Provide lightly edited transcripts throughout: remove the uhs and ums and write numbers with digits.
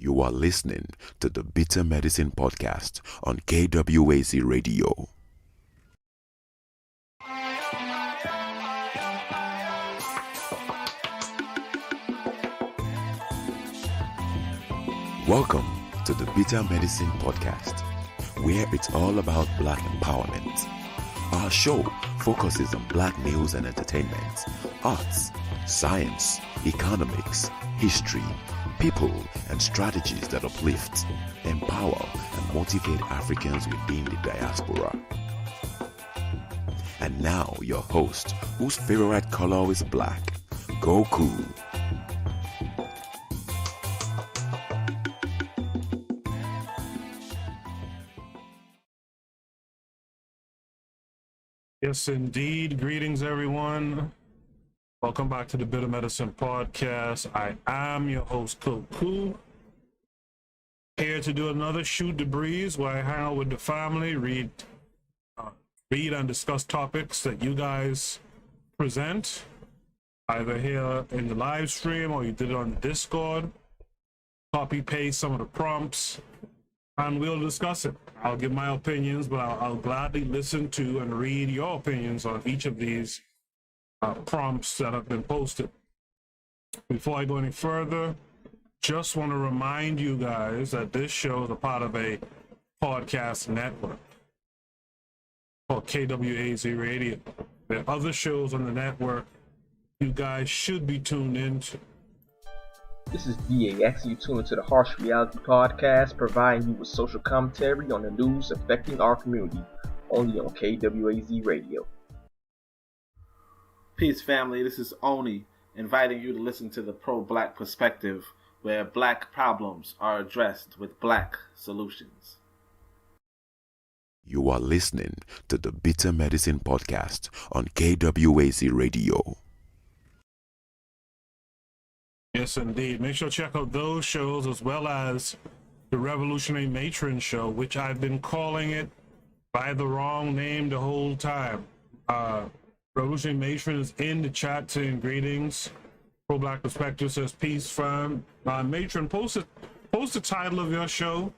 You are listening to the Bitter Medicine Podcast on KWAZ Radio. Welcome to the Bitter Medicine Podcast, where it's all about Black empowerment. Our show focuses on Black news and entertainment, arts, science, economics, history, people, and strategies that uplift, empower, and motivate Africans within the diaspora. And now, your host, whose favorite color is black, Goku. Yes, indeed. Greetings, everyone. Welcome back to the Bitter Medicine Podcast. I am your host, Koku, here to do another Shoot the Breeze, where I hang out with the family, read and discuss topics that you guys present, either here in the live stream or you did it on the Discord. Copy paste some of the prompts, and we'll discuss it. I'll give my opinions, but I'll gladly listen to and read your opinions on each of these prompts that have been posted. Before I go any further, just want to remind you guys that this show is a part of a podcast network called KWAZ Radio. There are other shows on the network you guys should be tuned into. This is DAX. You tune into the Harsh Reality Podcast, providing you with social commentary on the news affecting our community, only on KWAZ Radio. Peace, family. This is Oni, inviting you to listen to the Pro-Black Perspective, where Black problems are addressed with Black solutions. You are listening to the Bitter Medicine Podcast on KWAZ Radio. Yes, indeed. Make sure to check out those shows as well as the Revolutionary Matron Show, which I've been calling it by the wrong name the whole time. Revolutionary Matron is in the chat saying greetings. Pro-Black Perspective says peace, fam. Matron, post the title of your show.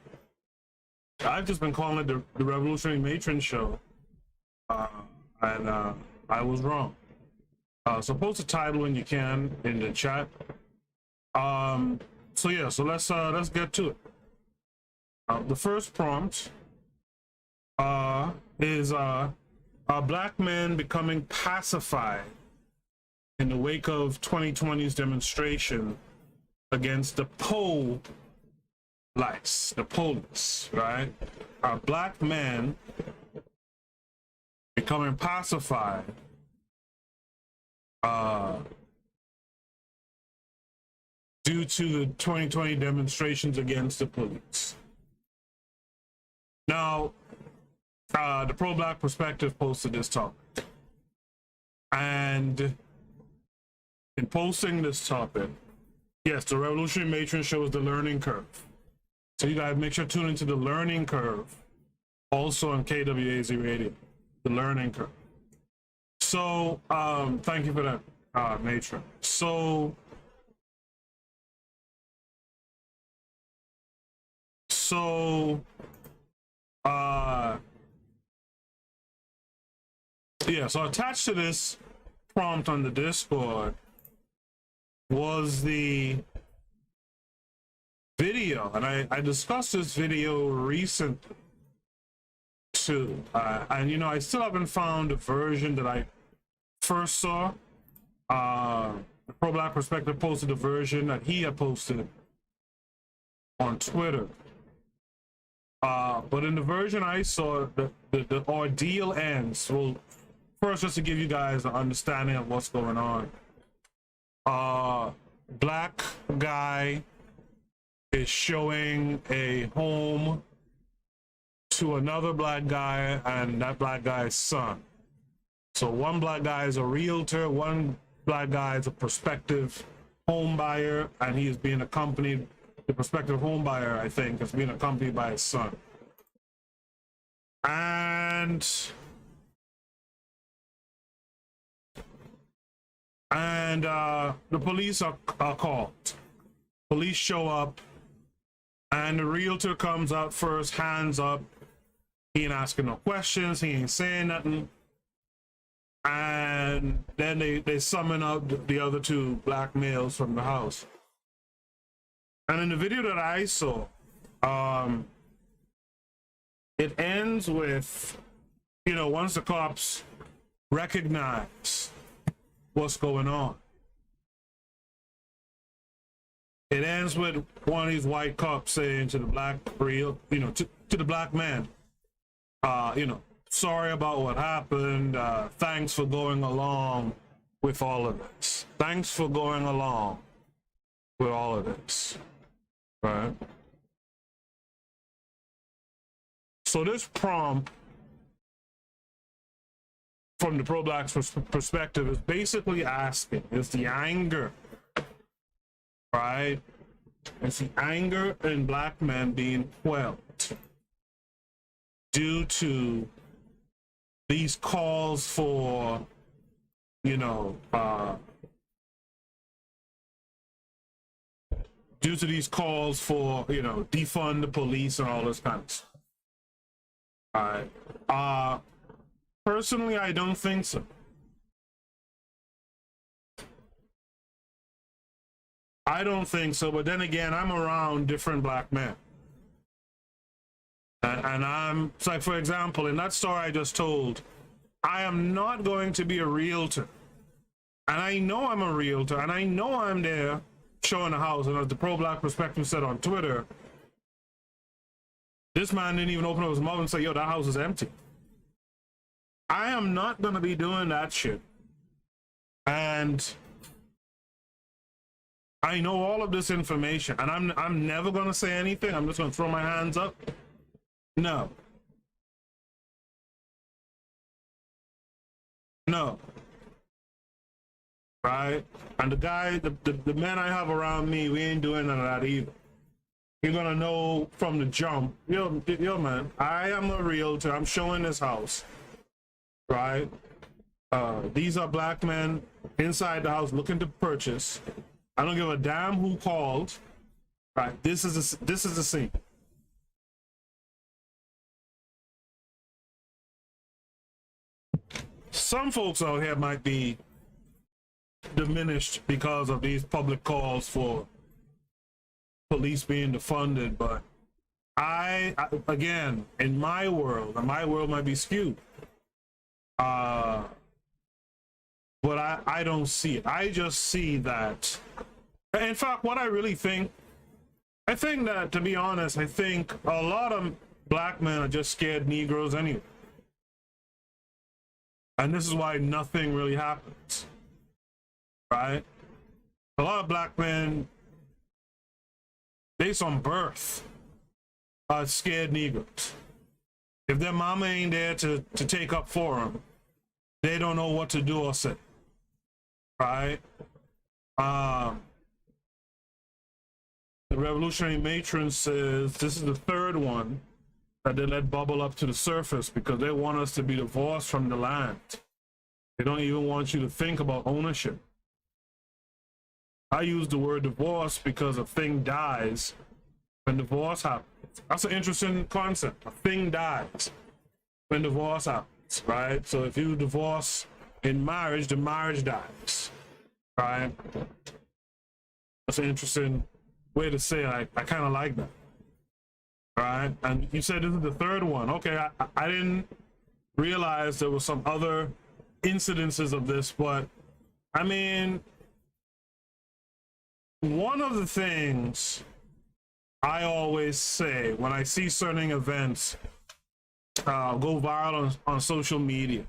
I've just been calling it the Revolutionary Matron Show, and I was wrong. So post the title when you can in the chat. So let's get to it. The first prompt is are Black men becoming pacified in the wake of 2020's demonstration against the police, right? Are Black men becoming pacified due to the 2020 demonstrations against the police? Now, the Pro-Black Perspective posted this topic. And in posting this topic, yes, the Revolutionary Matron shows the learning curve. So you guys make sure to tune into the learning curve, also on KWAZ Radio, the learning curve. So, thank you for that, Matron. So, so attached to this prompt on the Discord was the video, and I discussed this video recently too, and I still haven't found the version that I first saw. The Pro-Black Perspective posted the version that he had posted on Twitter. But in the version I saw, the ordeal ends. Well, first, just to give you guys an understanding of what's going on. Black guy is showing a home to another black guy and that black guy's son. So one black guy is a realtor, one black guy is a prospective home buyer, and he is being accompanied, the prospective home buyer, I think, is being accompanied by his son. And the police are called. Police show up And the realtor comes out first, hands up. He ain't asking no questions. He ain't saying nothing. And then they summon up the other two black males from the house. And in the video that I saw, it ends with, you know, once the cops recognize what's going on, it ends with one of these white cops saying to the black to the black man, you know, sorry about what happened. Thanks for going along with all of this. Thanks for going along with all of this. Right? So this prompt, from the pro-black perspective, is basically asking, is the anger, right? Is the anger in black men being quelled due to these calls for, you know, defund the police and all this kind of stuff? All right. Personally, I don't think so. I don't think so, but then again, I'm around different black men. And I'm, it's like, for example, in that story I just told, I am not going to be a realtor. And I know I'm a realtor, and I know I'm there showing the house. And as the pro-black perspective said on Twitter, this man didn't even open up his mouth and say, yo, that house is empty. I am not going to be doing that shit. And I know all of this information, and I'm never going to say anything. I'm just going to throw my hands up. No. No. Right? And the guy, the men I have around me, we ain't doing none of that either. You're gonna know from the jump, yo man, I am a realtor. I'm showing this house. Right? These are black men inside the house looking to purchase. I don't give a damn who called. Right? This is the scene. Some folks out here might be diminished because of these public calls for police being defunded, but I again, in my world, and my world might be skewed, but I don't see it. I just see that, in fact, what I really think, I think that, to be honest, I think a lot of black men are just scared Negroes anyway. And this is why nothing really happens, right? A lot of black men, based on birth, are scared Negroes. If their mama ain't there to take up for them, they don't know what to do or say, right? The Revolutionary Matron says this is the third one that they let bubble up to the surface because they want us to be divorced from the land. They don't even want you to think about ownership. I use the word divorce because a thing dies when divorce happens. That's an interesting concept. A thing dies when divorce happens, right? So if you divorce in marriage, the marriage dies, right? That's an interesting way to say it. I kind of like that. Right, and you said this is the third one. Okay, I didn't realize there were some other incidences of this, but I mean, one of the things I always say when I see certain events go viral on social media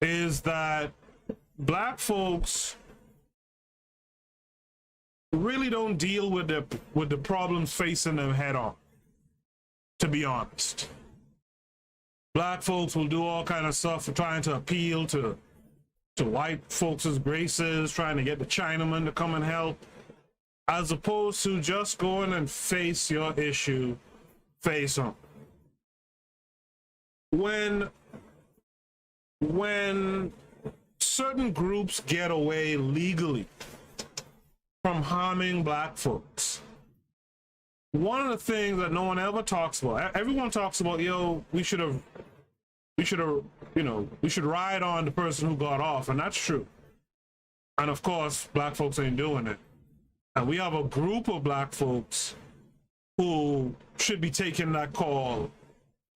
is that black folks really don't deal with the problems facing them head on, to be honest. Black folks will do all kind of stuff for trying to appeal to white folks' graces, trying to get the Chinaman to come and help, as opposed to just going and face your issue face on. When certain groups get away legally from harming black folks, one of the things that no one ever talks about, everyone talks about, yo, we should ride on the person who got off, and that's true. And of course, black folks ain't doing it. And we have a group of black folks who should be taking that call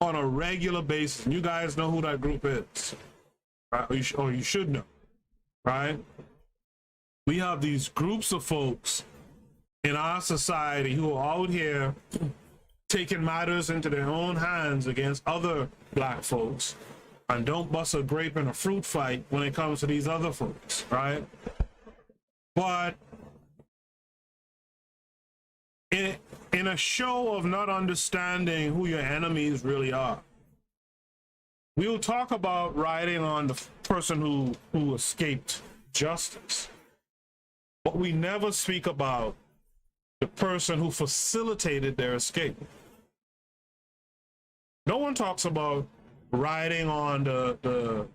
on a regular basis. And you guys know who that group is, right? Or you should know, right? We have these groups of folks in our society who are out here taking matters into their own hands against other black folks, and don't bust a grape in a fruit fight when it comes to these other folks, right? But in a show of not understanding who your enemies really are, we'll talk about riding on the person who escaped justice, but we never speak about the person who facilitated their escape. No one talks about riding on the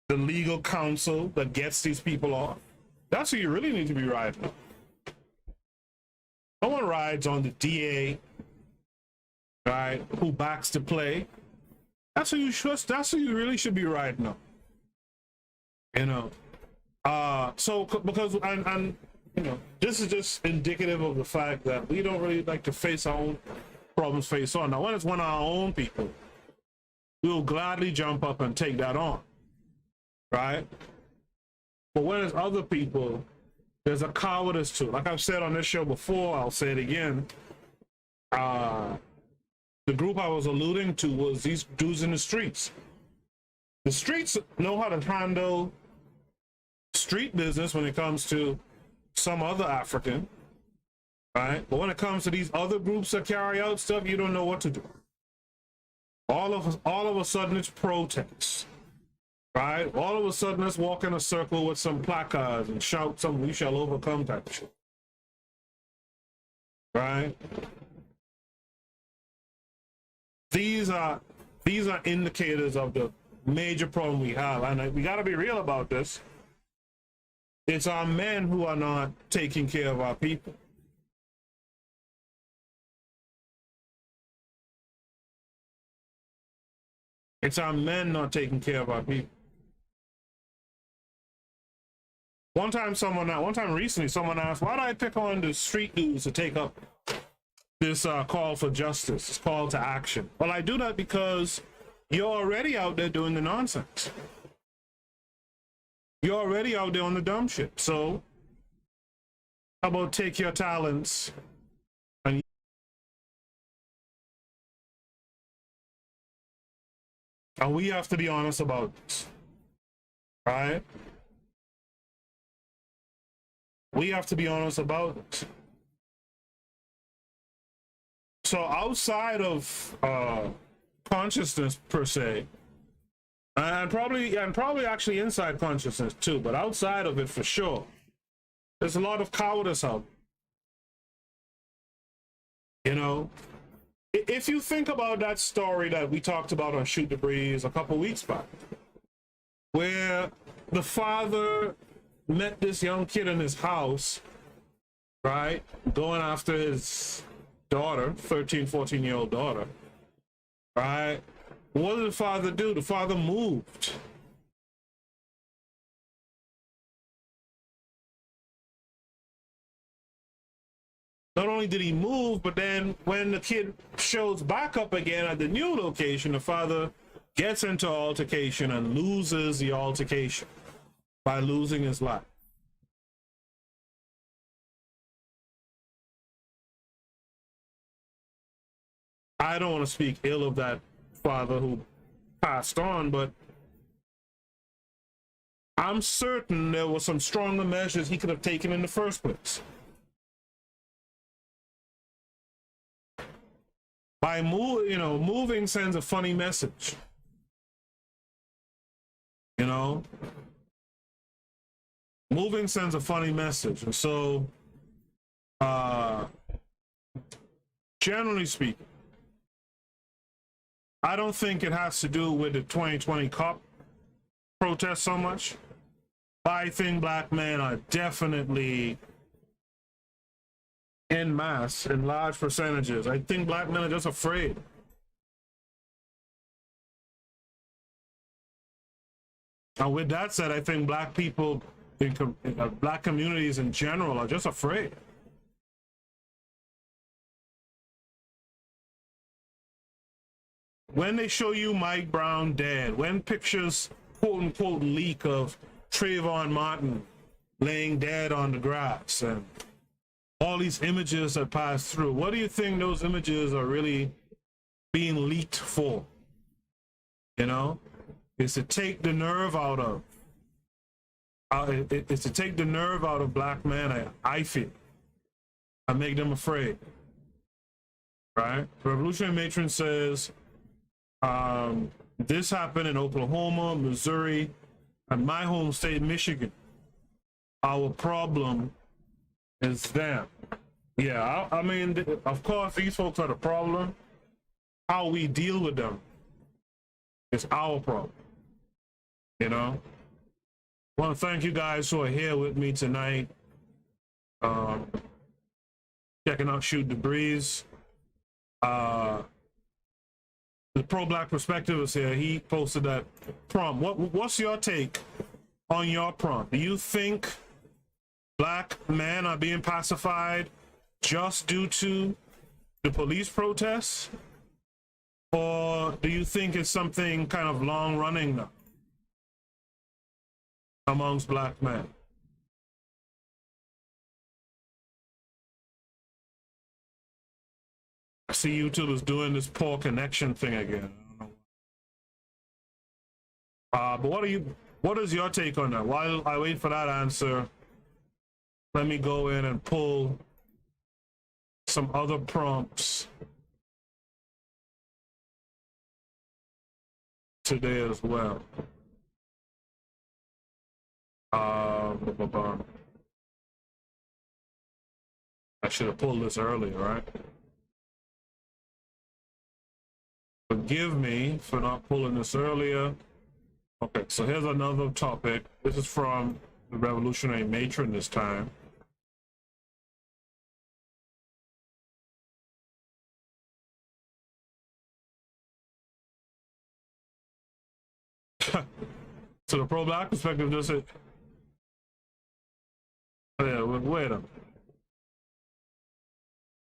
legal counsel that gets these people off. That's who you really need to be riding on. No one rides on the DA, right, who backs the play. That's who you really should be riding on. You know, so because and you know, this is just indicative of the fact that we don't really like to face our own problems face on. Now, when it's one of our own people, we'll gladly jump up and take that on, right? But when it's other people, there's a cowardice to it. Like I've said on this show before, I'll say it again. The group I was alluding to was these dudes in the streets. The streets know how to handle street business when it comes to some other African, right? But when it comes to these other groups that carry out stuff, you don't know what to do. All of a sudden it's protests, right? All of a sudden let's walk in a circle with some placards and shout some "we shall overcome" type of shit, right? These are indicators of the major problem we have, and we got to be real about this. It's our men who are not taking care of our people. It's our men not taking care of our people. One time recently, someone asked, why do I pick on the street dudes to take up this call for justice, this call to action? Well, I do that because you're already out there doing the nonsense. You're already out there on the dumb shit. So how about take your talents and we have to be honest about this, right? We have to be honest about this. So outside of consciousness per se, and probably actually inside consciousness too, but outside of it for sure, there's a lot of cowardice out there. You know, if you think about that story that we talked about on Shoot the Breeze a couple weeks back, where the father met this young kid in his house, right, going after his daughter, 13, 14-year-old daughter, right? What did the father do? The father moved. Not only did he move, but then when the kid shows back up again at the new location, the father gets into altercation and loses the altercation by losing his life. I don't want to speak ill of that father who passed on, but I'm certain there were some stronger measures he could have taken in the first place. By moving sends a funny message. You know, moving sends a funny message, and so, generally speaking, I don't think it has to do with the 2020 COP protest so much. I think black men are definitely en masse, in large percentages. I think black men are just afraid. Now, with that said, I think black people, black communities in general, are just afraid. When they show you Mike Brown dead, when pictures, quote unquote, leak of Trayvon Martin laying dead on the grass, and all these images that pass through, what do you think those images are really being leaked for? You know, it's to take the nerve out of. It's to take the nerve out of black men. I feel, I make them afraid. Right? Revolutionary Matron says, this happened in Oklahoma, Missouri, and my home state, Michigan. Our problem is them. Yeah, I mean, of course, these folks are the problem. How we deal with them is our problem. You know? I want to thank you guys who are here with me tonight. Checking out Shoot the Breeze. The Pro-Black Perspective is here. He posted that prompt. What's your take on your prompt? Do you think black men are being pacified just due to the police protests? Or do you think it's something kind of long-running now amongst black men? I see YouTube is doing this poor connection thing again. I don't know. But what is your take on that? While I wait for that answer, let me go in and pull some other prompts today as well. I should have pulled this earlier, right? Forgive me for not pulling this earlier. Okay, so here's another topic. This is from the Revolutionary Matron this time. So the pro-black perspective just said, yeah, wait a minute.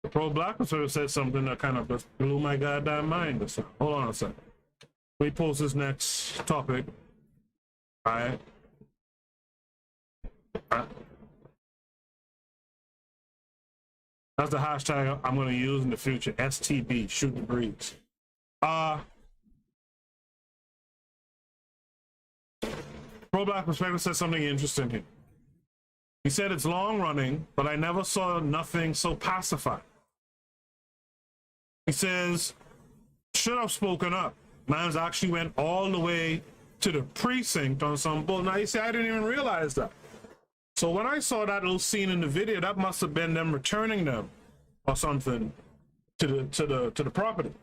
The pro-black perspective said something that kind of just blew my goddamn mind this time. Hold on a second. Let me post this next topic. All right. That's the hashtag I'm going to use in the future. STB, Shoot the Breeze. Pro-Black Perspective said something interesting here. He said it's long running, but I never saw nothing so pacified. He says, should have spoken up. Man's actually went all the way to the precinct on some bull. Now you say, I didn't even realize that. So when I saw that little scene in the video, that must have been them returning them or something to the property.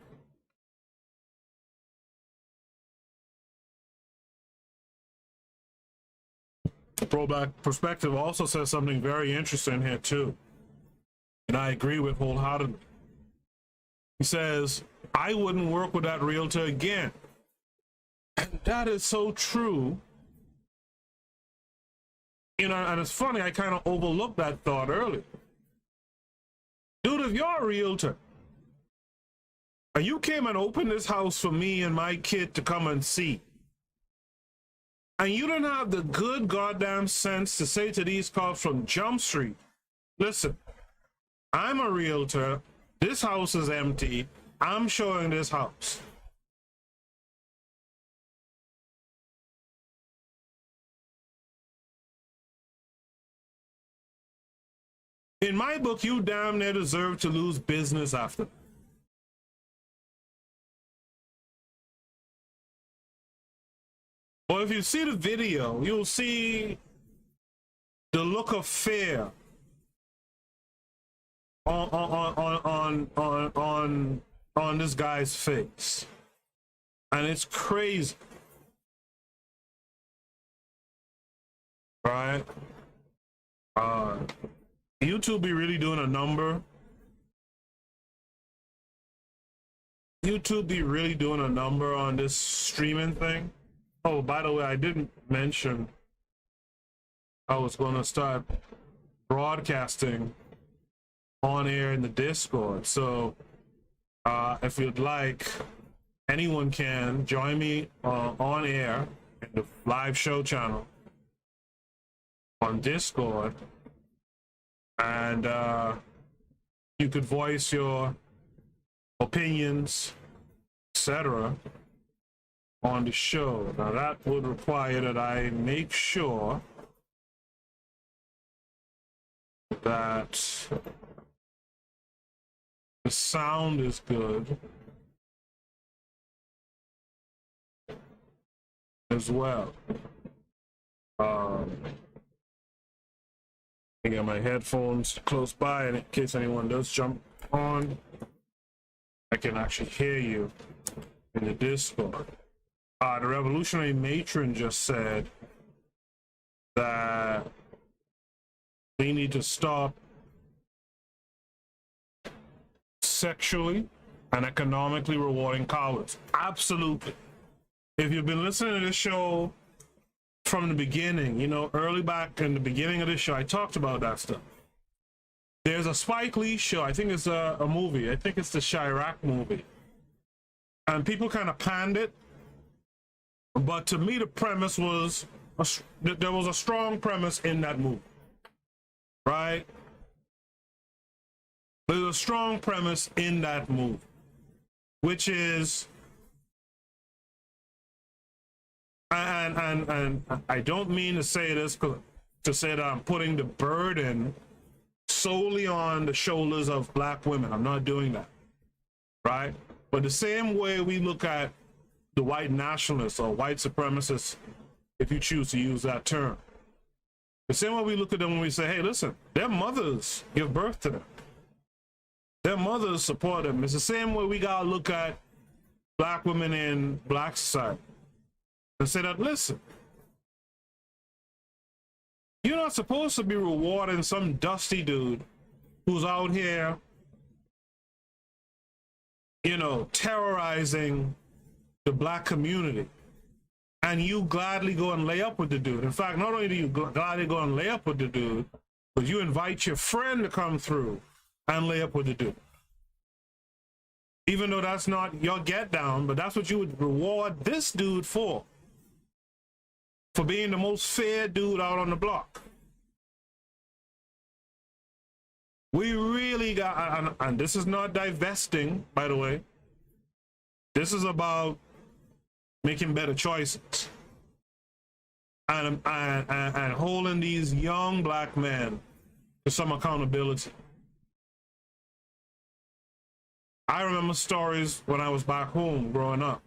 The Pro-Black Perspective also says something very interesting here too, and I agree with wholeheartedly. He says, I wouldn't work with that realtor again. And that is so true. You know, and it's funny, I kind of overlooked that thought earlier. Dude, if you're a realtor, and you came and opened this house for me and my kid to come and see, and you don't have the good goddamn sense to say to these cops from Jump Street, listen, I'm a realtor, this house is empty, I'm showing this house. In my book, you damn near deserve to lose business after. Or if you see the video, you'll see the look of fear on this guy's face, and it's crazy, right? YouTube be really doing a number YouTube be really doing a number on this streaming thing? Oh, by the way, I didn't mention I was going to start broadcasting on air in the Discord. So if you'd like, anyone can join me on air in the live show channel on Discord, and you could voice your opinions, etc. on the show. Now that would require that I make sure that the sound is good as well. I got my headphones close by, and in case anyone does jump on, I can actually hear you in the Discord. The Revolutionary Matron just said that we need to stop sexually and economically rewarding cowards. Absolutely. If you've been listening to this show from the beginning, you know, early back in the beginning of this show, I talked about that stuff. There's a Spike Lee show, I think it's a movie, I think it's the Chirac movie. And people kind of panned it, but to me the premise was, there was a strong premise in that movie, right? There's a strong premise in that movie, which is, and I don't mean to say this to say that I'm putting the burden solely on the shoulders of black women. I'm not doing that, right? But the same way we look at the white nationalists or white supremacists, if you choose to use that term, the same way we look at them when we say, hey, listen, their mothers give birth to them. Their mothers support them. It's the same way we gotta look at black women in black society and say that, listen, you're not supposed to be rewarding some dusty dude who's out here, you know, terrorizing the black community, and you gladly go and lay up with the dude. In fact, not only do you gladly go and lay up with the dude, but you invite your friend to come through and lay up with the dude. Even though that's not your get down, but that's what you would reward this dude for being the most fair dude out on the block. We really got, and this is not divesting, by the way. This is about making better choices and holding these young black men to some accountability. I remember stories when I was back home growing up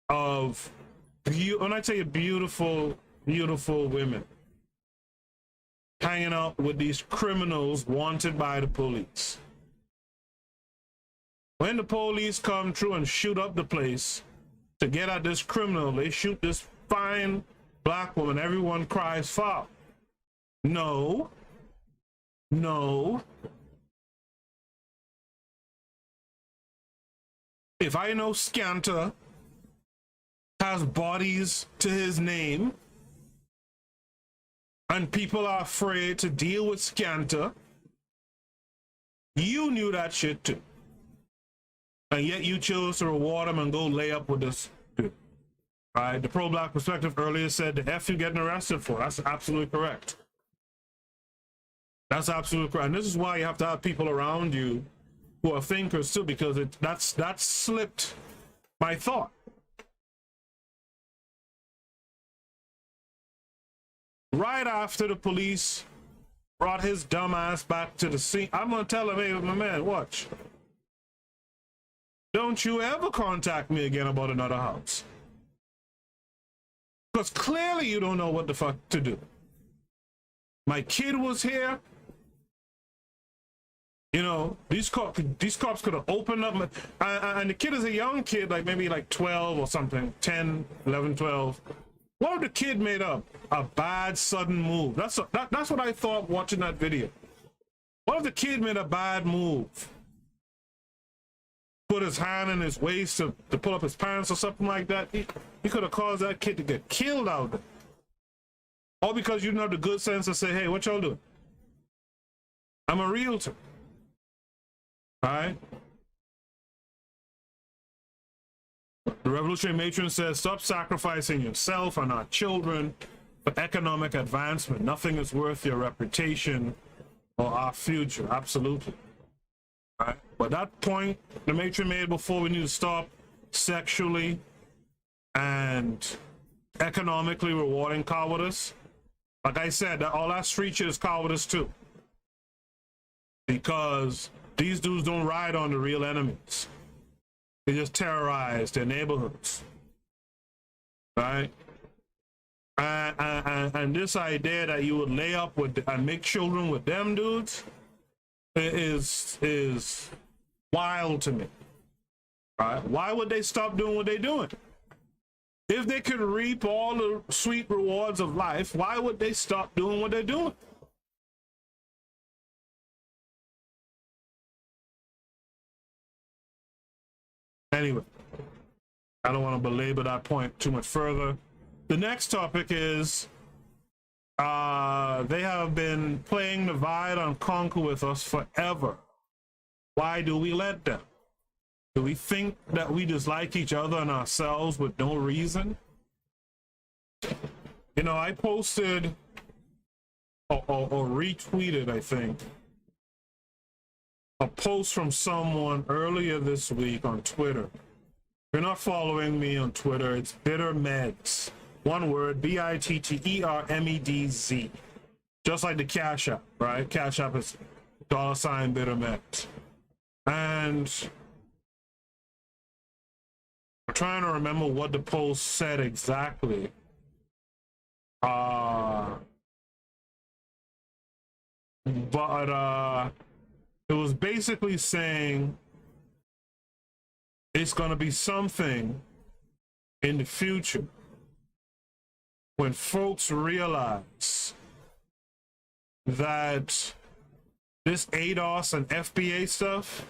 of, when I tell you beautiful, beautiful women hanging out with these criminals wanted by the police. When the police come through and shoot up the place to get at this criminal, they shoot this fine black woman. Everyone cries foul. No. No. If I know Scanter has bodies to his name and people are afraid to deal with Scanter, you knew that shit too. And yet you chose to reward him and go lay up with this dude. Right? The pro-black perspective earlier said the F you getting arrested for. That's absolutely correct. That's absolutely correct. And this is why you have to have people around you who are thinkers too, because that's slipped my thought. Right after the police brought his dumb ass back to the scene, I'm gonna tell him, hey, my man, watch. Don't you ever contact me again about another house. Because clearly you don't know what the fuck to do. My kid was here. You know, these cops could have opened up, and the kid is a young kid, like maybe like 12 or something, 10, 11, 12. What if the kid made a bad sudden move? That's what I thought watching that video. What if the kid made a bad move? put his hand in his waist to pull up his pants or something like that, he could have caused that kid to get killed out there. All because you didn't have the good sense to say, hey, what y'all doing? I'm a realtor. All right? The revolutionary matron says, stop sacrificing yourself and our children for economic advancement. Nothing is worth your reputation or our future. Absolutely. All right? But that point the matron made before, we need to stop sexually and economically rewarding cowardice. Like I said, all that street shit is cowardice too. Because these dudes don't ride on the real enemies. They just terrorize their neighborhoods. Right? And this idea that you would lay up with and make children with them dudes is wild to me. Right? Why would they stop doing what they're doing? If they could reap all the sweet rewards of life, why would they stop doing what they're doing? Anyway, I don't want to belabor that point too much further. The next topic is they have been playing divide and conquer with us forever. Why do we let them? Do we think that we dislike each other and ourselves with no reason? You know, I posted or retweeted, I think, a post from someone earlier this week on Twitter. If you're not following me on Twitter, it's Bitter Meds. One word, BITTERMEDZ. Just like the Cash App, right? Cash App is $ Bitter Meds. And I'm trying to remember what the post said exactly. But it was basically saying it's going to be something in the future when folks realize that this ADOS and FBA stuff,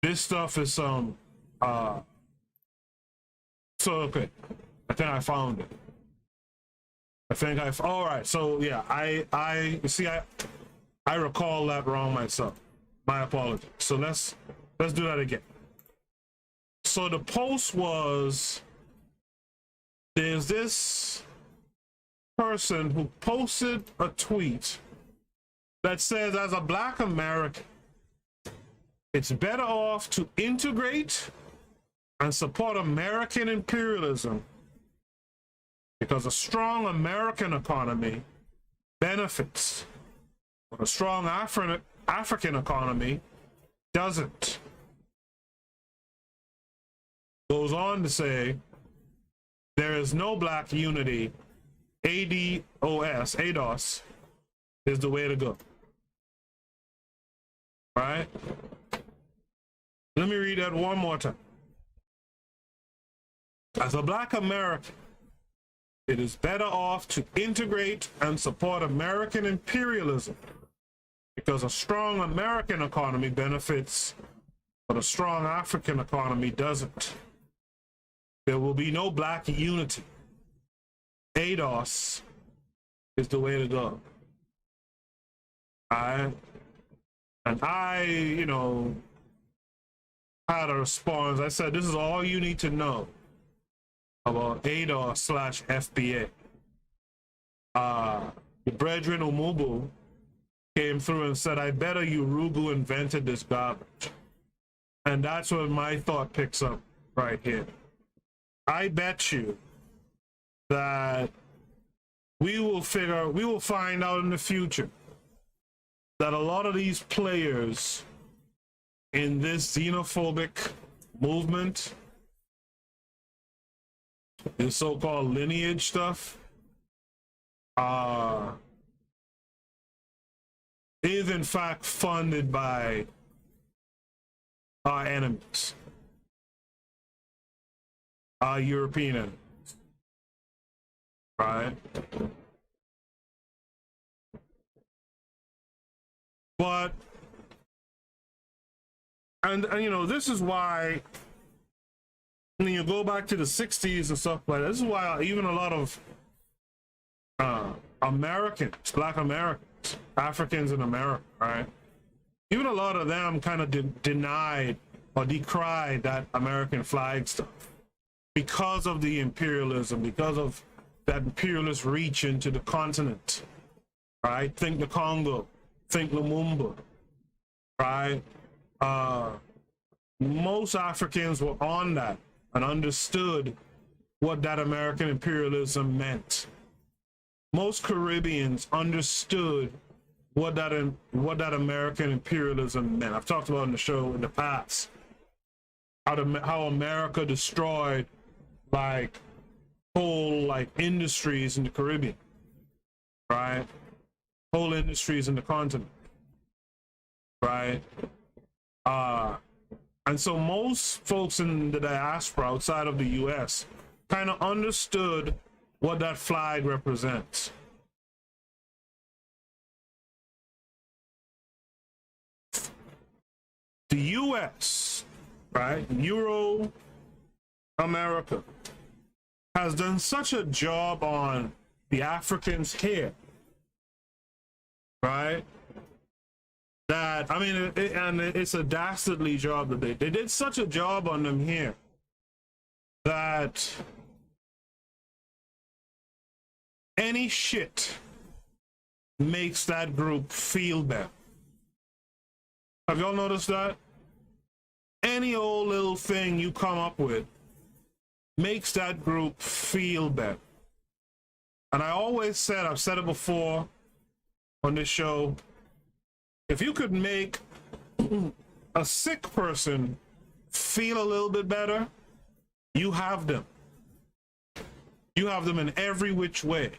this stuff is some so okay, I think I found it. All right, so yeah, I see, I recall that wrong myself. My apologies. So let's do that again. So the post was, there's this person who posted a tweet that says, as a Black American, it's better off to integrate and support American imperialism because a strong American economy benefits, but a strong African economy doesn't. Goes on to say, there is no Black unity. ADOS is the way to go. Right? Let me read that one more time. As a Black American, it is better off to integrate and support American imperialism because a strong American economy benefits, but a strong African economy doesn't. There will be no Black unity. ADOS is the way to go. And I, you know, had a response. I said, this is all you need to know about ADOS/FBA. The brethren Umubu came through and said, I bet Urugu invented this garbage. And that's where my thought picks up right here. I bet you that we will find out in the future that a lot of these players in this xenophobic movement, this so-called lineage stuff, is in fact funded by our enemies, our European enemies, right? But And you know, this is why when you go back to the 60s and stuff like that, this is why even a lot of Americans, Black Americans, Africans in America, right? Even a lot of them kind of denied or decried that American flag stuff because of the imperialism, because of that imperialist reach into the continent, right? Think the Congo, think Lumumba, right? Most Africans were on that and understood what that American imperialism meant. Most Caribbeans understood what that American imperialism meant. I've talked about in the show in the past how America destroyed like whole like industries in the Caribbean, right? Whole industries in the continent, right? And so most folks in the diaspora outside of the US kind of understood what that flag represents. The US, right, Euro America, has done such a job on the Africans here, right? That, I mean, it's a dastardly job that they did such a job on them here that any shit makes that group feel better. Have y'all noticed that? Any old little thing you come up with makes that group feel better. And I always said, I've said it before on this show, if you could make a sick person feel a little bit better, you have them. You have them in every which way,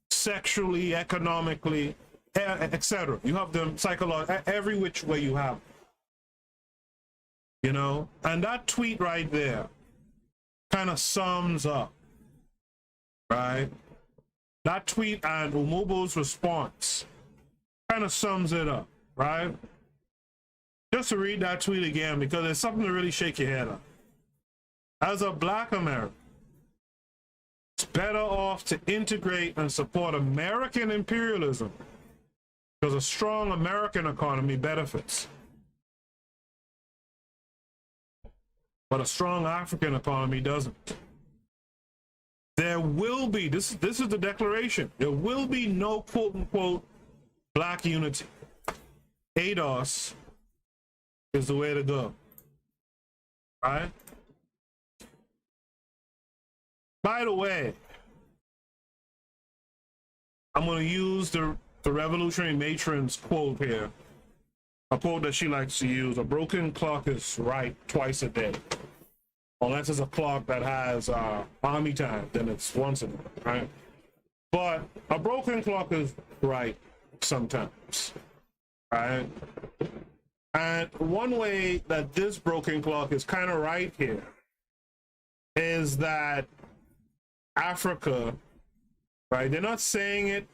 sexually, economically, etc. You have them psychologically, every which way you have them. You know, and that tweet right there kind of sums up, right? That tweet and Umubu's response kind of sums it up, right? Just to read that tweet again, because it's something to really shake your head up. As a Black American, it's better off to integrate and support American imperialism because a strong American economy benefits. But a strong African economy doesn't. There will be, this is the declaration, there will be no quote-unquote Black unity. ADOS is the way to go, right? By the way, I'm going to use the revolutionary matron's quote here, a quote that she likes to use: a broken clock is right twice a day. Unless it's a clock that has army time, then it's once a day, right? But a broken clock is right sometimes, right? And one way that this broken clock is kind of right here is that Africa, right? They're not saying it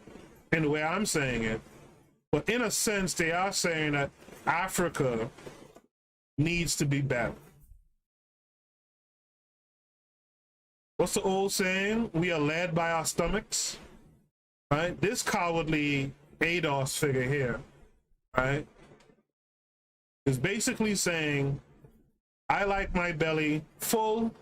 in the way I'm saying it, but in a sense, they are saying that Africa needs to be better. What's the old saying? We are led by our stomachs, right? This cowardly ADOS figure here, right, is basically saying, I like my belly full.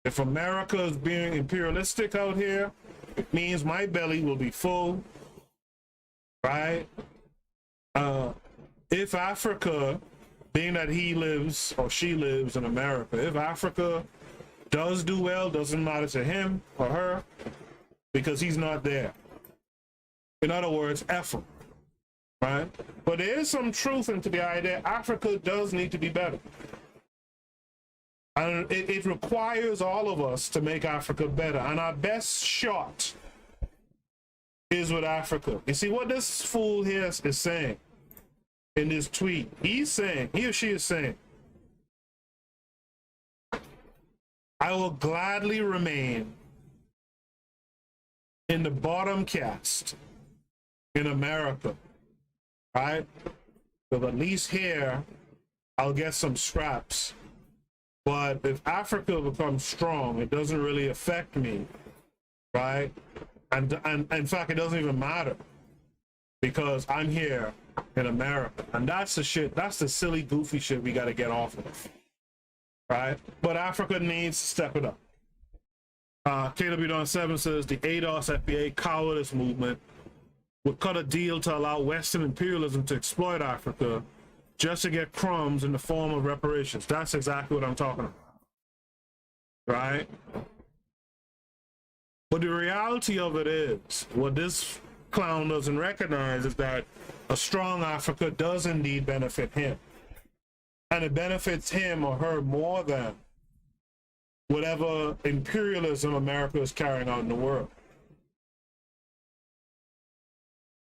If America is being imperialistic out here, it means my belly will be full, right? If Africa, being that he lives or she lives in America, if Africa does do well, doesn't matter to him or her because he's not there. In other words, F him, right? But there is some truth into the idea Africa does need to be better. And it requires all of us to make Africa better. And our best shot is with Africa. You see what this fool here is saying in this tweet? He's saying, he or she is saying, I will gladly remain in the bottom caste in America, right? But at least here I'll get some scraps. But if Africa becomes strong, it doesn't really affect me, right? And in fact, it doesn't even matter because I'm here in America. And that's the shit, that's the silly, goofy shit we got to get off of, right? But Africa needs to step it up. KW7 says the ADOS FBA cowardice movement would cut a deal to allow Western imperialism to exploit Africa just to get crumbs in the form of reparations. That's exactly what I'm talking about, right? But the reality of it is, what this clown doesn't recognize is that a strong Africa does indeed benefit him. And it benefits him or her more than whatever imperialism America is carrying out in the world.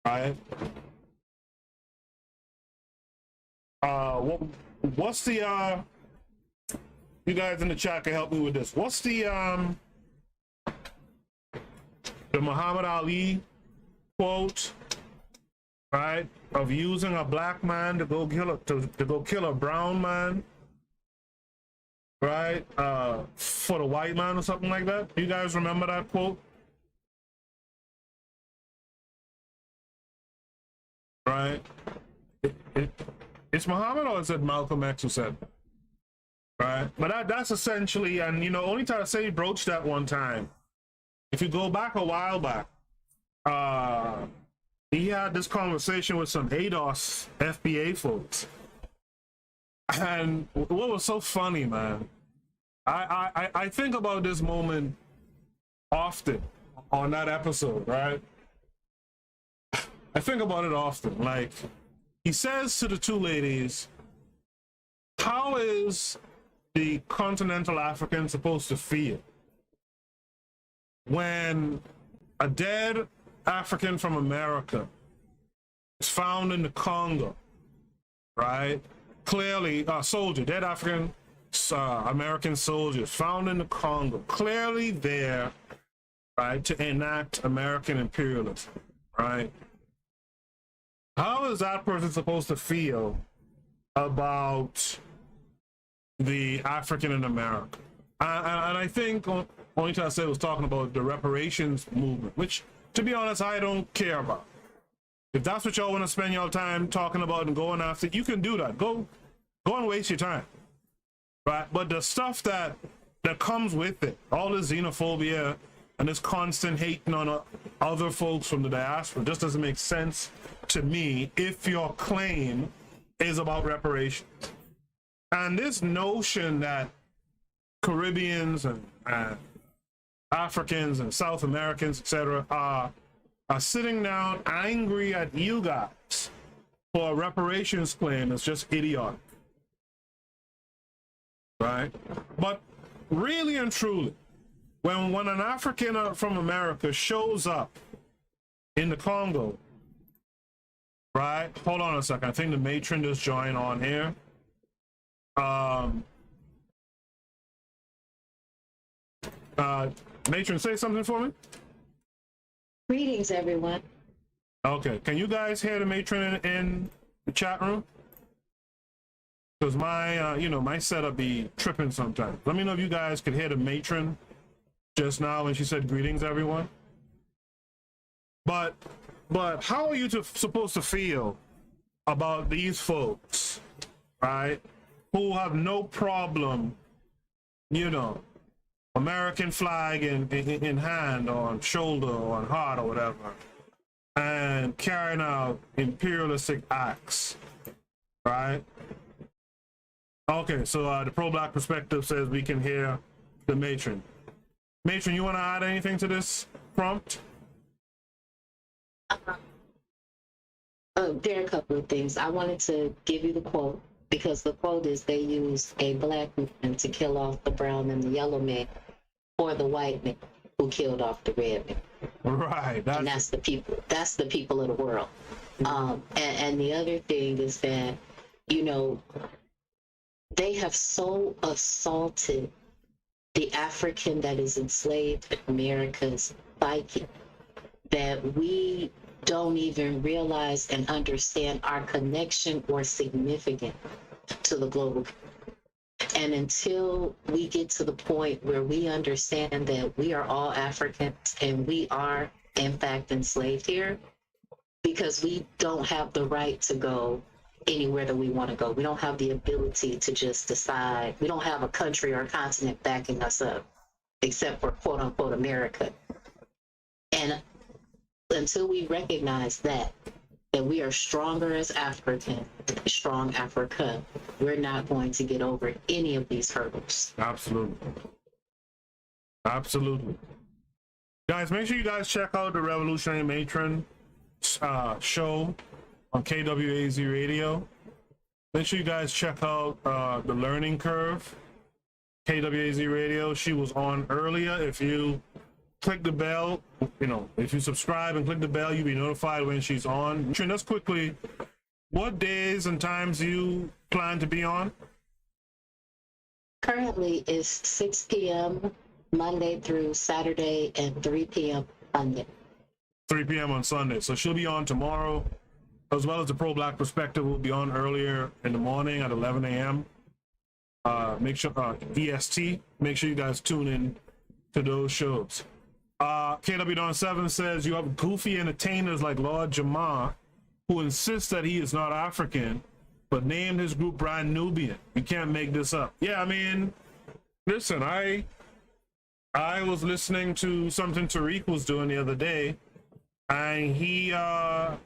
Right? What's the you guys in the chat can help me with this. What's the Muhammad Ali quote, right, of using a black man to go kill a brown man, right, for the white man or something like that? Do you guys remember that quote? Right? It's Muhammad, or is it Malcolm X who said it? Right? But that's essentially, and you know, only time I say he broached that one time. If you go back a while back, he had this conversation with some ADOS FBA folks. And what was so funny, man, I think about this moment often on that episode, right? I think about it often. Like, he says to the two ladies, how is the continental African supposed to feel when a dead African from America is found in the Congo, right? Clearly, soldier, dead African American soldiers found in the Congo, clearly there, right, to enact American imperialism, right? How is that person supposed to feel about the African in America? And I think only time I said was talking about the reparations movement, which, to be honest, I don't care about. If that's what y'all want to spend your time talking about and going after, you can do that. Go and waste your time, right? But the stuff that comes with it, all this xenophobia and this constant hating on other folks from the diaspora, just doesn't make sense to me if your claim is about reparations. And this notion that Caribbeans and Africans and South Americans, etc., are sitting down angry at you guys for a reparations claim is just idiotic, right? But really and truly, when an African from America shows up in the Congo, right? Hold on a second. I think the matron just joined on here. Matron, say something for me. Greetings, everyone. Okay, can you guys hear the matron in the chat room? Because my, my setup be tripping sometimes. Let me know if you guys could hear the matron just now when she said greetings, everyone. But how are you supposed to feel about these folks, right, who have no problem, American flag in hand or on shoulder or on heart or whatever, and carrying out imperialistic acts, right? Okay, so the pro-black perspective says we can hear the matron. Matron, you want to add anything to this prompt? There are a couple of things. I wanted to give you the quote, because the quote is, they use a black man to kill off the brown and the yellow man for the white man who killed off the red man. Right. And that's the people. That's the people of the world. And the other thing is that, they have so assaulted the African that is enslaved in America's psyche that we don't even realize and understand our connection or significance to the global. And until we get to the point where we understand that we are all Africans and we are, in fact, enslaved here, because we don't have the right to go anywhere that we want to go. We don't have the ability to just decide. We don't have a country or a continent backing us up, except for quote unquote America. And until we recognize that we are stronger as African, strong Africa, we're not going to get over any of these hurdles. Absolutely. Absolutely. Guys, make sure you guys check out the Revolutionary Matron show on KWAZ Radio. Make sure you guys check out the Learning Curve, KWAZ Radio. She was on earlier. If you click the bell, if you subscribe and click the bell, you'll be notified when she's on. Just quickly, what days and times you plan to be on? Currently it's 6 p.m. Monday through Saturday and 3 p.m. Sunday. 3 p.m. on Sunday. So she'll be on tomorrow, as well as the Pro-Black Perspective will be on earlier in the morning at 11 a.m. Make sure, EST, make sure you guys tune in to those shows. KW Don 7 says you have goofy entertainers like Lord Jamar who insists that he is not African, but named his group Brand Nubian. You can't make this up. Yeah, I mean, listen, I was listening to something Tariq was doing the other day, and he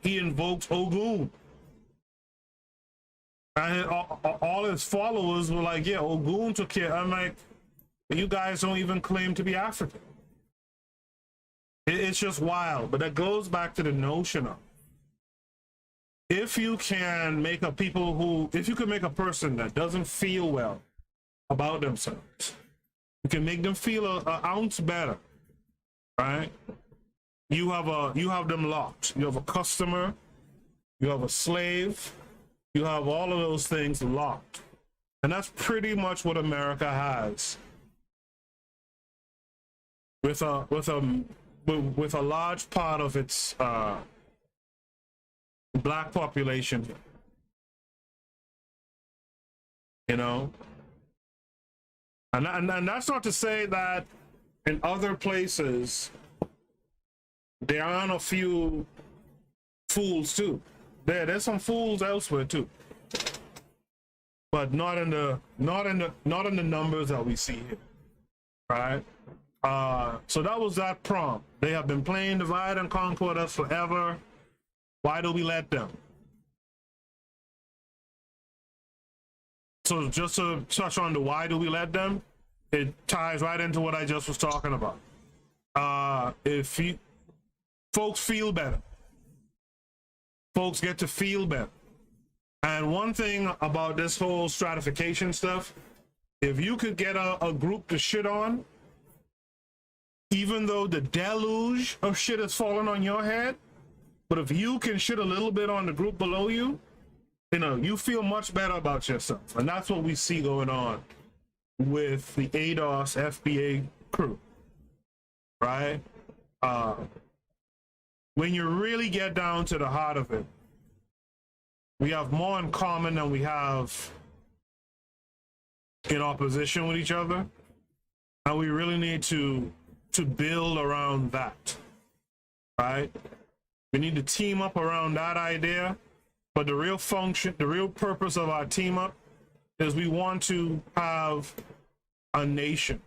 invoked Ogun. And all his followers were like, yeah, Ogun took care. I'm like, you guys don't even claim to be African. It's just wild. But that goes back to the notion of, if you can make a person that doesn't feel well about themselves, you can make them feel an ounce better, right? You have them locked. You have a customer, you have a slave, you have all of those things locked. And that's pretty much what America has with a large part of its Black population, and that's not to say that in other places there aren't a few fools too. There's some fools elsewhere too, but not in the numbers that we see here, right? So that was that prompt. They have been playing divide and conquer with us forever. Why do we let them? So just to touch on the why do we let them, it ties right into what I just was talking about. Folks feel better. Folks get to feel better. And one thing about this whole stratification stuff, if you could get a group to shit on, even though the deluge of shit is falling on your head, but if you can shit a little bit on the group below you, you feel much better about yourself. And that's what we see going on with the ADOS FBA crew, right? When you really get down to the heart of it, we have more in common than we have in opposition with each other. And we really need to build around that, right? We need to team up around that idea, but the real purpose of our team up is we want to have a nation,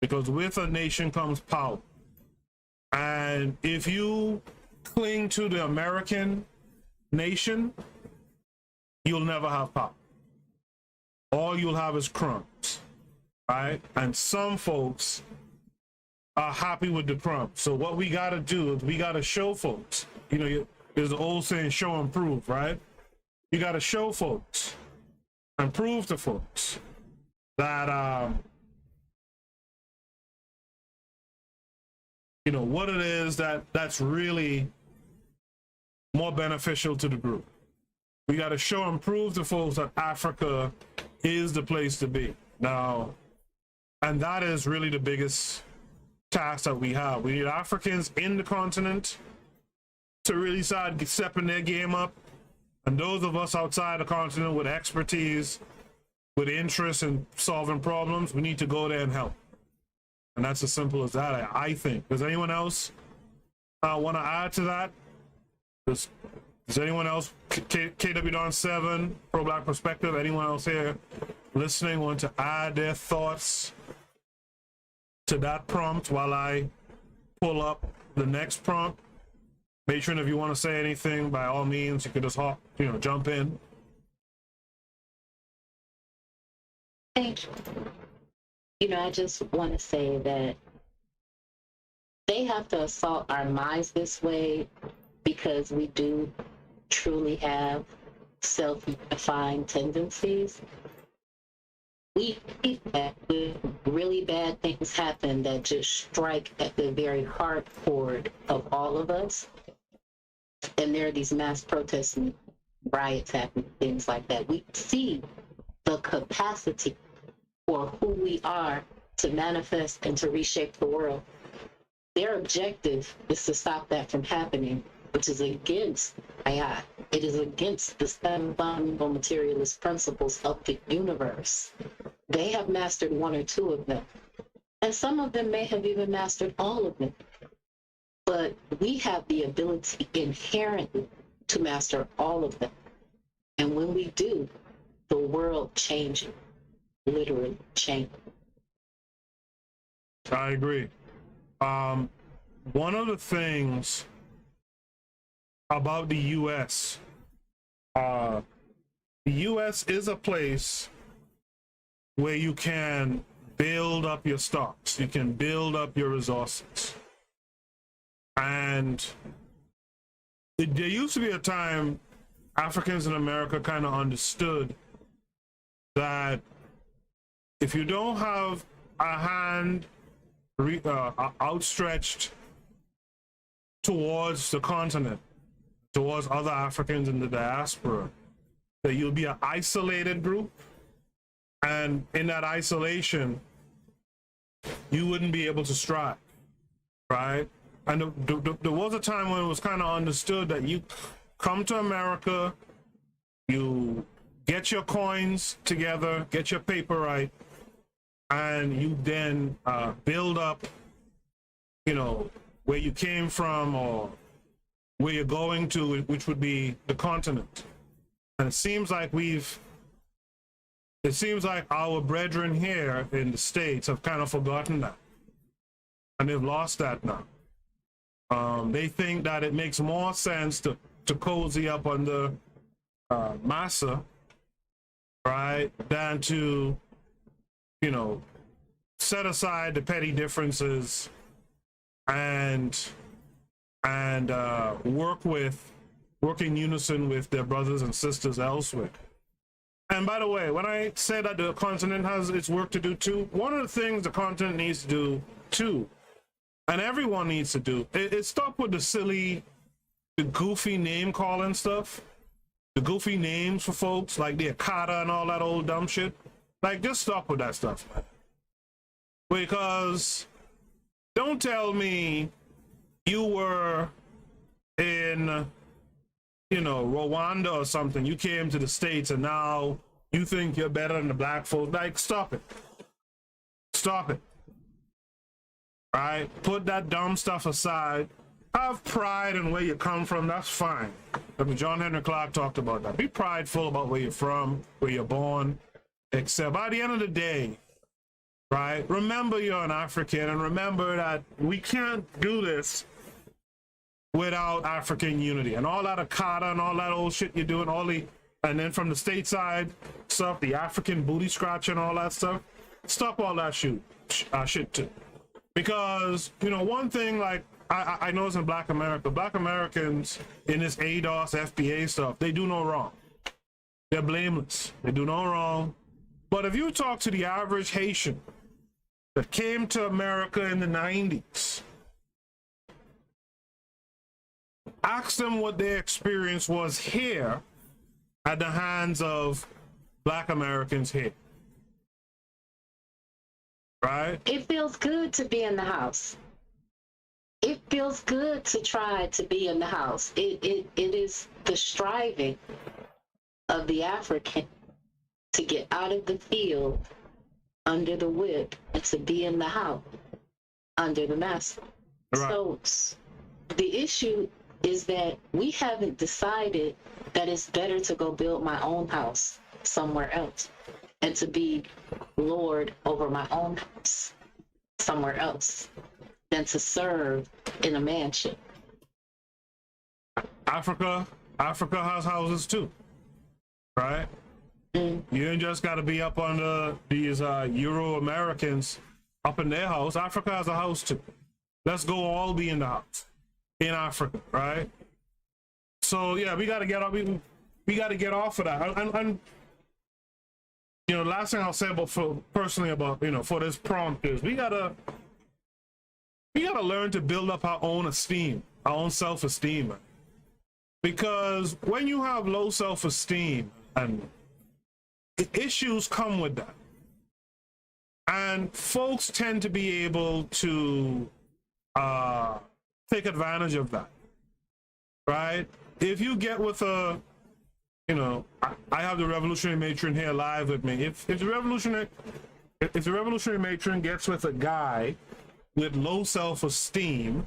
because with a nation comes power. And if you cling to the American nation, you'll never have power. All you'll have is crumbs, right? And some folks are happy with the crumbs. So what we got to do is we got to show folks, there's the old saying, show and prove, right? You got to show folks and prove to folks that, what it is that's really more beneficial to the group. We got to show and prove to folks that Africa is the place to be. Now, and that is really the biggest task that we have. We need Africans in the continent to really start stepping their game up And those of us outside the continent with expertise, with interest in solving problems, we need to go there and help. And that's as simple as that, I think. Does anyone else want to add to that? Does anyone else, KW Don 7, Pro Black Perspective, anyone else here listening want to add their thoughts to that prompt while I pull up the next prompt? Matron, if you want to say anything, by all means, you could just jump in. Thank you. I just want to say that they have to assault our minds this way because we do truly have self-unifying tendencies. We think that when really bad things happen that just strike at the very heart chord of all of us, and there are these mass protests and riots happening, things like that, we see the capacity for who we are to manifest and to reshape the world. Their objective is to stop that from happening, which is against AI. It is against the seven fundamental materialist principles of the universe. They have mastered one or two of them, and some of them may have even mastered all of them. But we have the ability inherently to master all of them. And when we do, the world changes. Literally change. I agree. One of the things about the U.S., the U.S. is a place where you can build up your stocks, you can build up your resources. And there used to be a time Africans in America kind of understood that if you don't have a hand outstretched towards the continent, towards other Africans in the diaspora, that you'll be an isolated group, and in that isolation, you wouldn't be able to strive, right? And there was a time when it was kind of understood that you come to America, you get your coins together, get your paper right, and you then build up, where you came from or where you're going to, which would be the continent. And it seems like our brethren here in the States have kind of forgotten that, and they've lost that now. They think that it makes more sense to cozy up under massa, right, than to set aside the petty differences and work in unison with their brothers and sisters elsewhere. And by the way, when I say that the continent has its work to do too, one of the things the continent needs to do too, and everyone needs to do, is stop with the goofy name calling stuff, the goofy names for folks like the Akata and all that old dumb shit. Like, just stop with that stuff, man. Because don't tell me you were in, Rwanda or something. You came to the States and now you think you're better than the black folks. Like, stop it. Stop it. All right? Put that dumb stuff aside. Have pride in where you come from. That's fine. I mean, John Henry Clark talked about that. Be prideful about where you're from, where you're born. Except by the end of the day, right, remember you're an African, and remember that we can't do this without African unity. And all that Akata and all that old shit you're doing, and then from the stateside stuff, the African booty scratch and all that stuff, stop all that shit too. Because, one thing, like, I know it's in Black Americans in this ADOS, FBA stuff, they do no wrong. They're blameless. They do no wrong. But if you talk to the average Haitian that came to America in the 90s, ask them what their experience was here at the hands of Black Americans here. Right? It feels good to be in the house. It feels good to try to be in the house. It is the striving of the African to get out of the field under the whip and to be in the house under the master. Right. So the issue is that we haven't decided that it's better to go build my own house somewhere else and to be lord over my own house somewhere else than to serve in a mansion. Africa has houses too, right? You ain't just got to be up under these Euro Americans up in their house. Africa has a house too. Let's go all be in the house in Africa, right? So yeah, we got to get up. We got to get off of that. And you know, last thing I'll say about for this prompt is we gotta learn to build up our own esteem, our own self-esteem, because when you have low self-esteem and issues come with that, and folks tend to be able to take advantage of that, right? If you get with a, you know, I have the revolutionary matron here live with me. If the revolutionary matron gets with a guy with low self-esteem,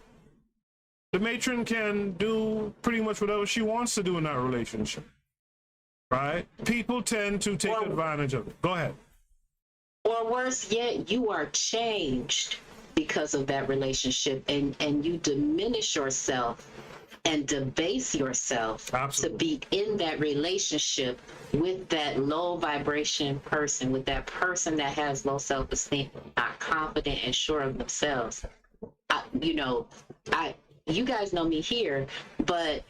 the matron can do pretty much whatever she wants to do in that relationship, right? People tend to take advantage of it. Go ahead. Or worse yet, you are changed because of that relationship, and you diminish yourself and debase yourself Absolutely. to be in that relationship with that low vibration person, with that person that has low self-esteem, not confident and sure of themselves. You guys know me here, but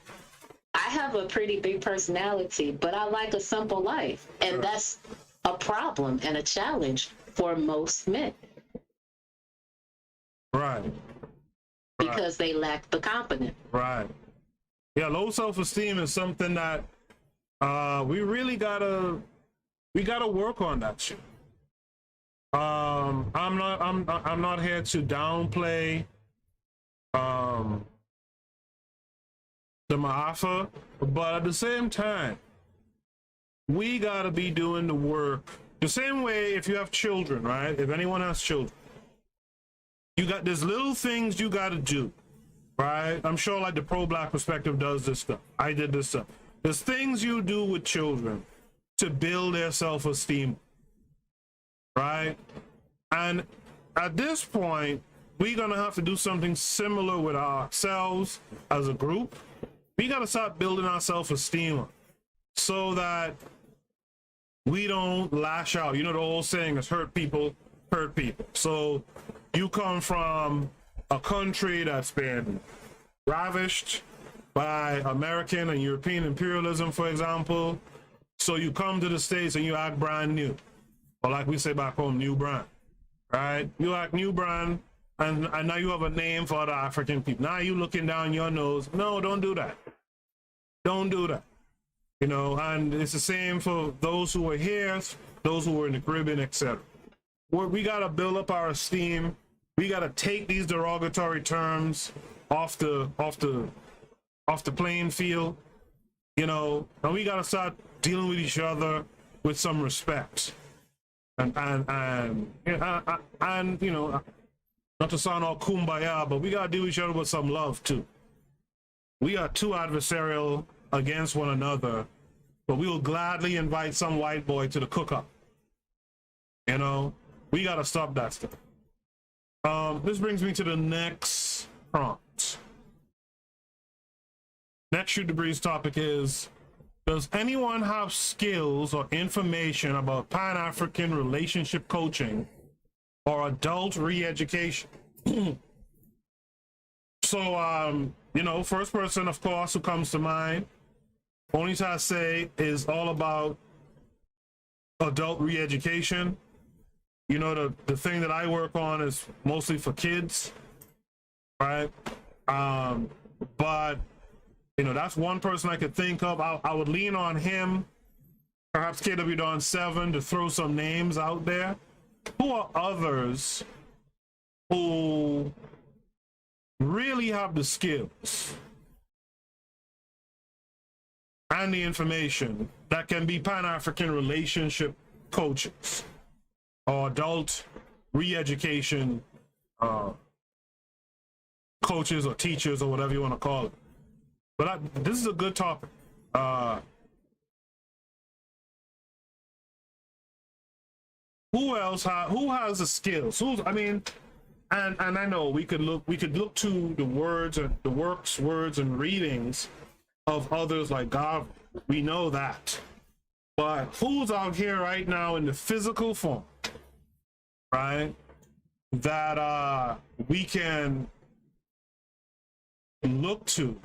I have a pretty big personality, but I like a simple life. And that's a problem and a challenge for most men. Right. Because they lack the confidence. Right. Yeah, low self-esteem is something that we really gotta work on that shit. I'm not here to downplay the Ma'afa, but at the same time, we gotta be doing the work the same way. If you have children, right? If anyone has children, there's little things you gotta do, right? I'm sure like the pro-black perspective does this stuff. I did this stuff. There's things you do with children to build their self-esteem, right? And at this point, we're gonna have to do something similar with ourselves as a group. We gotta start building our self-esteem so that we don't lash out. You know, the old saying is hurt people hurt people. So you come from a country that's been ravished by American and European imperialism, for example. So you come to the States and you act brand new, or like we say back home, new brand, right? You act new brand, and now you have a name for other African people. Now you looking down your nose. No, don't do that. Don't do that. You know, and it's the same for those who were here, those who were in the Caribbean, etc. We got to build up our esteem. We got to take these derogatory terms off the playing field, you know, and we got to start dealing with each other with some respect. And you know, not to sound all kumbaya, but we got to deal with each other with some love too. We are too adversarial against one another, but we will gladly invite some white boy to the cook-up. You know, we got to stop that stuff. This brings me to the next prompt. Next Shoot the Breeze topic is, does anyone have skills or information about Pan-African relationship coaching or adult re-education? So, you know, first person, of course, who comes to mind, Onita say, is all about adult re-education. You know, the thing that I work on is mostly for kids, right? But, you know, that's one person I could think of. I would lean on him, perhaps KW Don 7, to throw some names out there. Who are others who really have the skills and the information that can be Pan-African relationship coaches or adult re-education coaches or teachers or whatever you want to call it. But this is a good topic. Who else? Who has the skills? And I know we could look to the words and the words and readings of others like God. We know that. But who's out here right now in the physical form, right? That we can look to,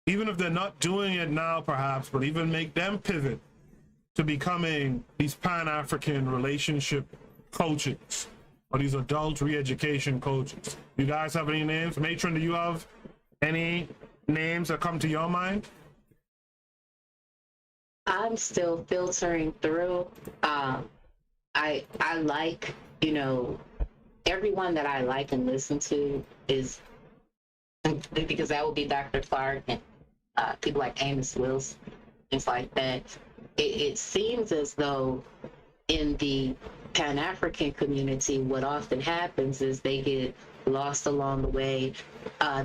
even if they're not doing it now, perhaps, but even make them pivot to becoming these Pan-African relationship coaches or these adult re-education coaches. You guys have any names? Matron, do you have any names that come to your mind? I'm still filtering through. I like, everyone that I like and listen to is, because that would be Dr. Clark and people like Amos Wills, things like that. It seems as though in the Pan-African community, what often happens is they get lost along the way.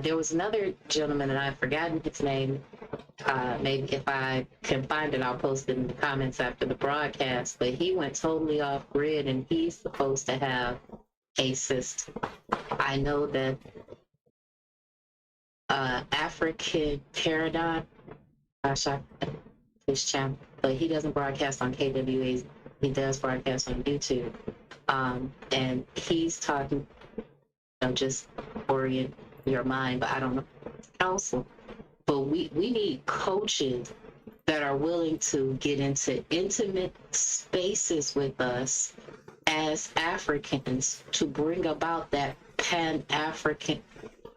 There was another gentleman, and I've forgotten his name. Maybe if I can find it, I'll post it in the comments after the broadcast. But he went totally off grid, and he's supposed to have a system. I know that African Paradigm, his channel, but he doesn't broadcast on KWAZ. He does broadcast on YouTube. And he's talking, just orient your mind, but I don't know, counsel. But we need coaches that are willing to get into intimate spaces with us as Africans to bring about that Pan-African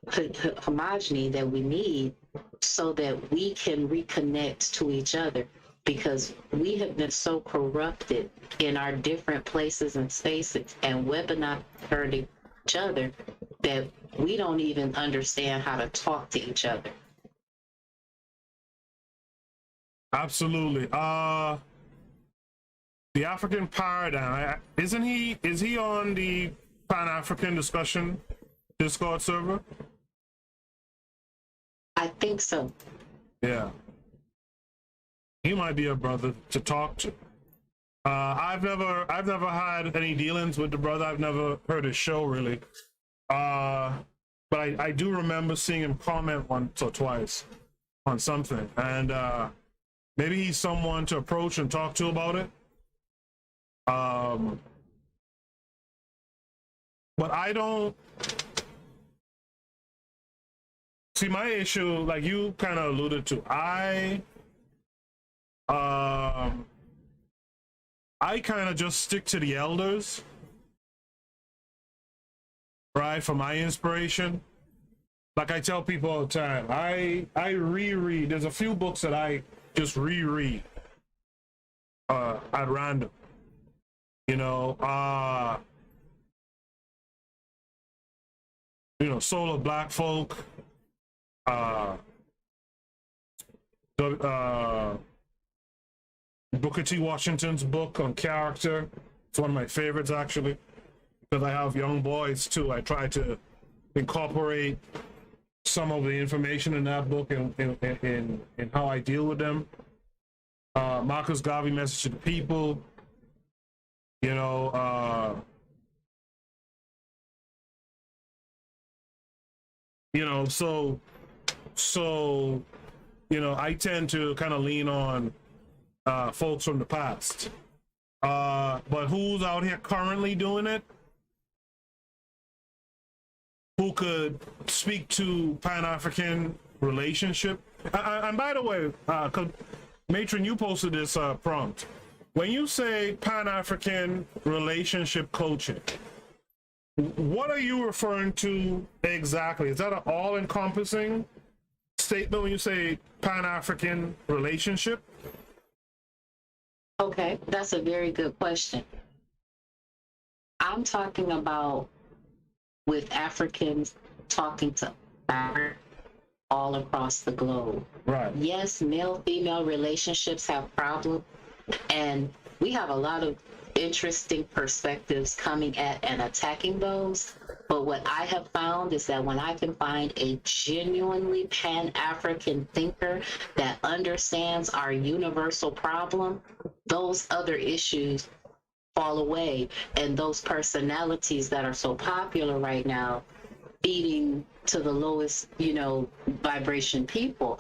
homogeny that we need so that we can reconnect to each other, because we have been so corrupted in our different places and spaces and weaponizing each other that we don't even understand how to talk to each other. Absolutely. The African Paradigm, is he on the Pan-African discussion Discord server? I think so. Yeah. He might be a brother to talk to. I've never had any dealings with the brother. I've never heard his show really. But I do remember seeing him comment once or twice on something, and maybe he's someone to approach and talk to about it. But I don't see my issue, like you kind of alluded to. I kind of just stick to the elders, right, for my inspiration. Like I tell people all the time, I reread. There's a few books that I just reread at random. Soul of Black Folk, Booker T. Washington's book on character. It's one of my favorites, actually, because I have young boys too. I try to incorporate some of the information in that book in how I deal with them. Marcus Garvey, Message to the People. So I tend to kind of lean on folks from the past. But who's out here currently doing it? Who could speak to Pan-African relationship? And by the way, Matron, you posted this prompt. When you say Pan-African relationship coaching, what are you referring to exactly? Is that an all-encompassing statement when you say Pan-African relationship? Okay, that's a very good question. I'm talking about with Africans talking to all across the globe. Right. Yes, male-female relationships have problems, and we have a lot of interesting perspectives coming at and attacking those. But what I have found is that when I can find a genuinely Pan-African thinker that understands our universal problem, those other issues fall away. And those personalities that are so popular right now, feeding to the lowest, vibration people,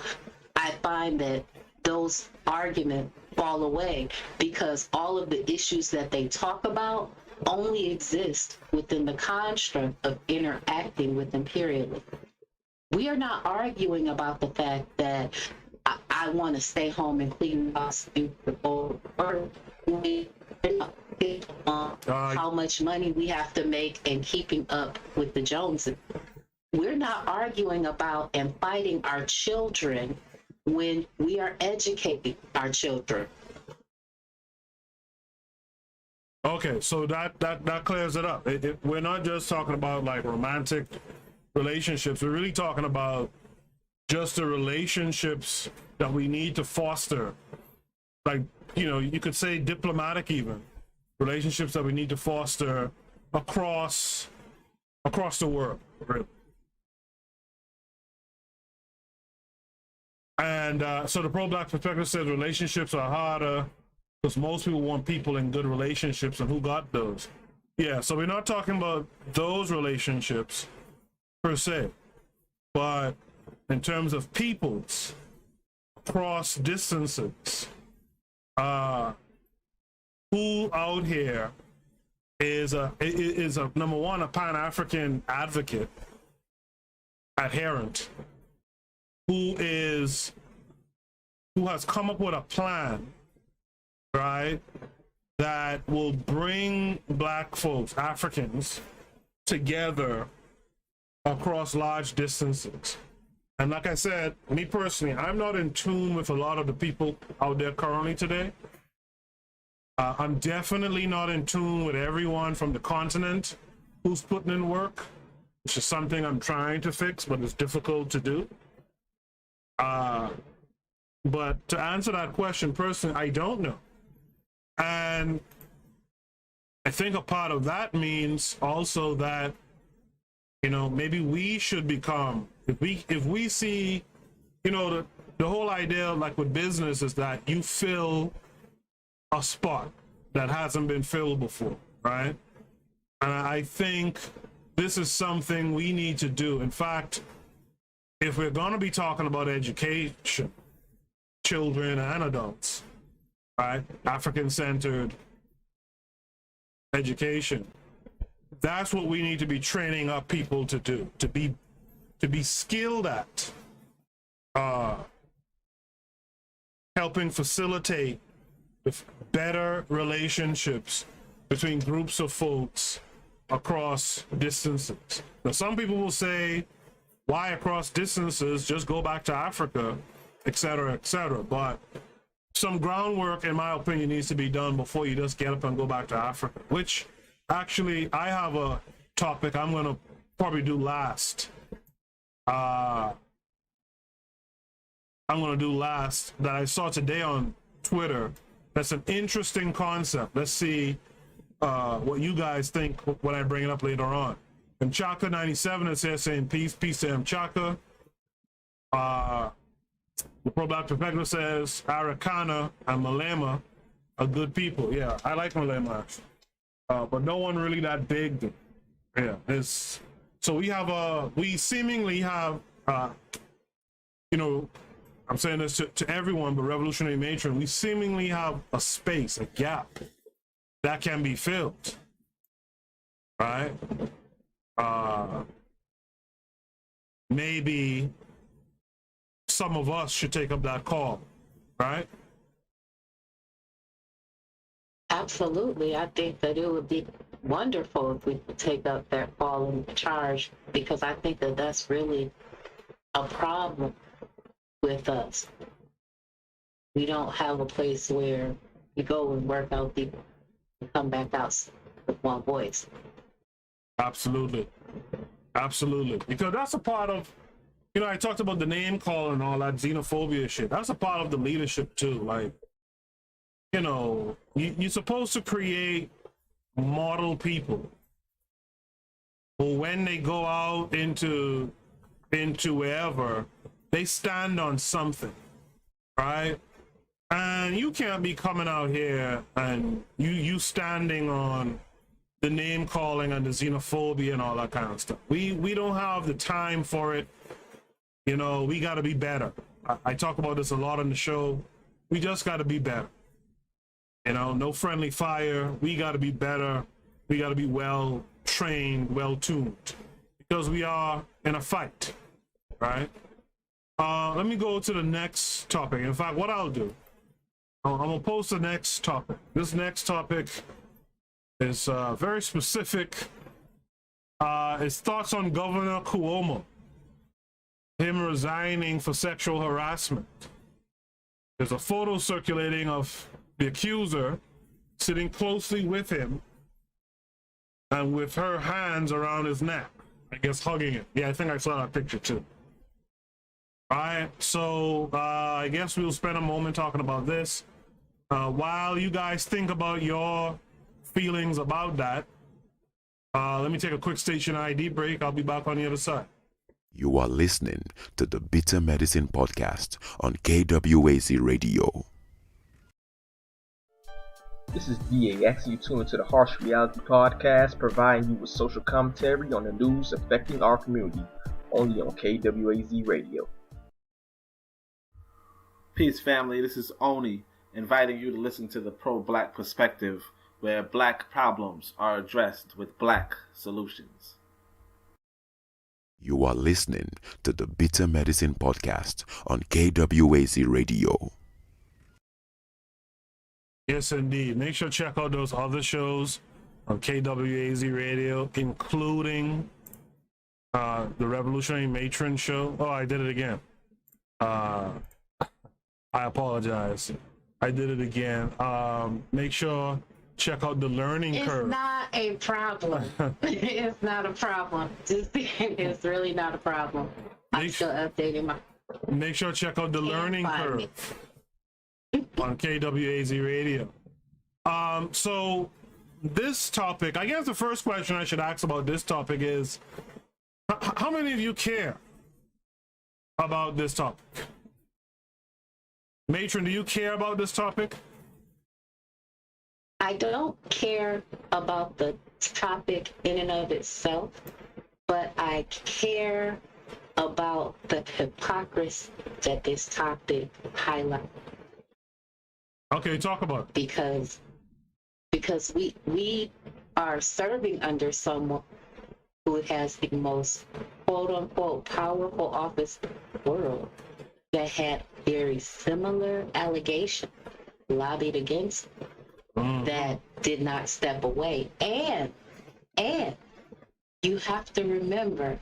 I find that those arguments fall away because all of the issues that they talk about only exist within the construct of interacting with imperialism. We are not arguing about the fact that I want to stay home and clean house or how much money we have to make and keeping up with the Joneses. We're not arguing about and fighting our children when we are educating our children. Okay, so that clears it up. We're not just talking about like romantic relationships. We're really talking about just the relationships that we need to foster. Like, you could say diplomatic even. Relationships that we need to foster across the world, really. And so the pro-black perspective says relationships are harder because most people want people in good relationships, and who got those? Yeah, so we're not talking about those relationships per se, but in terms of peoples across distances, who out here is a number one, a Pan-African advocate, adherent, who has come up with a plan, right, that will bring black folks, Africans, together across large distances. And like I said, me personally, I'm not in tune with a lot of the people out there currently today. I'm definitely not in tune with everyone from the continent who's putting in work, which is something I'm trying to fix, but it's difficult to do. But to answer that question personally, I don't know. And I think a part of that means also that, maybe we should become, if we see, the whole idea, like with business, is that you fill a spot that hasn't been filled before, right? And I think this is something we need to do. In fact, if we're going to be talking about education, children and adults, right, African-centered education, that's what we need to be training up people to do, to be skilled at helping facilitate better relationships between groups of folks across distances. Now, some people will say, why across distances? Just go back to Africa, et cetera, et cetera. But some groundwork, in my opinion, needs to be done before you just get up and go back to Africa, which actually I have a topic I'm going to probably do last. I'm going to do last that I saw today on Twitter. That's an interesting concept. Let's see what you guys think when I bring it up later on. And Chaka 97 is here saying peace to M. Chaka. The pro-black perspective says Arikana and Malema are good people. Yeah, I like Malema, but no one really that big. Yeah, so we seemingly have, I'm saying this to everyone, but Revolutionary Matron, we seemingly have a space, a gap that can be filled, right? Maybe some of us should take up that call, right? Absolutely. I think that it would be wonderful if we could take up that call and charge, because I think that that's really a problem with us. We don't have a place where you go and work out people and come back out with one voice. Absolutely. Absolutely. Because that's a part of, you know, I talked about the name calling and all that xenophobia shit. That's a part of the leadership too. Like, you know, you're supposed to create model people who, when they go out into wherever, they stand on something, right? And you can't be coming out here and you standing on the name calling and the xenophobia and all that kind of stuff. We don't have the time for it. You know, we got to be better. I talk about this a lot on the show. We just got to be better. You know, no friendly fire. We got to be better. We got to be well trained, well tuned, because we are in a fight, right? Let me go to the next topic. In fact, what I'll do, I'm gonna post the next topic. This next topic is very specific. It's thoughts on Governor Cuomo, him resigning for sexual harassment. There's a photo circulating of the accuser sitting closely with him and with her hands around his neck, I guess hugging him. Yeah, I think I saw that picture too. All right, so I guess we'll spend a moment talking about this. While you guys think about your feelings about that, let me take a quick station ID break. I'll be back on the other side. You are listening to the Bitter Medicine Podcast on KWAZ Radio. This is DAX. You tune into the Harsh Reality Podcast, providing you with social commentary on the news affecting our community, only on KWAZ Radio. Peace, family. This is Oni, inviting you to listen to the pro-black perspective, where black problems are addressed with black solutions. You are listening to the Bitter Medicine Podcast on KWAZ Radio. Yes, indeed. Make sure to check out those other shows on KWAZ Radio, including the Revolutionary Matron show. Oh, I did it again. I apologize. I did it again. Make sure check out the Learning Curve. It's not a problem. It's not a problem. It's really not a problem. I'm still updating my. Make sure check out the Learning Curve on KWAZ Radio. So this topic, I guess the first question I should ask about this topic is, how many of you care about this topic? Matron, do you care about this topic? I don't care about the topic in and of itself, but I care about the hypocrisy that this topic highlights. Okay, talk about it. Because we are serving under someone who has the most quote unquote powerful office in the world that had very similar allegations lobbied against that did not step away. And you have to remember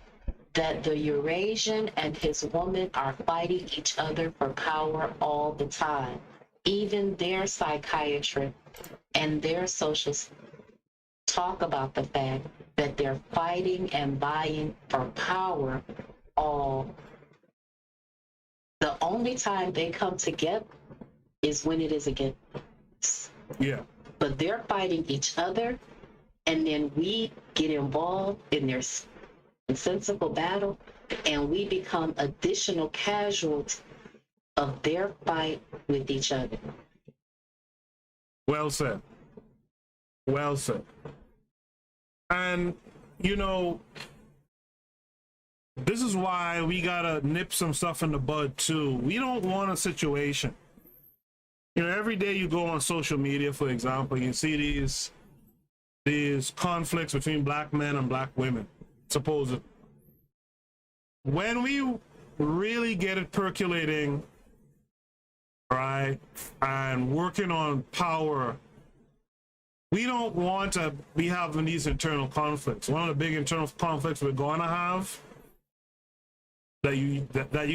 that the Eurasian and his woman are fighting each other for power all the time. Even their psychiatrists and their socials talk about the fact that they're fighting and vying for power all. The only time they come together is when it is against us. Yeah. But they're fighting each other, and then we get involved in their sensible battle, and we become additional casualties of their fight with each other. Well said. Well said. And, you know, this is why we gotta nip some stuff in the bud too. We don't want a situation. You know, every day you go on social media, for example, you see these conflicts between black men and black women, supposedly. When we really get it percolating, right, and working on power, we don't want to be having these internal conflicts. One of the big internal conflicts we're gonna have that you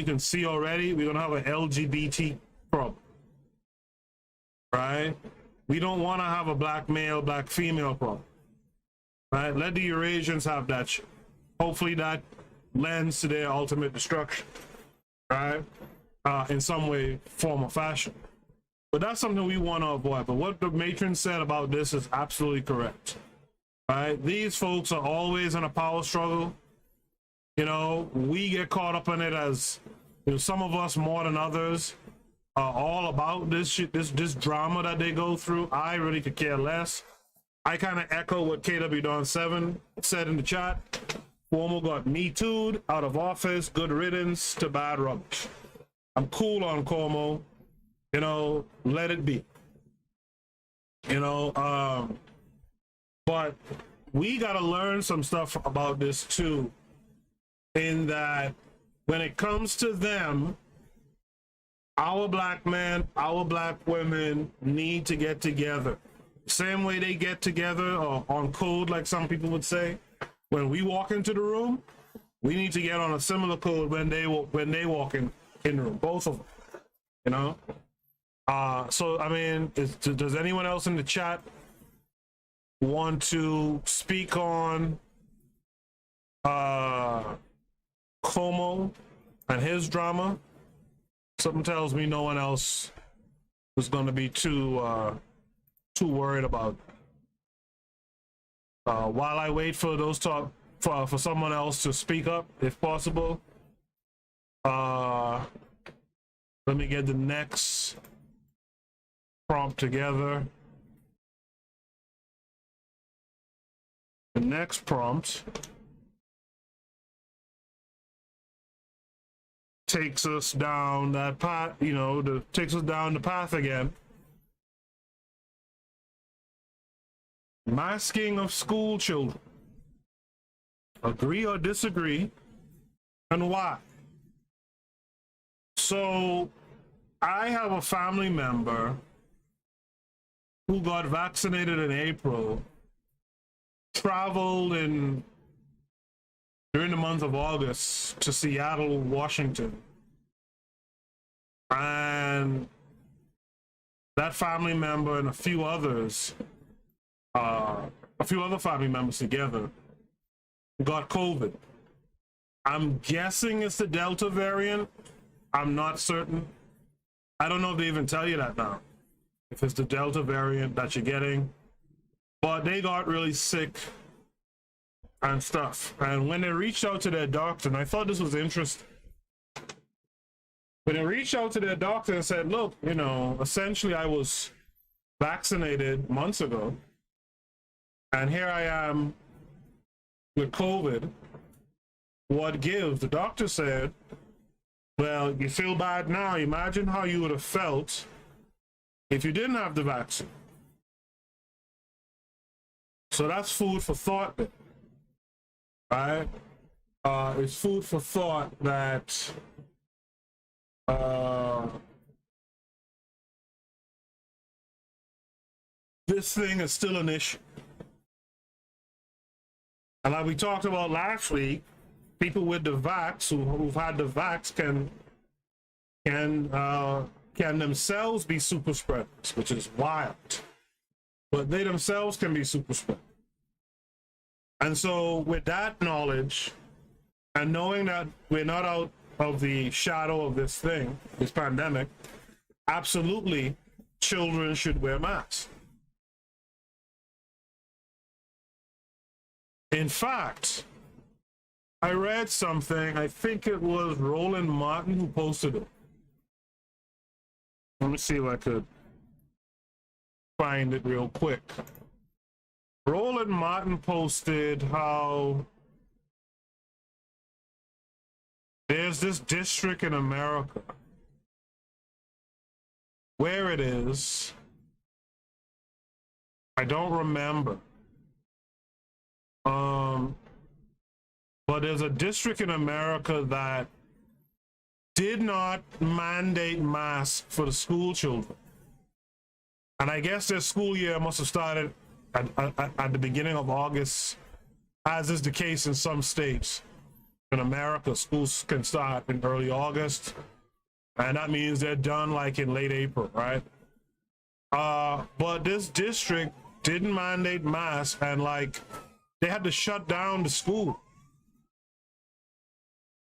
can see already, we're gonna have an LGBT problem, right? We don't want to have a black male, black female problem, right? Let the Eurasians have that shit. hopefully that lends to their ultimate destruction, right? In some way, form, or fashion. But that's something we want to avoid. But what the matron said about this is absolutely correct, right? These folks are always in a power struggle. You know, we get caught up in it as, you know, some of us more than others are all about this shit, this drama that they go through. I really could care less. I kind of echo what KW Don 7 said in the chat. Cuomo got me too'd, out of office, good riddance to bad rubbish. I'm cool on Cuomo, you know, let it be. You know, but we got to learn some stuff about this too, in that when it comes to them, our black men, our black women need to get together. Same way they get together or on code, like some people would say. When we walk into the room, we need to get on a similar code when they walk in the room, both of them, you know? So, I mean, does anyone else in the chat want to speak on Como and his drama? Something tells me no one else is going to be too worried about. While I wait for those for someone else to speak up, if possible, let me get the next prompt together. The next prompt takes us down that path, you know, takes us down the path again. Masking of school children. Agree or disagree, and why? So, I have a family member who got vaccinated in April, traveled during the month of August to Seattle, Washington, and that family member and a few other family members together got COVID. I'm guessing it's the Delta variant. I'm not certain. I don't know if they even tell you that now, if it's the Delta variant that you're getting. But they got really sick and stuff. And when they reached out to their doctor, and I thought this was interesting, when they reached out to their doctor and said, look, you know, essentially I was vaccinated months ago, and here I am with COVID. What gives? The doctor said, well, you feel bad now. Imagine how you would have felt if you didn't have the vaccine. So that's food for thought, right? It's food for thought that this thing is still an issue. And like we talked about last week, people with the vax who've had the vax can themselves be super spreaders, which is wild. But they themselves can be super spreaders. And so with that knowledge, and knowing that we're not out of the shadow of this thing, this pandemic, absolutely children should wear masks. In fact, I read something, I think it was Roland Martin who posted it. Let me see if I could find it real quick. Roland Martin posted how there's this district in America where it is, I don't remember. But there's a district in America that did not mandate masks for the school children. And I guess their school year must have started at the beginning of August, as is the case in some states. In America, schools can start in early August, and that means they're done like in late April, right? But this district didn't mandate masks, and like they had to shut down the school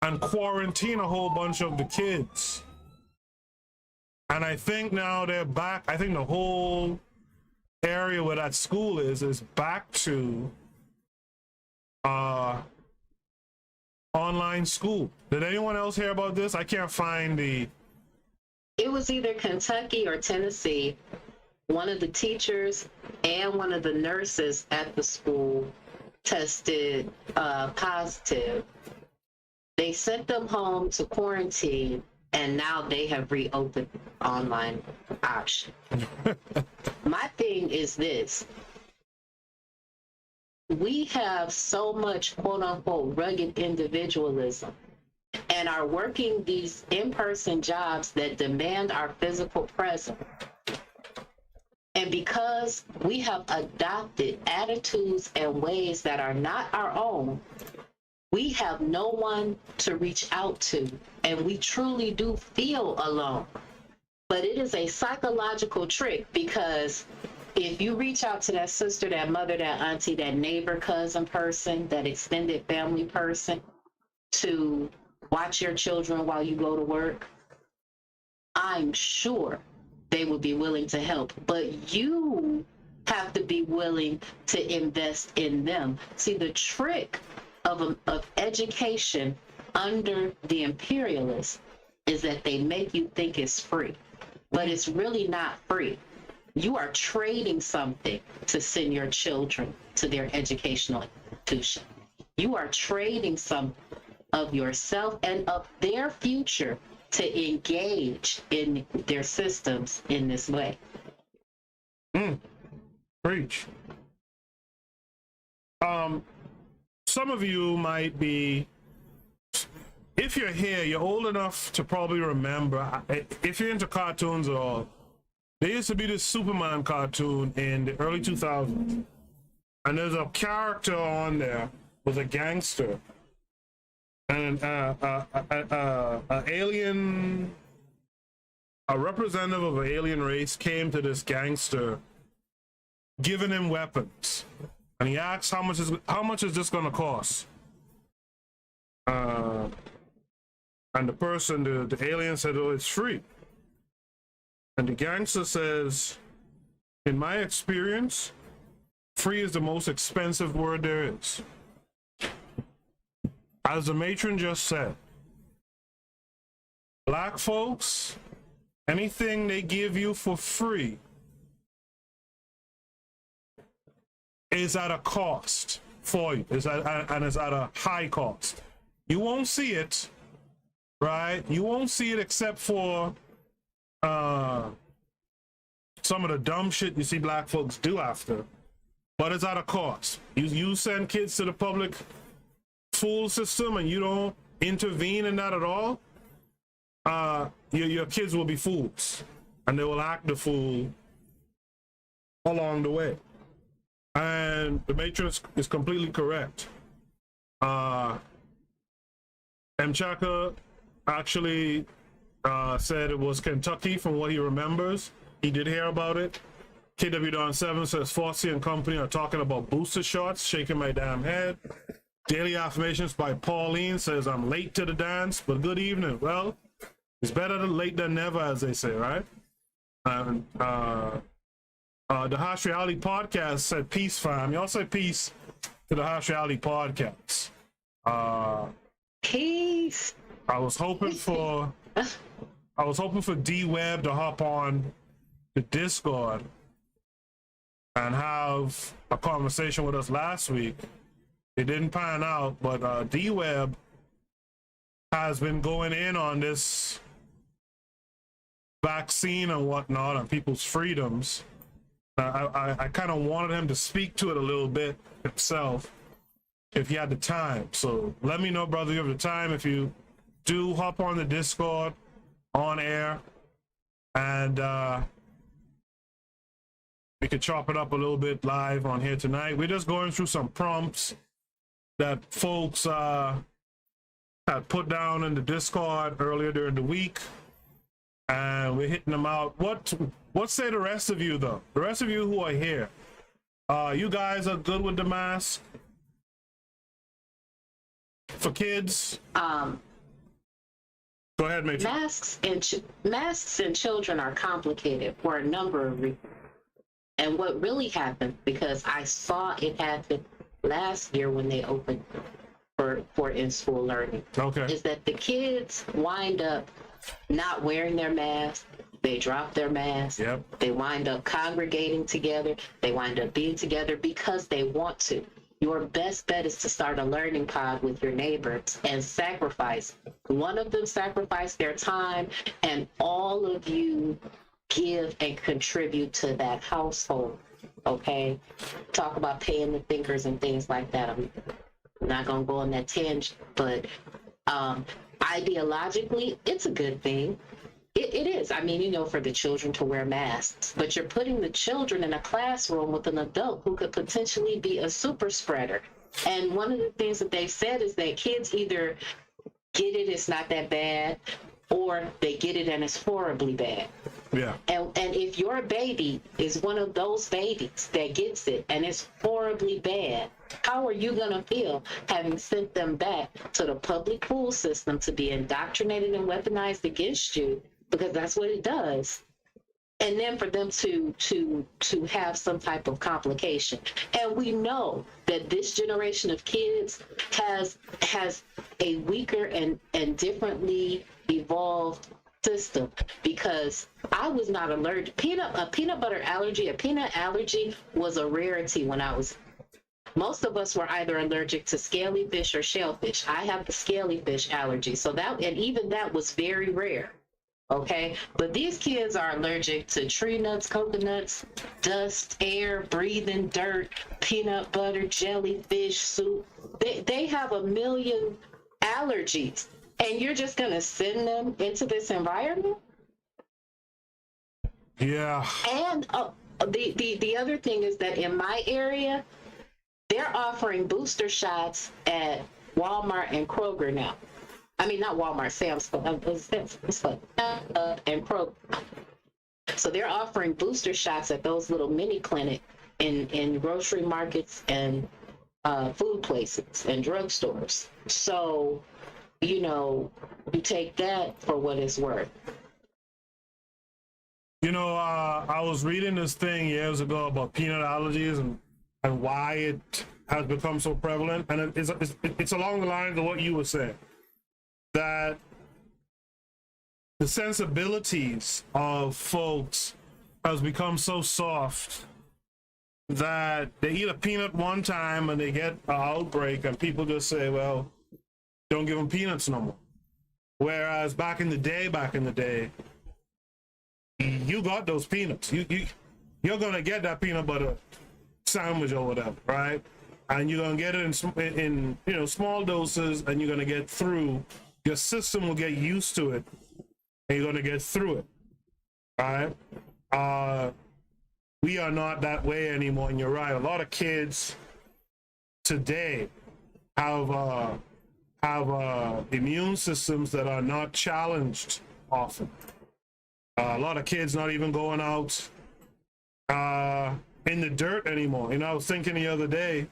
and quarantine a whole bunch of the kids. And I think now they're back. I think the whole area where that school is back to online school. Did anyone else hear about this? I can't find the... It was either Kentucky or Tennessee. One of the teachers and one of the nurses at the school tested positive. They sent them home to quarantine, and now they have reopened online option. My thing is this. We have so much quote unquote rugged individualism and are working these in-person jobs that demand our physical presence. And because we have adopted attitudes and ways that are not our own, we have no one to reach out to, and we truly do feel alone. But it is a psychological trick, because if you reach out to that sister, that mother, that auntie, that neighbor, cousin person, that extended family person to watch your children while you go to work, I'm sure they would be willing to help. But you have to be willing to invest in them. See, the trick of education under the imperialists is that they make you think it's free, but it's really not free. You are trading something to send your children to their educational institution. You are trading some of yourself and of their future to engage in their systems in this way. Preach. Some of you might be, if you're here, you're old enough to probably remember, if you're into cartoons at all, there used to be this Superman cartoon in the early 2000s. And there's a character on there was a gangster. And a representative of an alien race came to this gangster, giving him weapons. And he asked, how much is this going to cost? And the person, the alien said, oh, it's free. And the gangster says, in my experience, free is the most expensive word there is. As the matron just said, black folks, anything they give you for free is at a cost for you, and it's at a high cost. You won't see it, right? You won't see it except for some of the dumb shit you see black folks do after, but it's at a cost. You send kids to the public school system and you don't intervene in that at all, your kids will be fools, and they will act the fool along the way. And the matrix is completely correct. Mchaka actually said it was Kentucky from what he remembers. He did hear about it. KW Don 7 says Fossey and company are talking about booster shots, shaking my damn head. Daily Affirmations by Pauline says I'm late to the dance, but good evening. Well, it's better late than never, as they say, right? And the Harsh Reality Podcast said peace, fam. Y'all say peace to the Harsh Reality Podcast. Peace. I was hoping for D-Web to hop on the Discord and have a conversation with us last week. It didn't pan out, but D-Web has been going in on this vaccine and whatnot and people's freedoms. I kind of wanted him to speak to it a little bit himself if he had the time. So let me know, brother, you have the time. If you do, hop on the Discord on air, and we could chop it up a little bit live on here tonight. We're just going through some prompts that folks had put down in the Discord earlier during the week, and we're hitting them out. What say the rest of you, though? The rest of you who are here, you guys are good with the mask for kids? Go ahead, Major. Masks and children are complicated for a number of reasons. And what really happened, because I saw it happen last year when they opened for in-school learning, is that the kids wind up not wearing their mask. They drop their mask. Yep. They wind up congregating together. They wind up being together because they want to. Your best bet is to start a learning pod with your neighbors and sacrifice. One of them sacrifice their time, and all of you give and contribute to that household. Okay? Talk about paying the thinkers and things like that. I'm not going to go on that tangent, but ideologically, it's a good thing. It is. I mean, you know, for the children to wear masks, but you're putting the children in a classroom with an adult who could potentially be a super spreader. And one of the things that they said is that kids either get it, it's not that bad, or they get it and it's horribly bad. Yeah. And if your baby is one of those babies that gets it and it's horribly bad, how are you going to feel having sent them back to the public school system to be indoctrinated and weaponized against you? Because that's what it does. And then for them to have some type of complication. And we know that this generation of kids has a weaker and differently evolved system, because I was not allergic. A peanut butter allergy, a peanut allergy was a rarity when I was. Most of us were either allergic to scaly fish or shellfish. I have the scaly fish allergy, so that, and even that was very rare. Okay, but these kids are allergic to tree nuts, coconuts, dust, air, breathing, dirt, peanut butter, jellyfish, soup. They have a million allergies, and you're just gonna send them into this environment? Yeah. And the other thing is that in my area, they're offering booster shots at Walmart and Kroger now. I mean, not Walmart, Sam's Club, and Kroger. So they're offering booster shots at those little mini clinics in grocery markets and food places and drugstores. So, you know, you take that for what it's worth. You know, I was reading this thing years ago about peanut allergies and why it has become so prevalent. And it's along the lines of what you were saying, that the sensibilities of folks has become so soft that they eat a peanut one time and they get an outbreak and people just say, well, don't give them peanuts no more. Whereas back in the day, you got those peanuts. You're gonna get that peanut butter sandwich or whatever, right? And you're gonna get it in you know, small doses, and you're gonna get through. Your system will get used to it, and you're gonna get through it. All right. We are not that way anymore, and you're right. A lot of kids today have immune systems that are not challenged often. A lot of kids not even going out in the dirt anymore. You know, I was thinking the other day,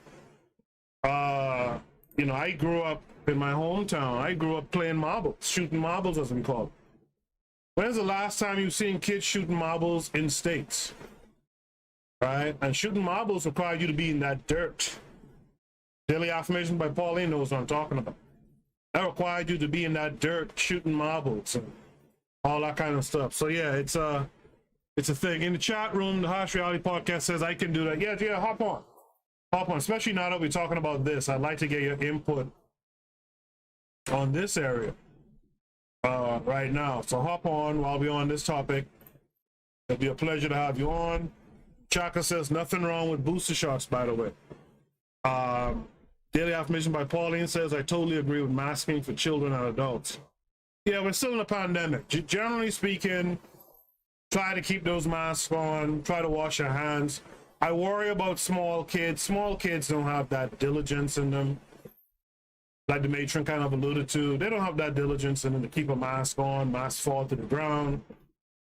you know, I grew up in my hometown. I grew up playing marbles, shooting marbles as we call it. When's the last time you've seen kids shooting marbles in states? Right? And shooting marbles require you to be in that dirt. Daily Affirmation by Pauline knows what I'm talking about. That required you to be in that dirt shooting marbles and all that kind of stuff. So yeah, it's a thing. In the chat room, the Harsh Reality Podcast says I can do that. Yeah, hop on. Especially now that we're talking about this, I'd like to get your input on this area right now. So hop on while we're on this topic. It'll be a pleasure to have you on. Chaka says nothing wrong with booster shots, by the way. Daily Affirmation by Pauline says I totally agree with masking for children and adults. Yeah, we're still in a pandemic. Generally speaking, try to keep those masks on, try to wash your hands. I worry about small kids. Small kids don't have that diligence in them. Like the matron kind of alluded to, they don't have that diligence in them to keep a mask on, mask fall to the ground.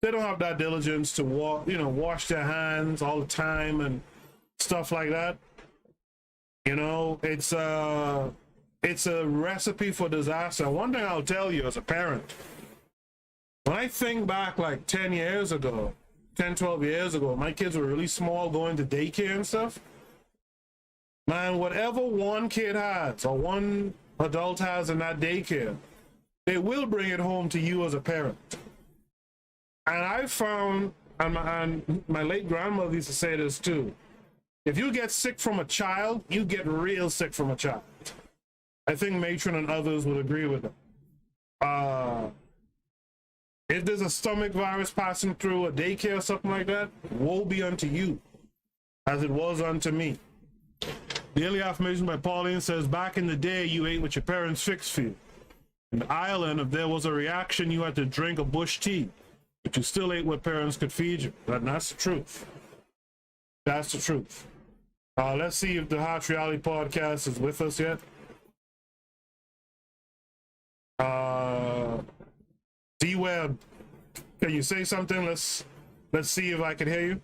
They don't have that diligence to wash their hands all the time and stuff like that. You know, it's a recipe for disaster. One thing I'll tell you as a parent, When I think back like 10 years ago, 10, 12 years ago, my kids were really small going to daycare and stuff. Man, whatever one kid has or one adult has in that daycare, they will bring it home to you as a parent. And I found, and my late grandmother used to say this too, if you get sick from a child, you get real sick from a child. I think Matron and others would agree with that. If there's a stomach virus passing through a daycare or something like that, woe be unto you, as it was unto me. Daily Affirmation by Pauline says, back in the day, you ate what your parents fixed for you. In Ireland, if there was a reaction, you had to drink a bush tea, but you still ate what parents could feed you. That's the truth. That's the truth. Let's see if the Harsh Reality Podcast is with us yet. D-Web, can you say something? Let's see if I can hear you.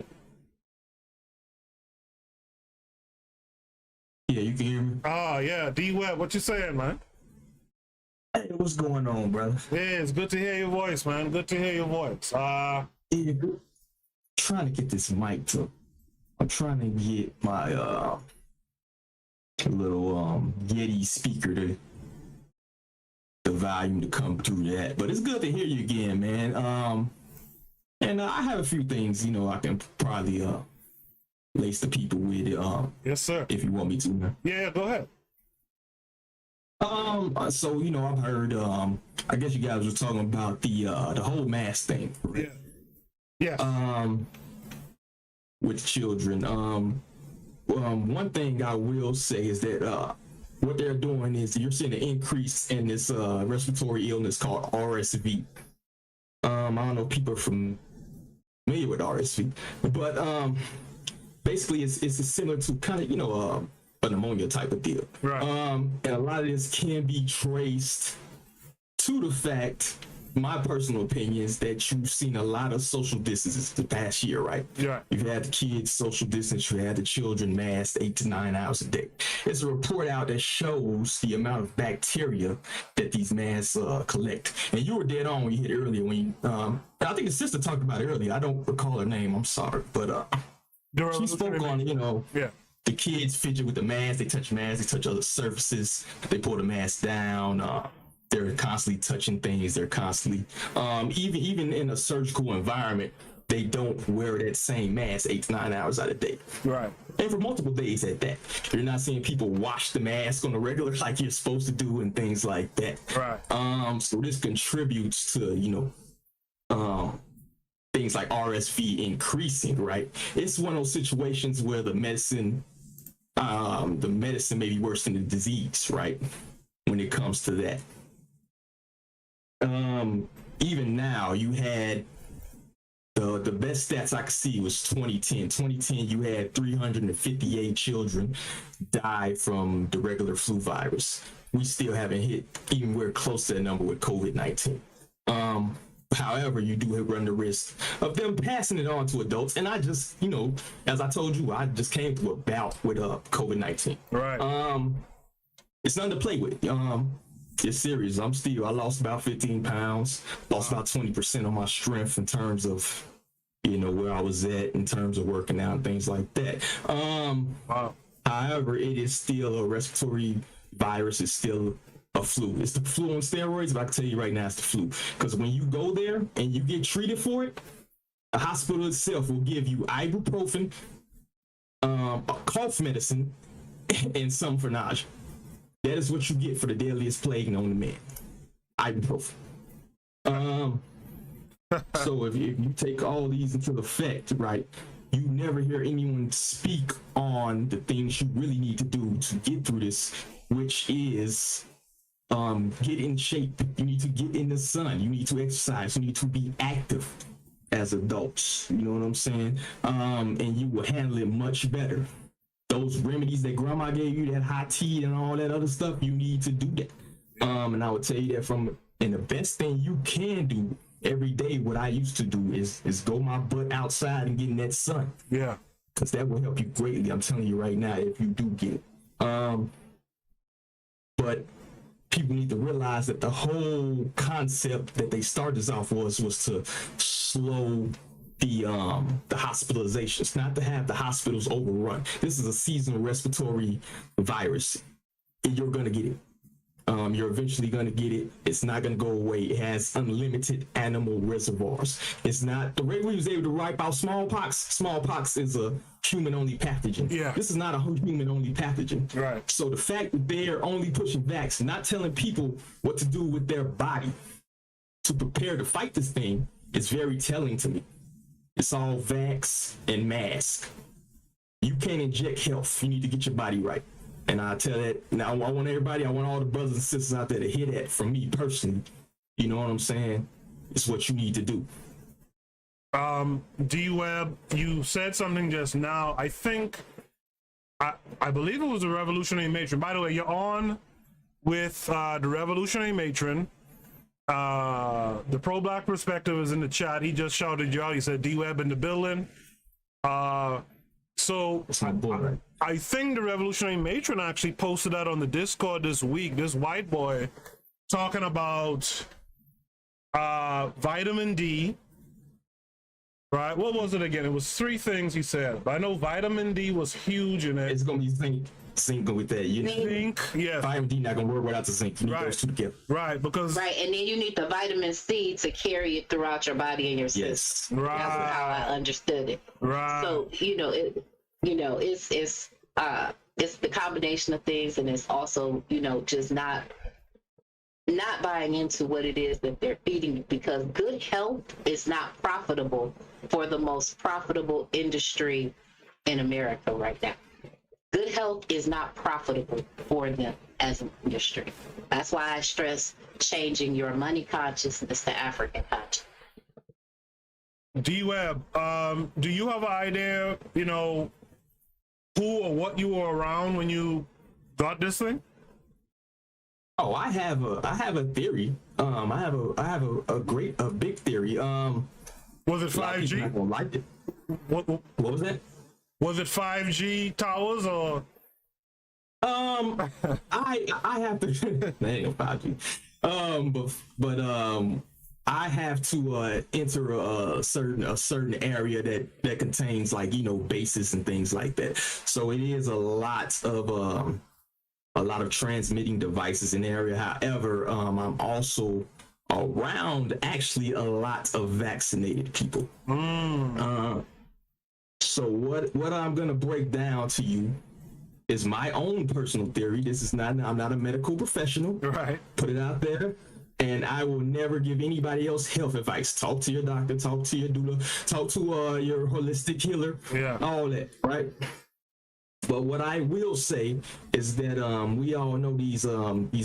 Yeah, you can hear me. Yeah, D-Web, what you saying, man? Hey, what's going on, brother? Yeah, it's good to hear your voice, man. Good to hear your voice. Yeah, good. Trying to get this mic to. I'm trying to get my little Yeti speaker to the volume to come through that. But it's good to hear you again, man. And I have a few things, I can probably lace the people with it. Yes, sir. If you want me to. Yeah, go ahead. So I've heard. I guess you guys were talking about the whole mask thing. Right? Yeah. With children. One thing I will say is that what they're doing is you're seeing an increase in this respiratory illness called RSV. I don't know if people are familiar with RSV, but basically it's similar to kind of a pneumonia type of deal. Right. And a lot of this can be traced to the fact, my personal opinion is that you've seen a lot of social distances the past year, right? Yeah. You've had the kids social distance, you had the children masked 8 to 9 hours a day. There's a report out that shows the amount of bacteria that these masks collect. And you were dead on when you hit it earlier. I think the sister talked about it earlier. I don't recall her name. I'm sorry, but she spoke on the kids fidget with the mask. They touch masks. They touch other surfaces. They pull the mask down. They're constantly touching things. They're constantly, even in a surgical environment, they don't wear that same mask 8 to 9 hours out of the day. Right. And for multiple days at that. You're not seeing people wash the mask on a regular like you're supposed to do and things like that. Right. So this contributes to, things like RSV increasing, right? It's one of those situations where the medicine may be worse than the disease, right? When it comes to that. Even now, you had the best stats I could see was 2010. 2010, you had 358 children die from the regular flu virus. We still haven't hit anywhere close to that number with COVID-19. However, you do run the risk of them passing it on to adults. And I just, as I told you, I just came through a bout with COVID-19. Right. It's nothing to play with. It's serious. I lost about 15 pounds, lost about 20% of my strength in terms of, where I was at in terms of working out and things like that. Wow. However, it is still a respiratory virus. It's still a flu. It's the flu on steroids, but I can tell you right now it's the flu. Because when you go there and you get treated for it, the hospital itself will give you ibuprofen, a cough medicine, and some for nausea. That is what you get for the deadliest plague known to man. Ibuprofen. So if you take all these into effect, right, you never hear anyone speak on the things you really need to do to get through this, which is get in shape. You need to get in the sun. You need to exercise. You need to be active as adults. You know what I'm saying? And you will handle it much better. Those remedies that grandma gave you, that hot tea and all that other stuff, you need to do that. And I would tell you that and the best thing you can do every day, what I used to do is go my butt outside and get in that sun. Yeah. Because that will help you greatly. I'm telling you right now, if you do get it. But people need to realize that the whole concept that they started this off was to slow the hospitalizations, not to have the hospitals overrun. This is a seasonal respiratory virus. You're gonna get it. You're eventually gonna get it. It's not gonna go away. It has unlimited animal reservoirs. It's not the way we was able to wipe out smallpox. Smallpox is a human-only pathogen. Yeah. This is not a human-only pathogen. Right. So the fact that they're only pushing vaccines, not telling people what to do with their body to prepare to fight this thing, is very telling to me. It's all vax and mask. You can't inject health. You need to get your body right. And I tell that now. I want all the brothers and sisters out there to hear that from me personally. You know what I'm saying? It's what you need to do. D-Web, you said something just now. I think, I believe it was the Revolutionary Matron. By the way, you're on with the Revolutionary Matron. The Pro-Black Perspective is in the chat. He just shouted you out. He said D-Web in the building. So That's my boy, right? I think the Revolutionary Matron actually posted that on the Discord this week. This white boy talking about vitamin D. Right? What was it again? It was 3 things he said. But I know vitamin D was huge in it. It's gonna be zinc with that. You know, Zinc, yes. vitamin D not gonna work without the zinc. You need Right. those two together. Right, because Right, and then you need the vitamin C to carry it throughout your body and your system. Yes. That's how I right, understood it. right. So it's the combination of things, and it's also just not buying into what it is that they're feeding you, because good health is not profitable for the most profitable industry in America right now. Good health is not profitable for them as an industry. That's why I stress changing your money consciousness to African consciousness. D-Web, do you have an idea, who or what you were around when you got this thing? Oh, I have a theory. I have a big theory. Was it A lot of people 5G? not gonna like it. What What was that? was it 5G towers or? I have to. That ain't no 5G. I have to enter a certain area that contains bases and things like that. So it is a lot of transmitting devices in the area. However, I'm also around actually a lot of vaccinated people. So what I'm gonna break down to you is my own personal theory. I'm not a medical professional. Right. Put it out there. And I will never give anybody else health advice. Talk to your doctor, talk to your doula, talk to your holistic healer, Yeah. all that, right? But what I will say is that we all know these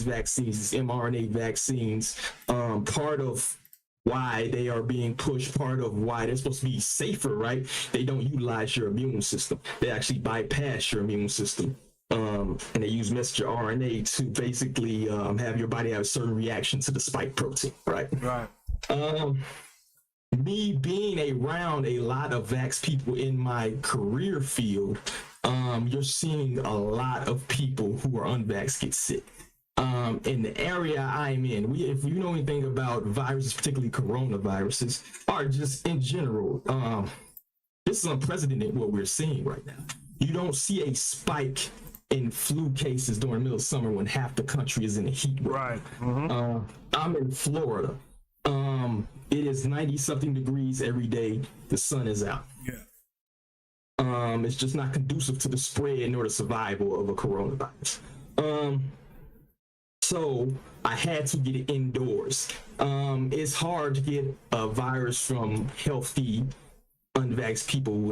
vaccines, these mRNA vaccines, part of why they are being pushed, part of why they're supposed to be safer, right? They don't utilize your immune system. They actually bypass your immune system. And they use messenger RNA to basically have your body have a certain reaction to the spike protein, right? Right. Me being around a lot of vax people in my career field, you're seeing a lot of people who are unvaxxed get sick. In the area I'm in, if you know anything about viruses, particularly coronaviruses, or just in general, this is unprecedented what we're seeing right now. You don't see a spike in flu cases during the middle of summer when half the country is in a heat wave. Right. Mm-hmm. I'm in Florida. It is 90-something degrees every day. The sun is out. Yeah. It's just not conducive to the spread nor the survival of a coronavirus. So I had to get it indoors. It's hard to get a virus from healthy, unvaxxed people,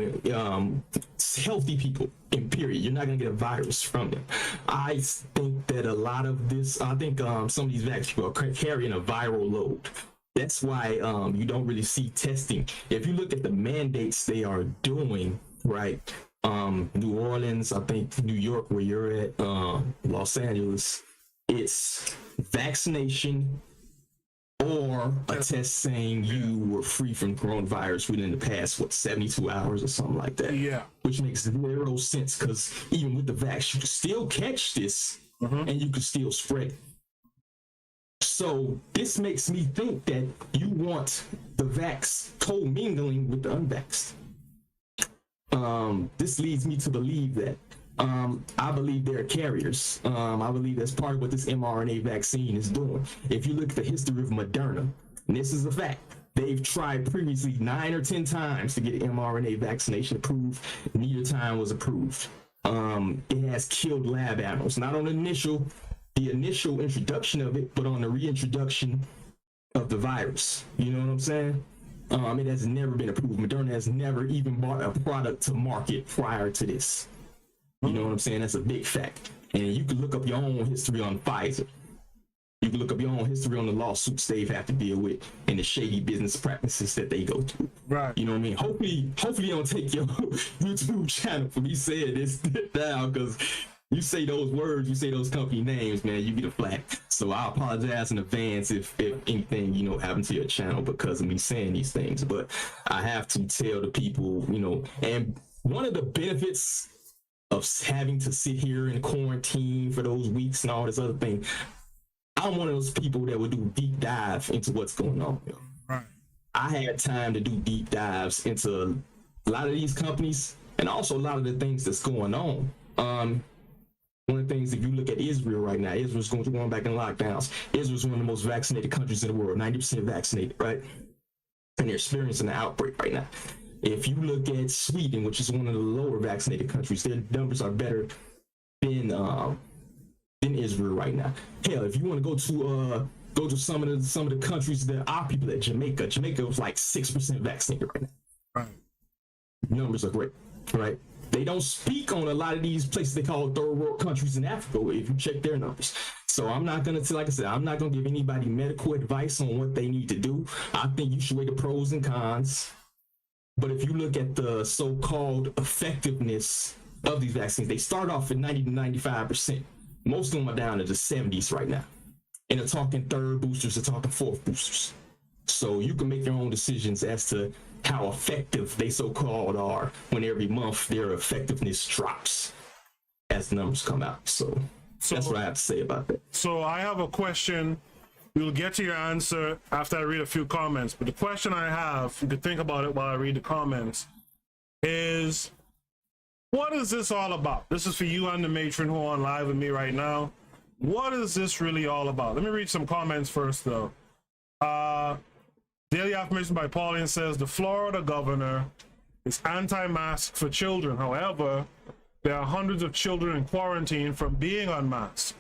healthy people, in period. You're not gonna get a virus from them. I think that a lot of this, some of these vax people are carrying a viral load. That's why you don't really see testing. If you look at the mandates they are doing, right? New Orleans, I think New York, where you're at, Los Angeles, it's vaccination or a test saying you were free from coronavirus within the past 72 hours or something like that. Yeah. Which makes zero sense, because even with the vax, you can still catch this and you can still spread it. So this makes me think that you want the vax co-mingling with the unvaxxed. This leads me to believe that I believe they're carriers. I believe that's part of what this mRNA vaccine is doing. If you look at the history of Moderna, and this is a fact, they've tried previously 9 or 10 times to get mRNA vaccination approved. Neither time was approved. It has killed lab animals, not on the initial introduction of it, but on the reintroduction of the virus. You know what I'm saying? It has never been approved. Moderna has never even brought a product to market prior to this. You know what I'm saying? That's a big fact. And you can look up your own history on Pfizer. You can look up your own history on the lawsuits they've had to deal with and the shady business practices that they go through. Right. You know what I mean? Hopefully you don't take your YouTube channel for me saying this down, because you say those words, you say those company names, man, you get a flag. So I apologize in advance if anything, happened to your channel because of me saying these things. But I have to tell the people, and one of the benefits of having to sit here in quarantine for those weeks and all this other thing, I'm one of those people that would do deep dive into what's going on. Right. I had time to do deep dives into a lot of these companies and also a lot of the things that's going on. One of the things, if you look at Israel right now, Israel's going back in lockdowns. Israel's one of the most vaccinated countries in the world, 90% vaccinated, right? And they're experiencing an outbreak right now. If you look at Sweden, which is one of the lower vaccinated countries, their numbers are better than Israel right now. Hell, if you want to go to some of the countries that are people at Jamaica was like 6% vaccinated right now. Right. Numbers are great, right? They don't speak on a lot of these places they call third world countries in Africa if you check their numbers. So I'm not going to, like I said, I'm not going to give anybody medical advice on what they need to do. I think you should weigh the pros and cons. But if you look at the so-called effectiveness of these vaccines, they start off at 90 to 95%. Most of them are down to the 70s right now. And they're talking third boosters, they're talking fourth boosters. So you can make your own decisions as to how effective they so-called are when every month their effectiveness drops as the numbers come out. So that's what I have to say about that. So I have a question. We'll get to your answer after I read a few comments. But the question I have, you could think about it while I read the comments, is what is this all about? This is for you and the matron who are on live with me right now. What is this really all about? Let me read some comments first, though. Daily Affirmation by Pauline says, the Florida governor is anti-mask for children. However, there are hundreds of children in quarantine from being unmasked,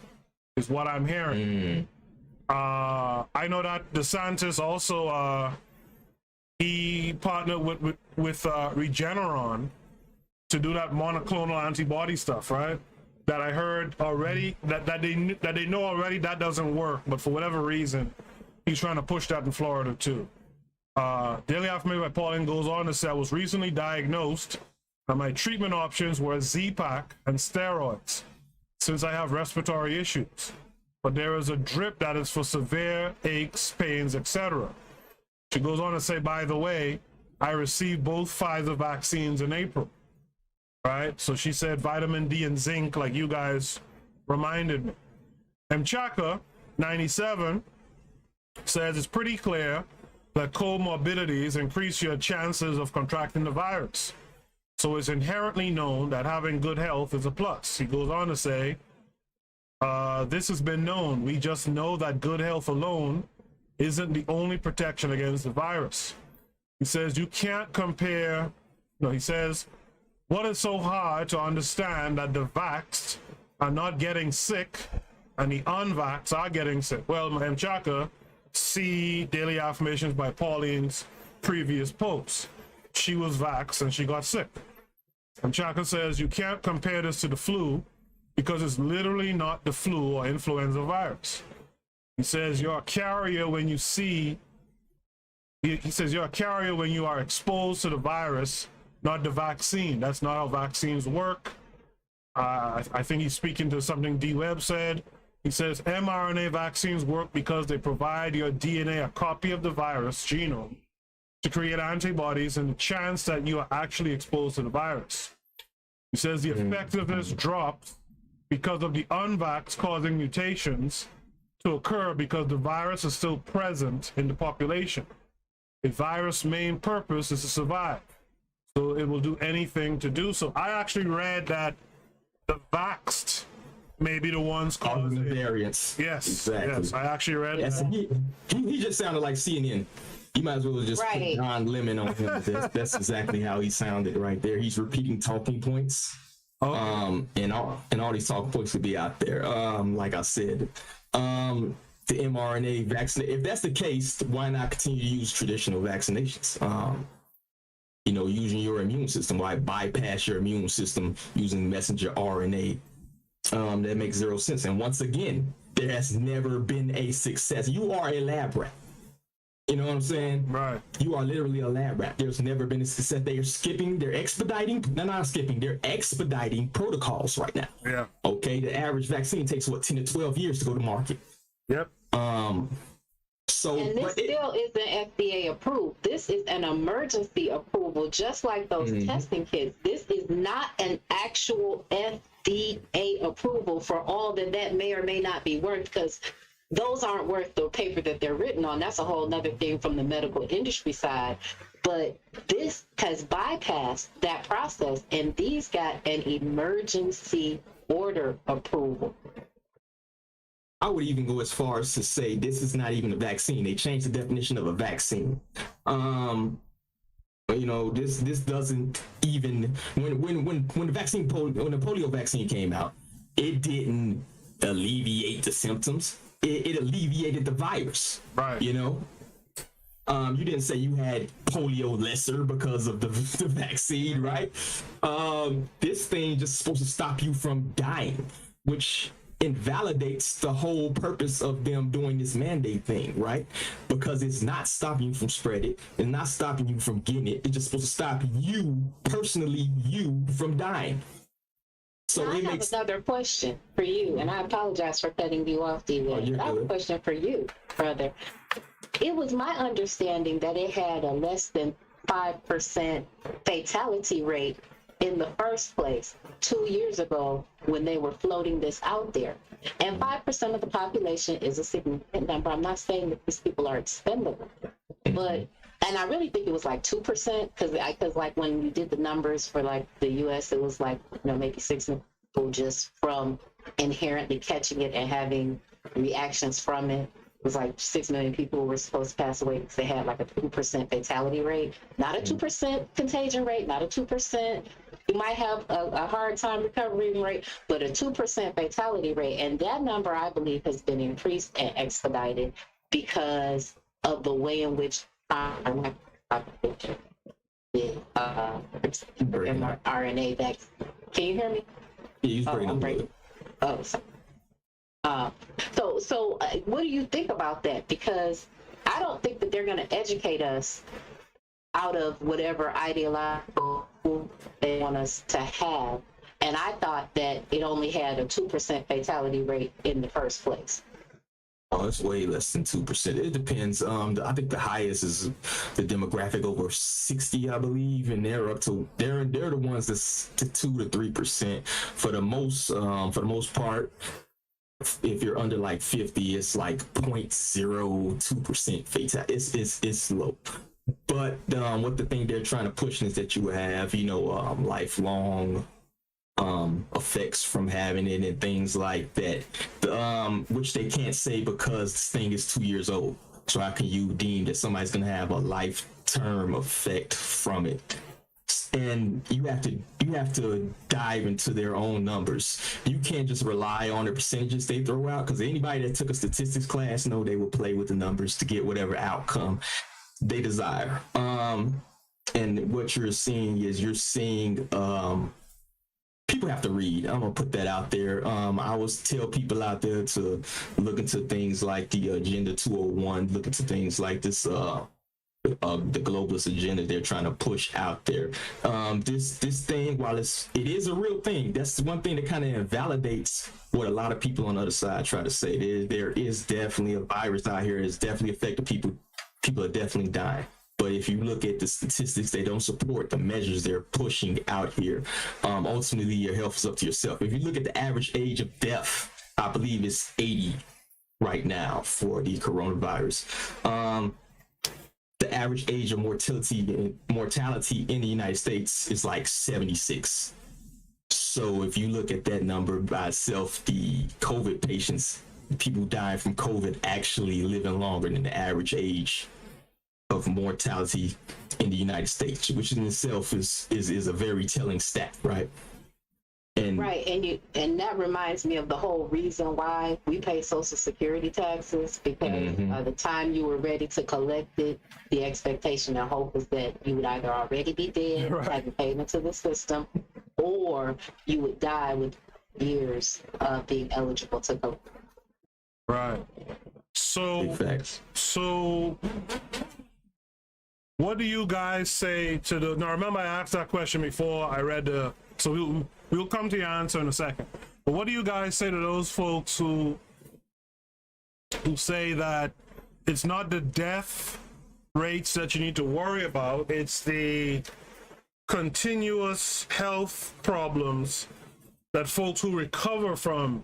is what I'm hearing. I know that DeSantis also, he partnered with Regeneron to do that monoclonal antibody stuff, right? That I heard already, that they know already that doesn't work, but for whatever reason, he's trying to push that in Florida too. Daily Affirmation by Pauline goes on to say, I was recently diagnosed and my treatment options were Z-Pak and steroids since I have respiratory issues. But there is a drip that is for severe aches, pains, etc. She goes on to say, by the way, I received both Pfizer vaccines in April. Right? So she said vitamin D and zinc, like you guys reminded me. Mchaka, 97, says it's pretty clear that comorbidities increase your chances of contracting the virus. So it's inherently known that having good health is a plus. He goes on to say, this has been known. We just know that good health alone isn't the only protection against the virus. He says you can't compare, he says, what is so hard to understand that the vaxxed are not getting sick and the unvaxxed are getting sick? Well, Mchaka, see Daily Affirmations by Pauline's previous posts. She was vaxxed and she got sick. Mchaka says you can't compare this to the flu because it's literally not the flu or influenza virus. He says you're a carrier when you see, he says you're a carrier when you are exposed to the virus, not the vaccine. That's not how vaccines work. I think he's speaking to something D-Web said. He says mRNA vaccines work because they provide your DNA a copy of the virus genome to create antibodies and the chance that you are actually exposed to the virus. He says the effectiveness drops because of the unvaxxed causing mutations to occur because the virus is still present in the population. A virus' main purpose is to survive. So it will do anything to do so. I actually read that the vaxxed may be the ones causing the variants. Yes, exactly. Yes, I actually read that. He just sounded like CNN. You might as well just put Don Lemon on him. That's exactly how he sounded right there. He's repeating talking points. Okay. And all these talking points could be out there. Like I said, the mRNA vaccine. If that's the case, why not continue to use traditional vaccinations? Using your immune system. Why bypass your immune system using messenger RNA? That makes zero sense. And once again, there has never been a success. You are a lab rat. You know what I'm saying? Right. You are literally a lab rat. There's never been a success. They're expediting protocols right now. Yeah. Okay. The average vaccine takes 10 to 12 years to go to market. Yep. And this still isn't FDA approved. This is an emergency approval, just like those testing kits. This is not an actual FDA approval for all that may or may not be worth, because those aren't worth the paper that they're written on. That's a whole nother thing from the medical industry side. But this has bypassed that process, and these got an emergency order approval. I would even go as far as to say this is not even a vaccine. They changed the definition of a vaccine. This doesn't even when the polio vaccine came out, it didn't alleviate the symptoms. It alleviated the virus. Right. You didn't say you had polio lesser because of the vaccine, right? This thing just supposed to stop you from dying, which invalidates the whole purpose of them doing this mandate thing, right? Because it's not stopping you from spreading it. It's not stopping you from getting it. It's just supposed to stop you from dying. So I have another question for you, and I apologize for cutting you off, D-Wade. I have a question for you, brother. It was my understanding that it had a less than 5% fatality rate in the first place 2 years ago when they were floating this out there. And 5% of the population is a significant number. I'm not saying that these people are expendable, but, and I really think it was like 2%, because like when you did the numbers for like the US, it was like, maybe 6 people just from inherently catching it and having reactions from it. It was like 6 million people were supposed to pass away because they had like a 2% fatality rate, not a 2% contagion rate, not a 2%. You might have a hard time recovery rate, but a 2% fatality rate. And that number, I believe, has been increased and expedited because of the way in which RNA vaccine. Can you hear me? Yeah, I'm breaking. Oh, sorry. So what do you think about that? Because I don't think that they're going to educate us out of whatever ideological they want us to have. And I thought that it only had a 2% fatality rate in the first place. Oh, it's way less than 2%. It depends. I think the highest is the demographic over 60, I believe, and they're the ones that's to 2 to 3%. For the most part, if you're under like 50, it's like 0.02% fatality. It's low. But what the thing they're trying to push is that you have, lifelong effects from having it and things like that, which they can't say because this thing is 2 years old. So how can you deem that somebody's going to have a lifetime effect from it? And you have to dive into their own numbers. You can't just rely on the percentages they throw out, because anybody that took a statistics class know they will play with the numbers to get whatever outcome they desire. And what you're seeing is people have to read. I'm gonna put that out there. I always tell people out there to look into things like the Agenda 201, look into things like this, the globalist agenda they're trying to push out there. This thing, while it is a real thing, that's one thing that kind of invalidates what a lot of people on the other side try to say. There is definitely a virus out here. It's definitely affecting people. People are definitely dying. But if you look at the statistics, they don't support the measures they're pushing out here. Ultimately, your health is up to yourself. If you look at the average age of death, I believe it's 80 right now for the coronavirus. The average age of mortality in the United States is like 76. So if you look at that number by itself, the COVID patients, people dying from COVID, actually living longer than the average age of mortality in the United States, which in itself is a very telling stat, right? And right, and that reminds me of the whole reason why we pay Social Security taxes, because by the time you were ready to collect it, the expectation and hope was that you would either already be dead, having paid into the system, or you would die with years of being eligible to collect. Right. So what do you guys say to the? Now, remember, I asked that question before I read the. So we'll come to your answer in a second. But what do you guys say to those folks who say that it's not the death rates that you need to worry about, it's the continuous health problems that folks who recover from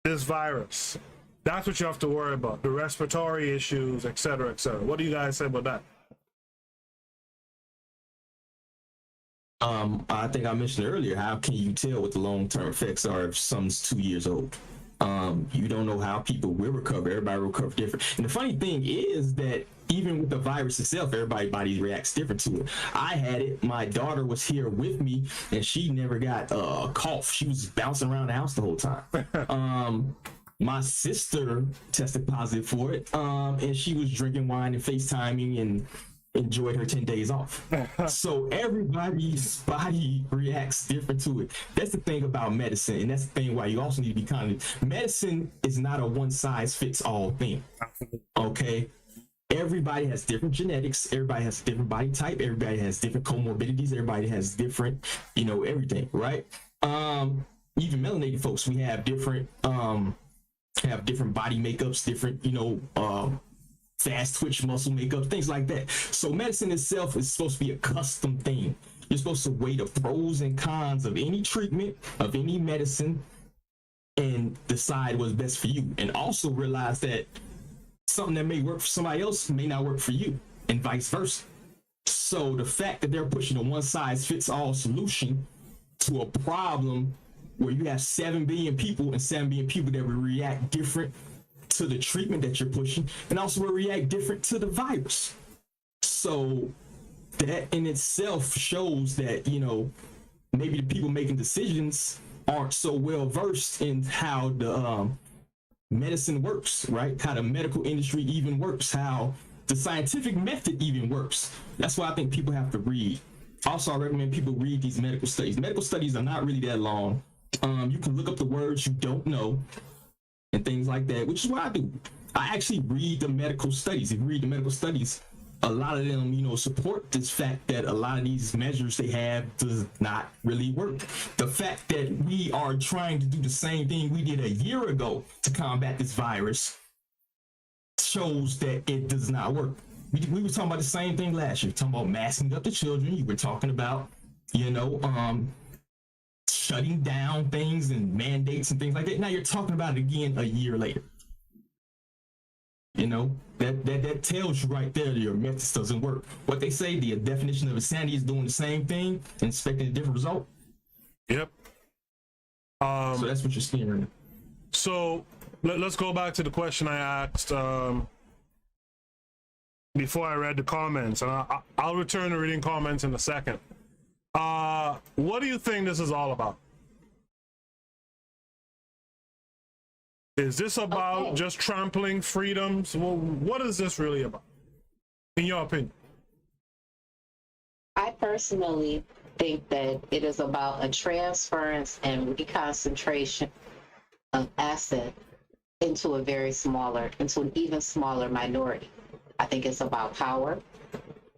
this virus, that's what you have to worry about, the respiratory issues, et cetera, et cetera. What do you guys say about that? I think I mentioned earlier, how can you tell what the long-term effects are if someone's 2 years old? You don't know how people will recover. Everybody will recover different. And the funny thing is that even with the virus itself, everybody's body reacts different to it. I had it. My daughter was here with me, and she never got a cough. She was bouncing around the house the whole time. My sister tested positive for it, and she was drinking wine and FaceTiming and enjoyed her 10 days off. So everybody's body reacts different to it. That's the thing about medicine, and that's the thing why you also need to be kind of, medicine is not a one size fits all thing. Okay, everybody has different genetics, everybody has a different body type, everybody has different comorbidities, everybody has different, everything, right? Even melanated folks, we have different body makeups, different fast twitch muscle makeup, things like that. So medicine itself is supposed to be a custom thing. You're supposed to weigh the pros and cons of any treatment, of any medicine, and decide what's best for you. And also realize that something that may work for somebody else may not work for you, and vice versa. So the fact that they're pushing a one size fits all solution to a problem where you have 7 billion people and 7 billion people that will react different to the treatment that you're pushing, and also will react different to the virus. So that in itself shows that, maybe the people making decisions aren't so well versed in how the medicine works, right? How the medical industry even works, how the scientific method even works. That's why I think people have to read. Also, I recommend people read these medical studies. Medical studies are not really that long. You can look up the words you don't know and things like that, which is what I do. I actually read the medical studies. If you read the medical studies, a lot of them, support this fact that a lot of these measures they have does not really work. The fact that we are trying to do the same thing we did a year ago to combat this virus shows that it does not work. We were talking about the same thing last year, talking about masking up the children. You were talking about, shutting down things and mandates and things like that. Now you're talking about it again a year later. That tells you right there that your methods doesn't work. What they say, the definition of insanity is doing the same thing and expecting a different result. Yep. So that's what you're seeing right now. So let's go back to the question I asked before I read the comments, and I'll return to reading comments in a second. What do you think this is all about? Is this about just trampling freedoms? Well, what is this really about, in your opinion? I personally think that it is about a transference and reconcentration of asset into an even smaller minority. I think it's about power.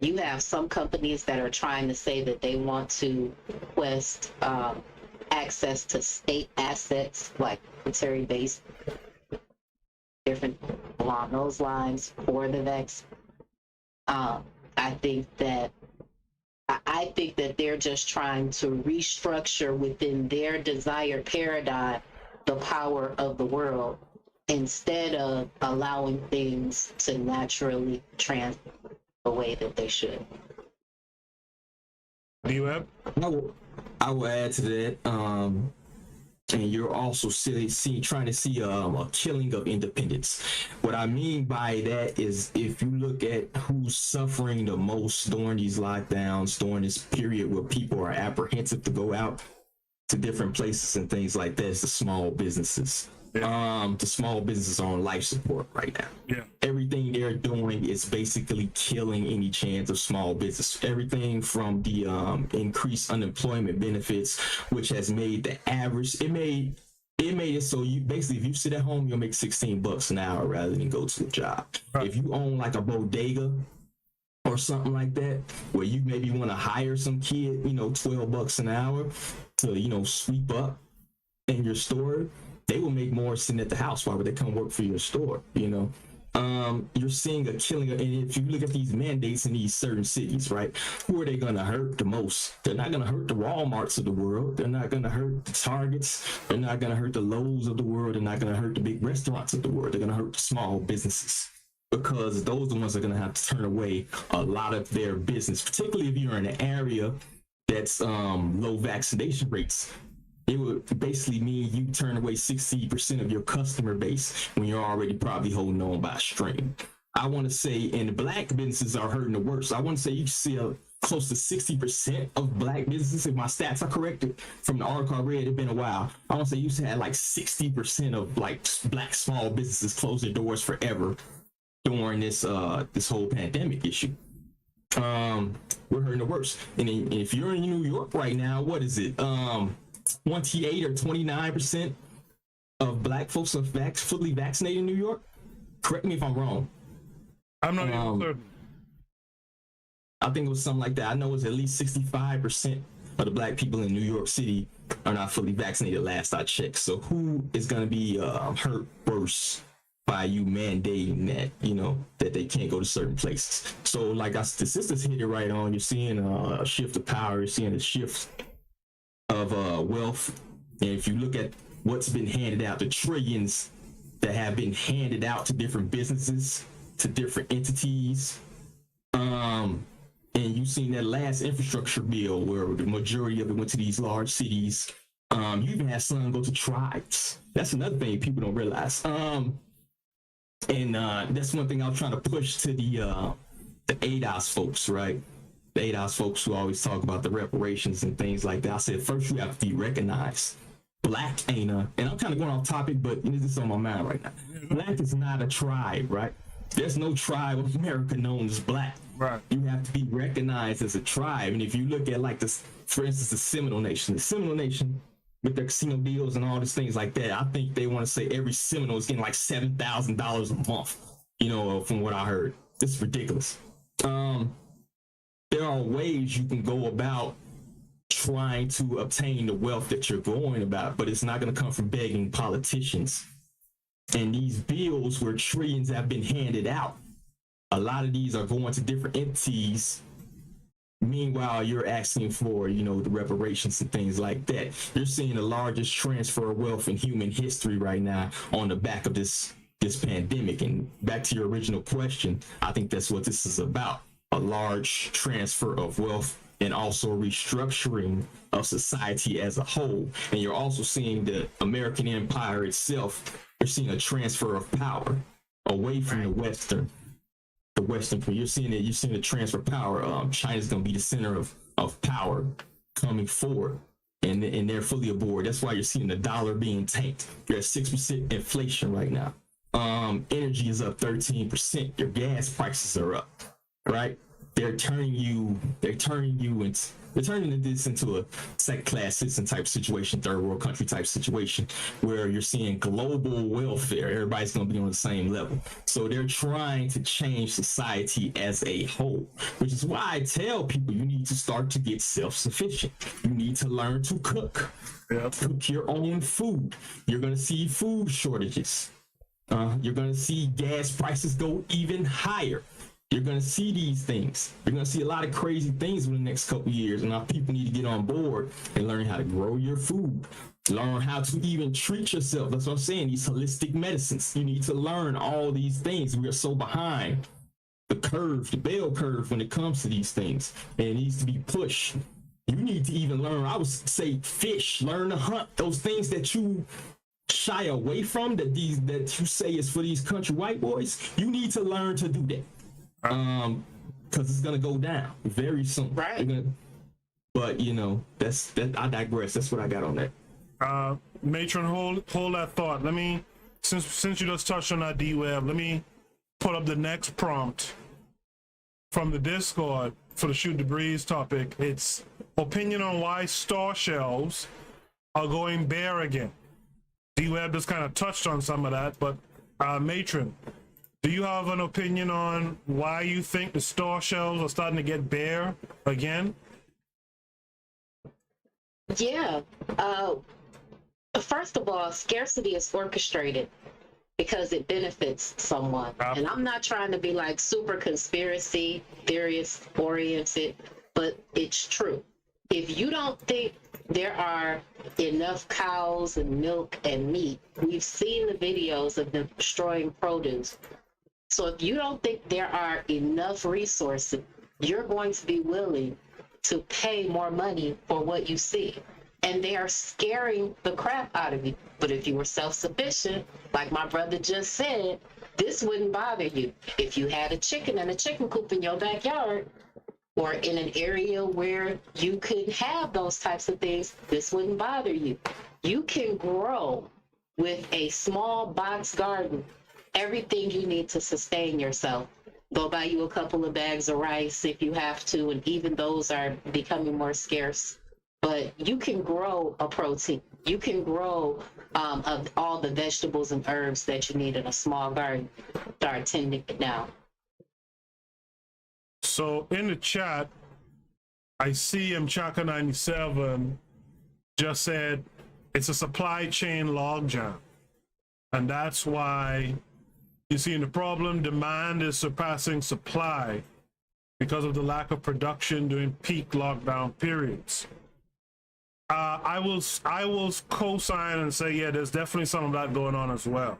You have some companies that are trying to say that they want to request access to state assets, like military-based, different along those lines for the vaccine. I think that they're just trying to restructure within their desired paradigm the power of the world instead of allowing things to naturally transfer the way that they should. Do you have? I will add to that. And you're also trying to see a killing of independence. What I mean by that is, if you look at who's suffering the most during these lockdowns, during this period where people are apprehensive to go out to different places and things like that, is the small businesses. The small businesses are on life support right now. Yeah. Everything they're doing is basically killing any chance of small business. Everything from the increased unemployment benefits, which has made the average, it made it so you basically, if you sit at home, you'll make $16 an hour rather than go to a job. Right. If you own like a bodega or something like that, where you maybe want to hire some kid, $12 an hour to, sweep up in your store, they will make more sitting at the house. Why would they come work for your store? You're seeing a killing. And if you look at these mandates in these certain cities, right, who are they going to hurt the most? They're not going to hurt the Walmarts of the world. They're not going to hurt the Targets. They're not going to hurt the Lowe's of the world. They're not going to hurt the big restaurants of the world. They're going to hurt the small businesses, because those are the ones that are going to have to turn away a lot of their business, particularly if you're in an area that's low vaccination rates. It would basically mean you turn away 60% of your customer base when you're already probably holding on by a string. I want to say, and the black businesses are hurting the worst. I want to say you see close to 60% of black businesses, if my stats are corrected from the article I read, it's been a while. I want to say you had like 60% of like black small businesses close their doors forever during this whole pandemic issue. We're hurting the worst. And if you're in New York right now, what is it? 28 or 29% of black folks are fully vaccinated in New York. Correct me if I'm wrong. I'm not even certain. I think it was something like that. I know it was at least 65% of the black people in New York City are not fully vaccinated last I checked. So who is going to be hurt worse by you mandating that, that they can't go to certain places? So like the sisters hit it right on. You're seeing a shift of power. You're seeing a shift of wealth. And if you look at what's been handed out, the trillions that have been handed out to different businesses, to different entities, and you've seen that last infrastructure bill where the majority of it went to these large cities. You even had some go to tribes. That's another thing people don't realize. And that's one thing I was trying to push to the ADOS folks, right? The ADOS folks who always talk about the reparations and things like that. I said, first you have to be recognized. Black ain't and I'm kind of going off topic, but this is on my mind right now. Black is not a tribe, right? There's no tribe of America known as black. Right. You have to be recognized as a tribe. And if you look at like this, for instance, the Seminole Nation with their casino deals and all these things like that, I think they want to say every Seminole is getting like $7,000 a month, from what I heard. It's ridiculous. There are ways you can go about trying to obtain the wealth that you're going about, but it's not going to come from begging politicians. And these bills where trillions have been handed out, a lot of these are going to different entities. Meanwhile, you're asking for, the reparations and things like that. You're seeing the largest transfer of wealth in human history right now on the back of this pandemic. And back to your original question, I think that's what this is about. A large transfer of wealth and also restructuring of society as a whole. And you're also seeing the American empire itself. You're seeing a transfer of power away from the Western. You're seeing the transfer of power. China's going to be the center of power coming forward, and they're fully aboard. That's why you're seeing the dollar being tanked. You're at 6% inflation right now. Energy is up 13%. Your gas prices are up, right? They're turning this into a second-class citizen type situation, third world country type situation, where you're seeing global welfare. Everybody's going to be on the same level. So they're trying to change society as a whole, which is why I tell people you need to start to get self-sufficient. You need to learn to cook. Cook your own food. You're going to see food shortages. You're going to see gas prices go even higher. You're going to see these things. You're going to see a lot of crazy things in the next couple of years. And our people need to get on board and learn how to grow your food, Learn how to even treat yourself. That's what I'm saying. These holistic medicines. You need to learn all these things. We are so behind the curve, the bell curve when it comes to these things. And it needs to be pushed. You need to even learn, I would say, fish, learn to hunt. Those things that you shy away from, that you say is for these country white boys, you need to learn to do that. Because it's gonna go down very soon. Right. But you know, that I digress. That's what I got on that. Matron, hold that thought. Let me, since you just touched on that, D-Web, let me put up the next prompt from the Discord for the Shoot the Breeze topic. It's opinion on why store shelves are going bare again. D-Web just kind of touched on some of that, but Matron, do you have an opinion on why you think the store shelves are starting to get bare again? Yeah. First of all, scarcity is orchestrated because it benefits someone. And I'm not trying to be like super conspiracy theorist oriented, but it's true. If you don't think there are enough cows and milk and meat, we've seen the videos of them destroying produce. So if you don't think there are enough resources, you're going to be willing to pay more money for what you see. And they are scaring the crap out of you. But if you were self-sufficient, like my brother just said, this wouldn't bother you. If you had a chicken and a chicken coop in your backyard, or in an area where you could have those types of things, this wouldn't bother you. You can grow with a small box garden everything you need to sustain yourself. Go buy you a couple of bags of rice if you have to, and even those are becoming more scarce. But you can grow a protein. You can grow of all the vegetables and herbs that you need in a small garden. Start tending it now. So in the chat, I see Mchaka97 just said it's a supply chain logjam. And that's why you see in the problem, demand is surpassing supply because of the lack of production during peak lockdown periods. I will co-sign and say, yeah, there's definitely some of that going on as well.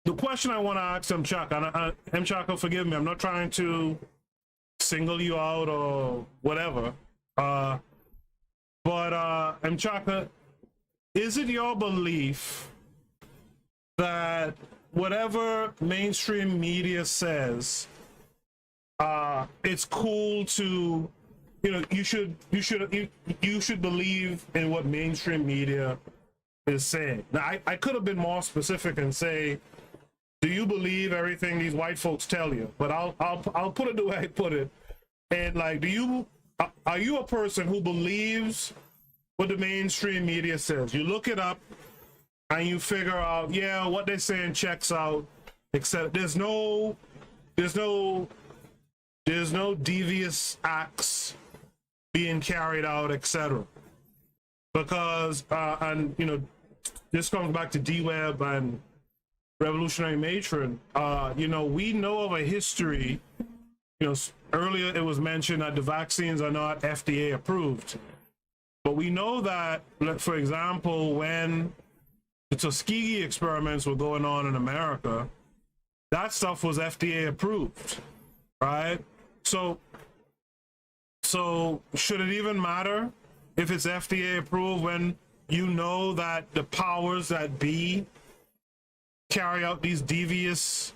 The question I want to ask Mchaka, and Mchaka, forgive me, I'm not trying to single you out or whatever, but Mchaka, is it your belief that whatever mainstream media says, it's cool to, you know, you should believe in what mainstream media is saying? Now, I could have been more specific and say, do you believe everything these white folks tell you? But I'll put it the way I put it. And like, are you a person who believes what the mainstream media says? You look it up and you figure out, yeah, what they're saying checks out, except there's no devious acts being carried out, etc. Because and you know, this comes back to D-Web and Revolutionary Matron. You know, we know of a history, you know, earlier it was mentioned that the vaccines are not FDA approved, but we know that, for example, when the Tuskegee experiments were going on in America, that stuff was FDA approved, right? So should it even matter if it's FDA approved when you know that the powers that be carry out these devious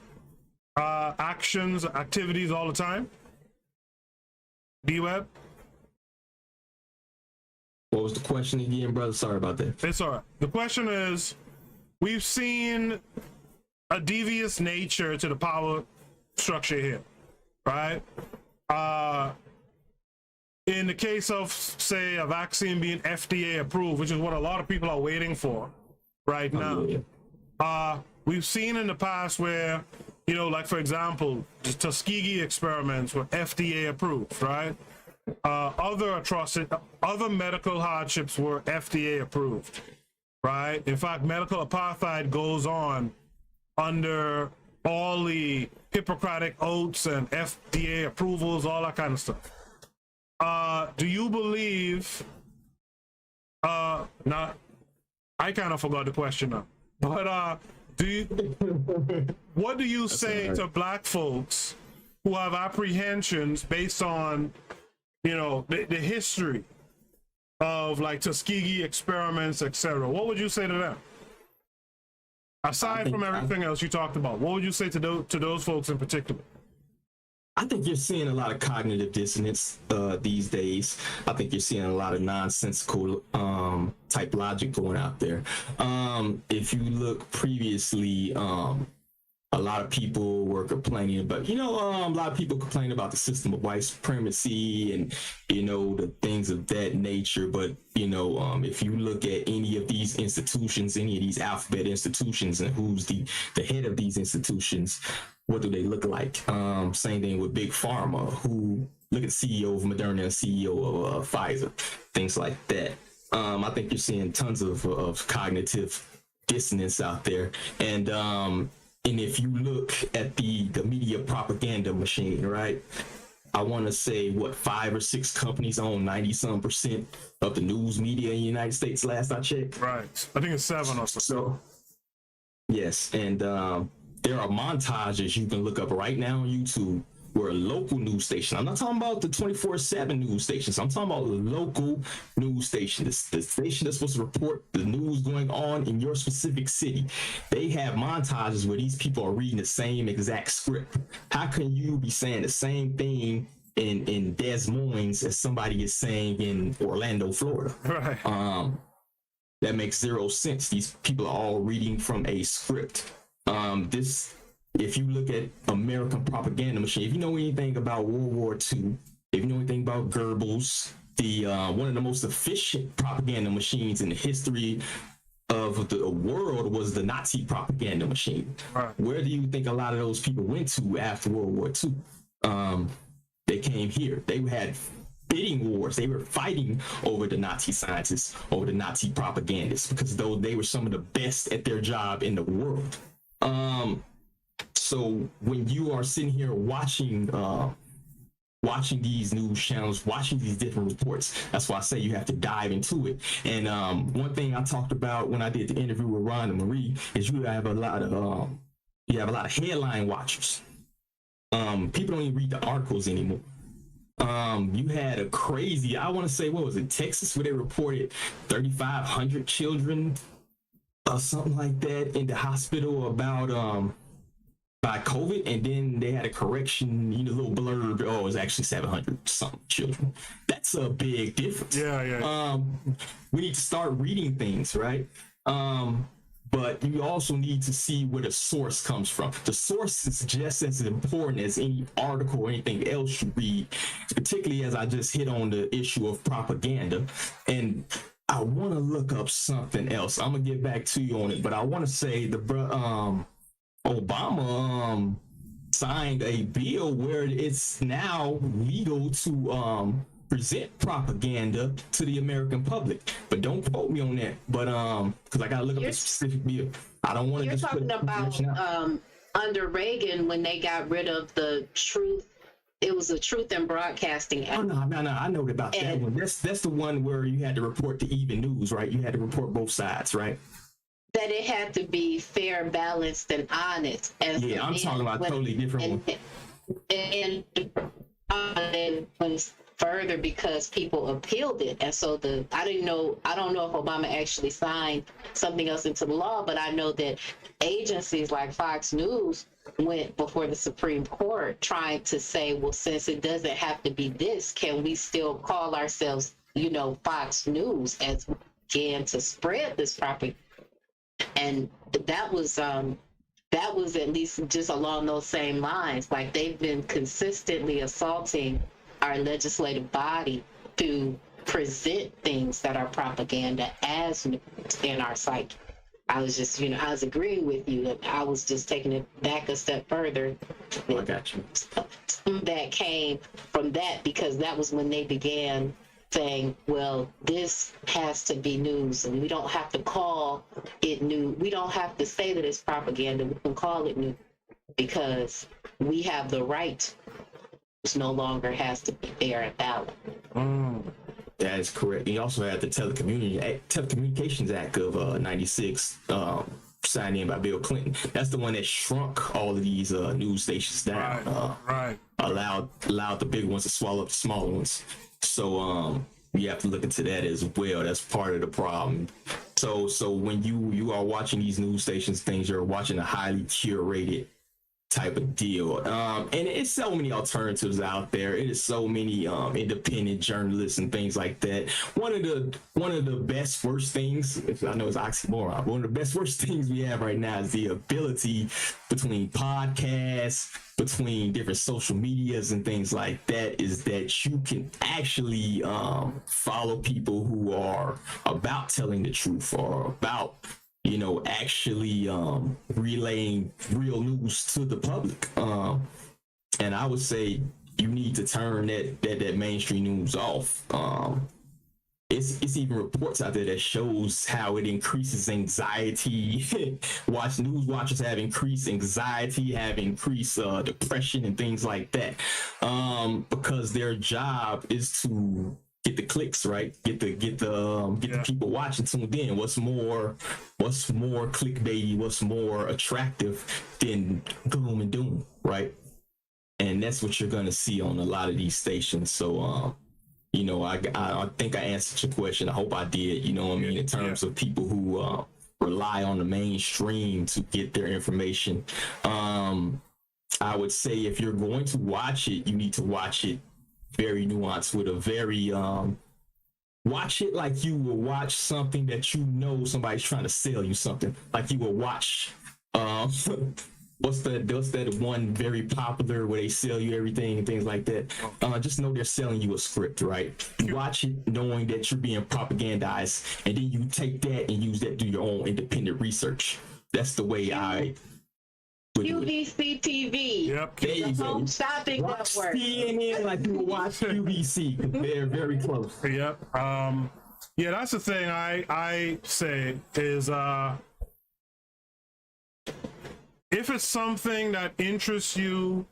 activities all the time? D-Web? What was the question again, brother? Sorry about that. It's all right. The question is, we've seen a devious nature to the power structure here, right? In the case of, say, a vaccine being FDA approved, which is what a lot of people are waiting for right now, we've seen in the past where, you know, like, for example, the Tuskegee experiments were FDA approved, right? Other medical hardships were FDA approved, right? In fact, medical apartheid goes on under all the Hippocratic oaths and FDA approvals, all that kind of stuff. Do you believe, I kind of forgot the question now. But what do you say to black folks who have apprehensions based on, you know, the history of like Tuskegee experiments, etc.? What would you say to them? Aside from everything else you talked about, what would you say to those folks in particular? I think you're seeing a lot of cognitive dissonance these days. I think you're seeing a lot of nonsensical type logic going out there. If you look previously, a lot of people were complaining about, a lot of people complain about the system of white supremacy and, the things of that nature. But, if you look at any of these institutions, any of these alphabet institutions, and who's the head of these institutions, what do they look like? Same thing with Big Pharma, who look at CEO of Moderna and CEO of Pfizer, things like that. I think you're seeing tons of cognitive dissonance out there. And if you look at the media propaganda machine, right? I want to say 5 or 6 companies own 90% of the news media in the United States. Last I checked, right? I think it's 7 or so. So yes, and there are montages you can look up right now on YouTube where a local news station, I'm not talking about the 24/7 news stations, I'm talking about the local news station, the station that's supposed to report the news going on in your specific city. They have montages where these people are reading the same exact script. How can you be saying the same thing in Des Moines as somebody is saying in Orlando, Florida? Right. That makes zero sense. These people are all reading from a script. If you look at American propaganda machine, if you know anything about World War II, if you know anything about Goebbels, one of the most efficient propaganda machines in the history of the world was the Nazi propaganda machine. Right. Where do you think a lot of those people went to after World War II? They came here. They had bidding wars. They were fighting over the Nazi scientists, over the Nazi propagandists, because they were some of the best at their job in the world. So when you are sitting here watching these news channels, watching these different reports, that's why I say you have to dive into it. And one thing I talked about when I did the interview with Ron and Marie is you have a lot of headline watchers. People don't even read the articles anymore. You had a crazy, I want to say, what was it, Texas, where they reported 3,500 children or something like that in the hospital about by COVID, and then they had a correction, a little blurb. Oh, it was actually 700 something children. That's a big difference. Yeah. We need to start reading things, right? But you also need to see where the source comes from. The source is just as important as any article or anything else you read, particularly as I just hit on the issue of propaganda. And I want to look up something else. I'm gonna get back to you on it, but I want to say Obama signed a bill where it's now legal to present propaganda to the American public. But don't quote me on that. But because I gotta look up a specific bill. I don't want to. You're talking about under Reagan when they got rid of the truth. It was a Truth in Broadcasting Act. Oh no! I know about that one. That's the one where you had to report the even news, right? You had to report both sides, right? That it had to be fair, balanced, and honest. Yeah, I'm talking about a totally different one. And went further because people appealed it, and so I don't know if Obama actually signed something else into the law, but I know that agencies like Fox News went before the Supreme Court trying to say, well, since it doesn't have to be this, can we still call ourselves, Fox News, as we began to spread this propaganda? And that was at least just along those same lines. Like, they've been consistently assaulting our legislative body to present things that are propaganda as news in our psyche. I was just, I was agreeing with you, and I was just taking it back a step further. I got you. That came from that, because that was when they began saying, well, this has to be news, and we don't have to call it news. We don't have to say that it's propaganda. We can call it news because we have the right. It no longer has to be fair and balanced. That is correct. You also had the Telecommunications Act of '96, signed in by Bill Clinton. That's the one that shrunk all of these news stations down. Right. Allowed the big ones to swallow up the smaller ones. So we have to look into that as well. That's part of the problem. So when you are watching these news stations, things, you're watching a highly curated type of deal. And it's so many alternatives out there. It is so many independent journalists and things like that. One of the best worst things, I know it's oxymoron, but one of the best worst things we have right now is the ability between podcasts, between different social medias and things like that, is that you can actually follow people who are about telling the truth or about actually relaying real news to the public. And I would say you need to turn that mainstream news off. It's even reports out there that shows how it increases anxiety. News watchers have increased anxiety, have increased depression and things like that, because their job is to get the clicks, right? Get the people watching tuned in. What's more clickbaity? What's more attractive than gloom and doom, right? And that's what you're gonna see on a lot of these stations. So, I think I answered your question. I hope I did. You know what I mean? In terms of people who rely on the mainstream to get their information, I would say if you're going to watch it, you need to watch it very nuanced, with a very watch it like you will watch something that somebody's trying to sell you something. Like you will watch what's that one very popular where they sell you everything and things like that. Just know they're selling you a script, right? You watch it knowing that you're being propagandized, and then you take that and use that to do your own independent research. That's the way I QVC TV. Yep. There you go. Shopping watch network. CNN like you watch QVC, because they're very close. Yep. Yeah, that's the thing I say is if it's something that interests you,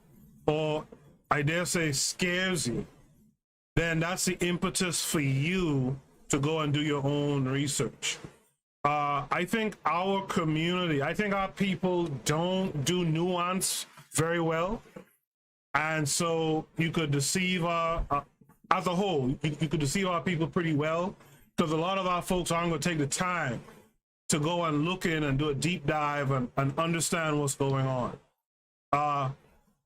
or I dare say scares you, then that's the impetus for you to go and do your own research. I think our community, our people don't do nuance very well. And so you could deceive as a whole, you could deceive our people pretty well, because a lot of our folks aren't going to take the time to go and look in and do a deep dive and understand what's going on.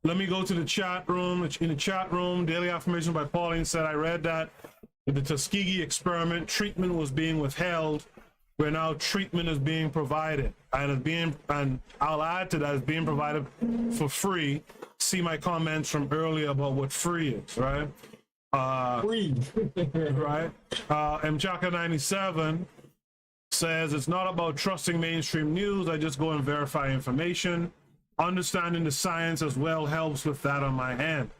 Let me go to the chat room. In the chat room, Daily Affirmation by Pauline said, I read that with the Tuskegee experiment, treatment was being withheld, where now treatment is being provided, and I'll add to that, it's being provided for free. See my comments from earlier about what free is, right? Free. Right? Mchaka 97 says, it's not about trusting mainstream news. I just go and verify information. Understanding the science as well helps with that on my end.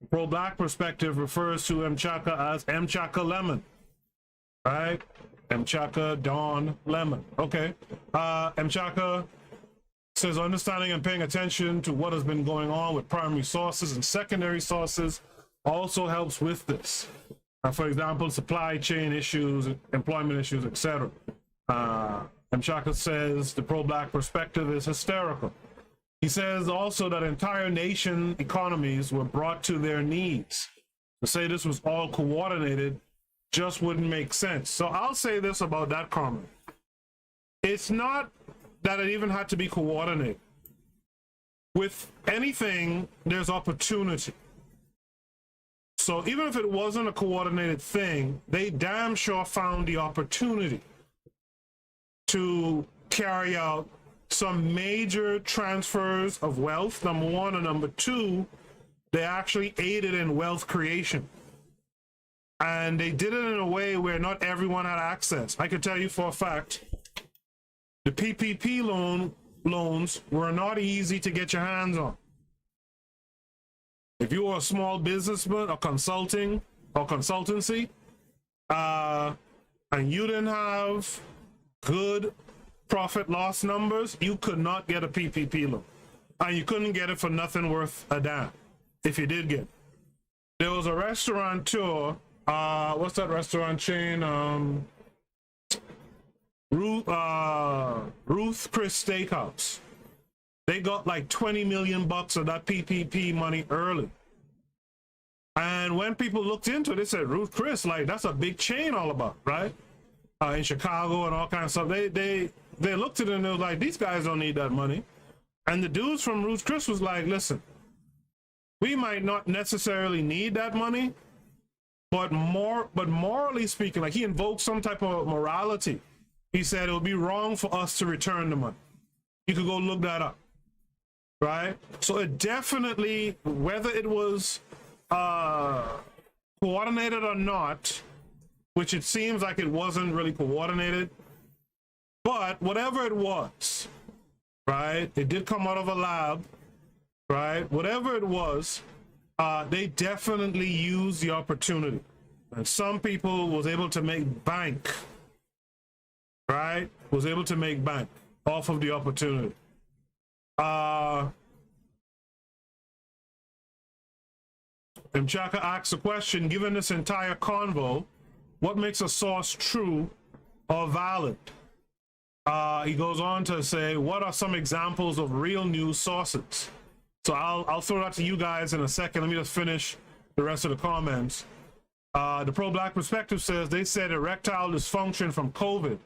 Pro-Black perspective refers to Mchaka as Mchaka Lemon, right? Mchaka Dawn Lemon. Okay. Mchaka says, understanding and paying attention to what has been going on with primary sources and secondary sources also helps with this. For example, supply chain issues, employment issues, etc. Mchaka says the pro-Black perspective is hysterical. He says also that entire nation economies were brought to their knees. To say this was all coordinated just wouldn't make sense. So I'll say this about that comment. It's not that it even had to be coordinated. With anything, there's opportunity. So even if it wasn't a coordinated thing, they damn sure found the opportunity to carry out some major transfers of wealth, number one, and number two, they actually aided in wealth creation. And they did it in a way where not everyone had access. I can tell you for a fact, the PPP loans were not easy to get your hands on. If you were a small businessman or consultancy, and you didn't have good profit loss numbers, you could not get a PPP loan. And you couldn't get it for nothing worth a damn if you did get it. There was a restaurateur What's that restaurant chain? Ruth Chris Steakhouse. They got like 20 million bucks of that PPP money early. And when people looked into it, they said, Ruth Chris, like, that's a big chain all about, right? In Chicago and all kinds of stuff. They looked at it and they was like, these guys don't need that money. And the dudes from Ruth Chris was like, listen, we might not necessarily need that money, but morally speaking, like, he invoked some type of morality. He said it would be wrong for us to return the money. You could go look that up, right? So it definitely, whether it was coordinated or not, which it seems like it wasn't really coordinated, but whatever it was, right? It did come out of a lab, right? Whatever it was, they definitely used the opportunity. And some people was able to make bank, right? Was able to make bank off of the opportunity. Mchaka asks a question, given this entire convo, what makes a source true or valid? He goes on to say, what are some examples of real news sources? So I'll throw that to you guys in a second. Let me just finish the rest of the comments. The Pro-Black Perspective says, they said erectile dysfunction from COVID.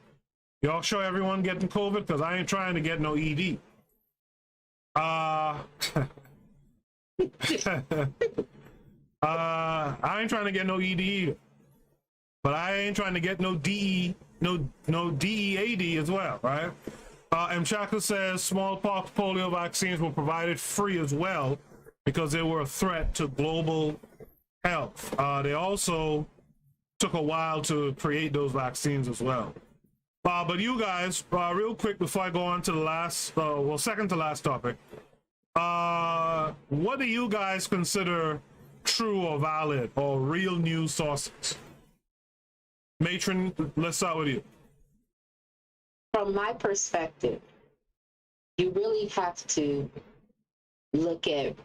Y'all show everyone getting COVID? Because I ain't trying to get no ED. I ain't trying to get no ED either. But I ain't trying to get no DEAD as well, right? Mchaka says smallpox, polio vaccines were provided free as well because they were a threat to global health. They also took a while to create those vaccines as well. But you guys, real quick before I go on to the last, second to last topic, what do you guys consider true or valid or real news sources? Matron, let's start with you. From my perspective, you really have to look at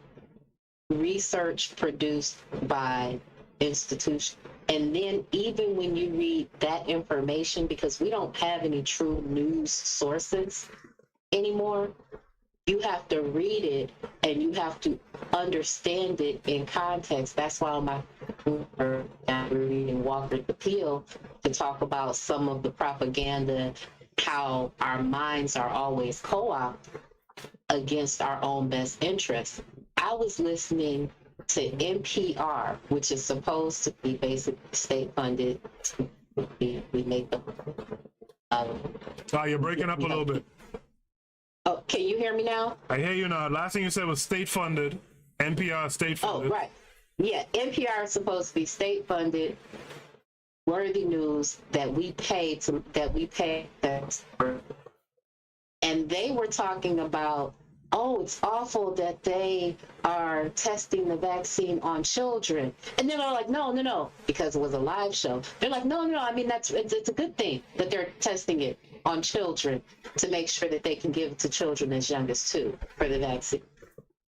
research produced by institutions. And then even when you read that information, because we don't have any true news sources anymore, you have to read it and you have to understand it in context. That's why on my I'm reading Walker's Appeal to talk about some of the propaganda, how our minds are always co-opted against our own best interests. I was listening to NPR, which is supposed to be basically state-funded. We make the. You're breaking up a little bit. Oh, can you hear me now? I hear you now. Last thing you said was state-funded. NPR state-funded. Oh, right. Yeah, NPR is supposed to be state-funded, worthy news that we pay. And they were talking about, oh, it's awful that they are testing the vaccine on children. And then they're like, no, because it was a live show. They're like, no, I mean, it's a good thing that they're testing it on children to make sure that they can give it to children as young as 2 for the vaccine.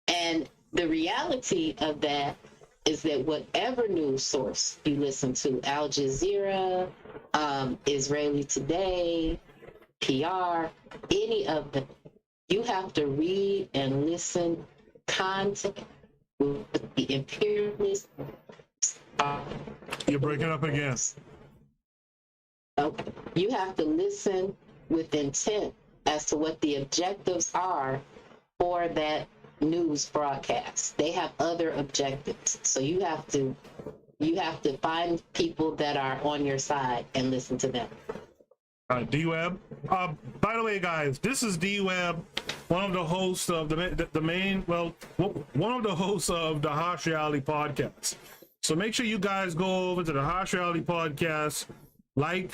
And the reality of that is that whatever news source you listen to, Al Jazeera, Israeli Today, PR, any of them, you have to read and listen content with the imperialist. You're breaking up again. Okay. You have to listen with intent as to what the objectives are for that news broadcast. They have other objectives. So you have to find people that are on your side and listen to them. D-Web. By the way, guys, this is D-Web, one of the hosts of one of the hosts of the Harsh Reality Podcast. So make sure you guys go over to the Harsh Reality Podcast, like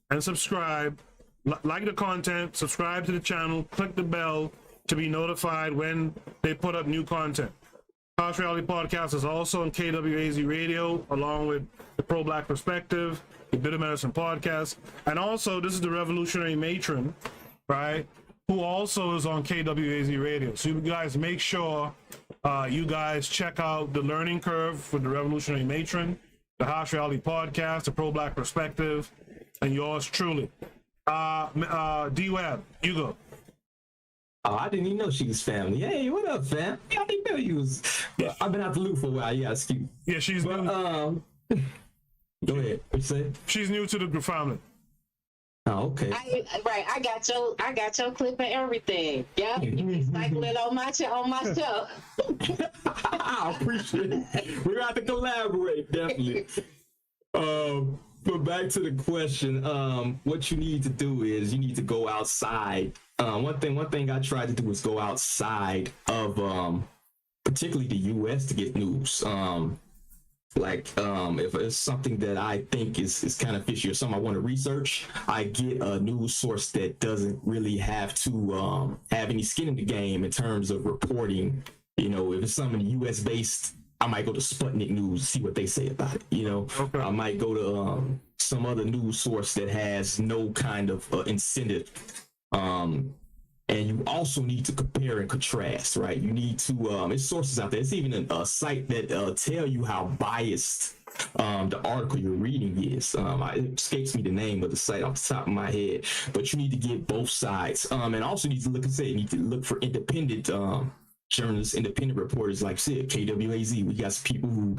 and subscribe, like the content, subscribe to the channel, click the bell to be notified when they put up new content. Harsh Reality Podcast is also on KWAZ Radio, along with the Pro-Black Perspective, the Bitter Medicine Podcast, and also this is the Revolutionary Matron, right, who also is on KWAZ Radio. So you guys make sure you guys check out the learning curve for the Revolutionary Matron the Harsh Reality Podcast, the Pro Black Perspective, and yours truly. D-Web, you go. Oh, I didn't even know she was family. Hey, what up, fam? I didn't know you was. I've been out the loop for a while. Yeah, excuse. Yeah, she's new. Go ahead. What you say? She's new to the family. Oh, okay. I got your clip and everything. Yeah, you can cycle it on my show. I appreciate it. We're going to collaborate, definitely. But back to the question, what you need to do is you need to go outside. One thing I tried to do was go outside of particularly the U.S. to get news. If it's something that I think is kind of fishy or something I want to research, I get a news source that doesn't really have to have any skin in the game in terms of reporting. You know, if it's something U.S. based, I might go to Sputnik News, see what they say about it. You know, okay. I might go to some other news source that has no kind of incentive. And you also need to compare and contrast, right? You need to, there's sources out there. It's even a site that tell you how biased the article you're reading is. It escapes me the name of the site off the top of my head, but you need to get both sides. And also need to you need to look for independent journalists, independent reporters, like I said, KWAZ. We got some people who,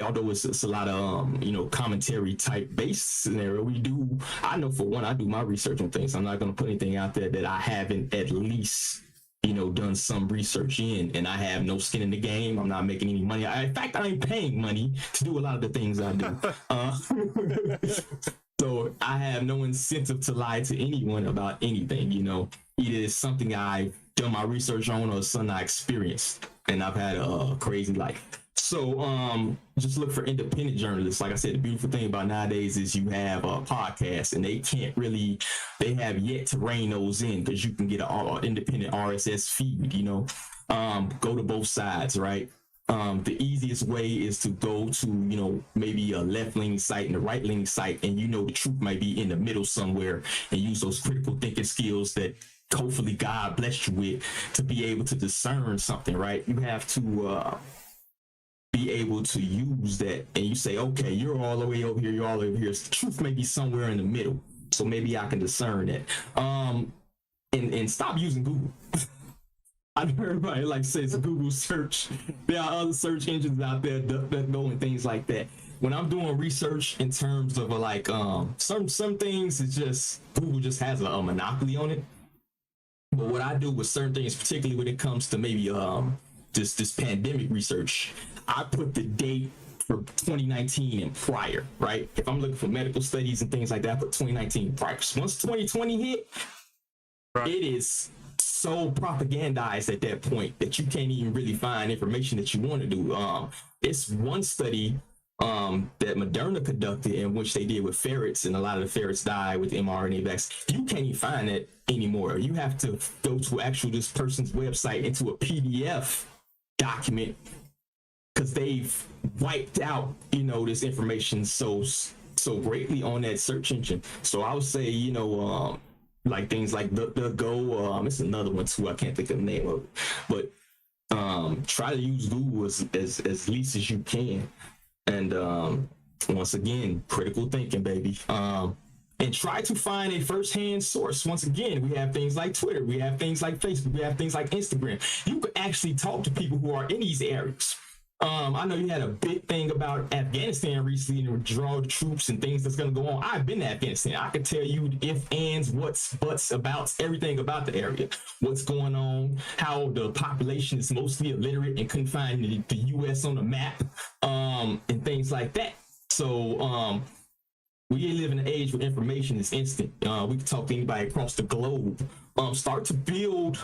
although it's a lot of commentary type based scenario, I know for one, I do my research on things. I'm not going to put anything out there that I haven't at least done some research in, and I have no skin in the game. I'm not making any money. In fact, I ain't paying money to do a lot of the things I do. So I have no incentive to lie to anyone about anything. Either it's something I've done my research on or something I experienced, and I've had a crazy life. So just look for independent journalists. Like I said, the beautiful thing about nowadays is you have podcasts, and they have yet to rein those in, because you can get an independent RSS feed. Go to both sides, right? The easiest way is to go to maybe a left-leaning site and a right-leaning site, and the truth might be in the middle somewhere, and use those critical thinking skills that hopefully God blessed you with to be able to discern something, right? You have to be able to use that, and you say, okay, you're all the way over here, you're all over here. The truth may be somewhere in the middle, so maybe I can discern that. And stop using Google. I know everybody says Google search. There are other search engines out there that go and things like that. When I'm doing research in terms of some things, it's just Google just has a monopoly on it. But what I do with certain things, particularly when it comes to maybe this pandemic research, I put the date for 2019 and prior, right? If I'm looking for medical studies and things like that, I put 2019 prior. Once 2020 hit, right, it is so propagandized at that point that you can't even really find information that you want to do. It's one study that Moderna conducted, in which they did with ferrets, and a lot of the ferrets died with mRNA vaccine. You can't even find that anymore. You have to go to this person's website into a PDF document, because they've wiped out this information so greatly on that search engine. So I would say things like DuckDuckGo, it's another one too, I can't think of the name of it, but try to use Google as least as you can. And once again, critical thinking, baby. And try to find a first-hand source. Once again, we have things like Twitter, we have things like Facebook, we have things like Instagram. You could actually talk to people who are in these areas. I know you had a big thing about Afghanistan recently, and withdrawal of troops and things that's going to go on. I've been to Afghanistan. I can tell you if, ands, what's, buts, abouts, everything about the area. What's going on, how the population is mostly illiterate and couldn't find the U.S. on the map, and things like that. So we live in an age where information is instant. We can talk to anybody across the globe. Start to build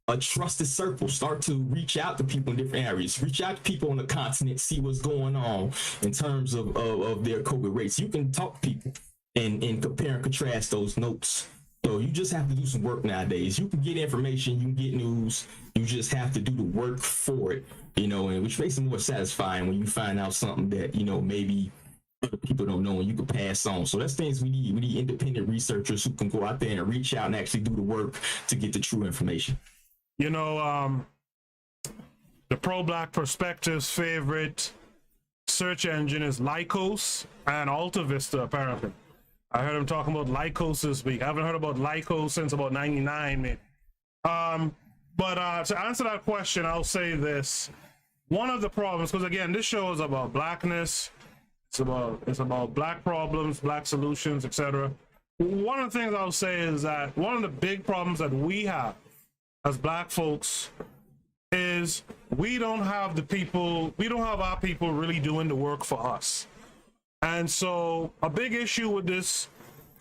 a trusted circle. Start to reach out to people in different areas. Reach out to people on the continent, see what's going on in terms of their COVID rates. You can talk to people and compare and contrast those notes. So you just have to do some work nowadays. You can get information, you can get news. You just have to do the work for it, and which makes it more satisfying when you find out something that, maybe other people don't know and you can pass on. So that's things we need. We need independent researchers who can go out there and reach out and actually do the work to get the true information. The Pro Black Perspective's favorite search engine is Lycos and Alta Vista, apparently. I heard him talking about Lycos this week. I haven't heard about Lycos since about 99, maybe. But to answer that question, I'll say this. One of the problems, because again, this show is about blackness, it's about black problems, black solutions, etc. One of the things I'll say is that one of the big problems that we have as black folks is we don't have our people really doing the work for us. And so a big issue with this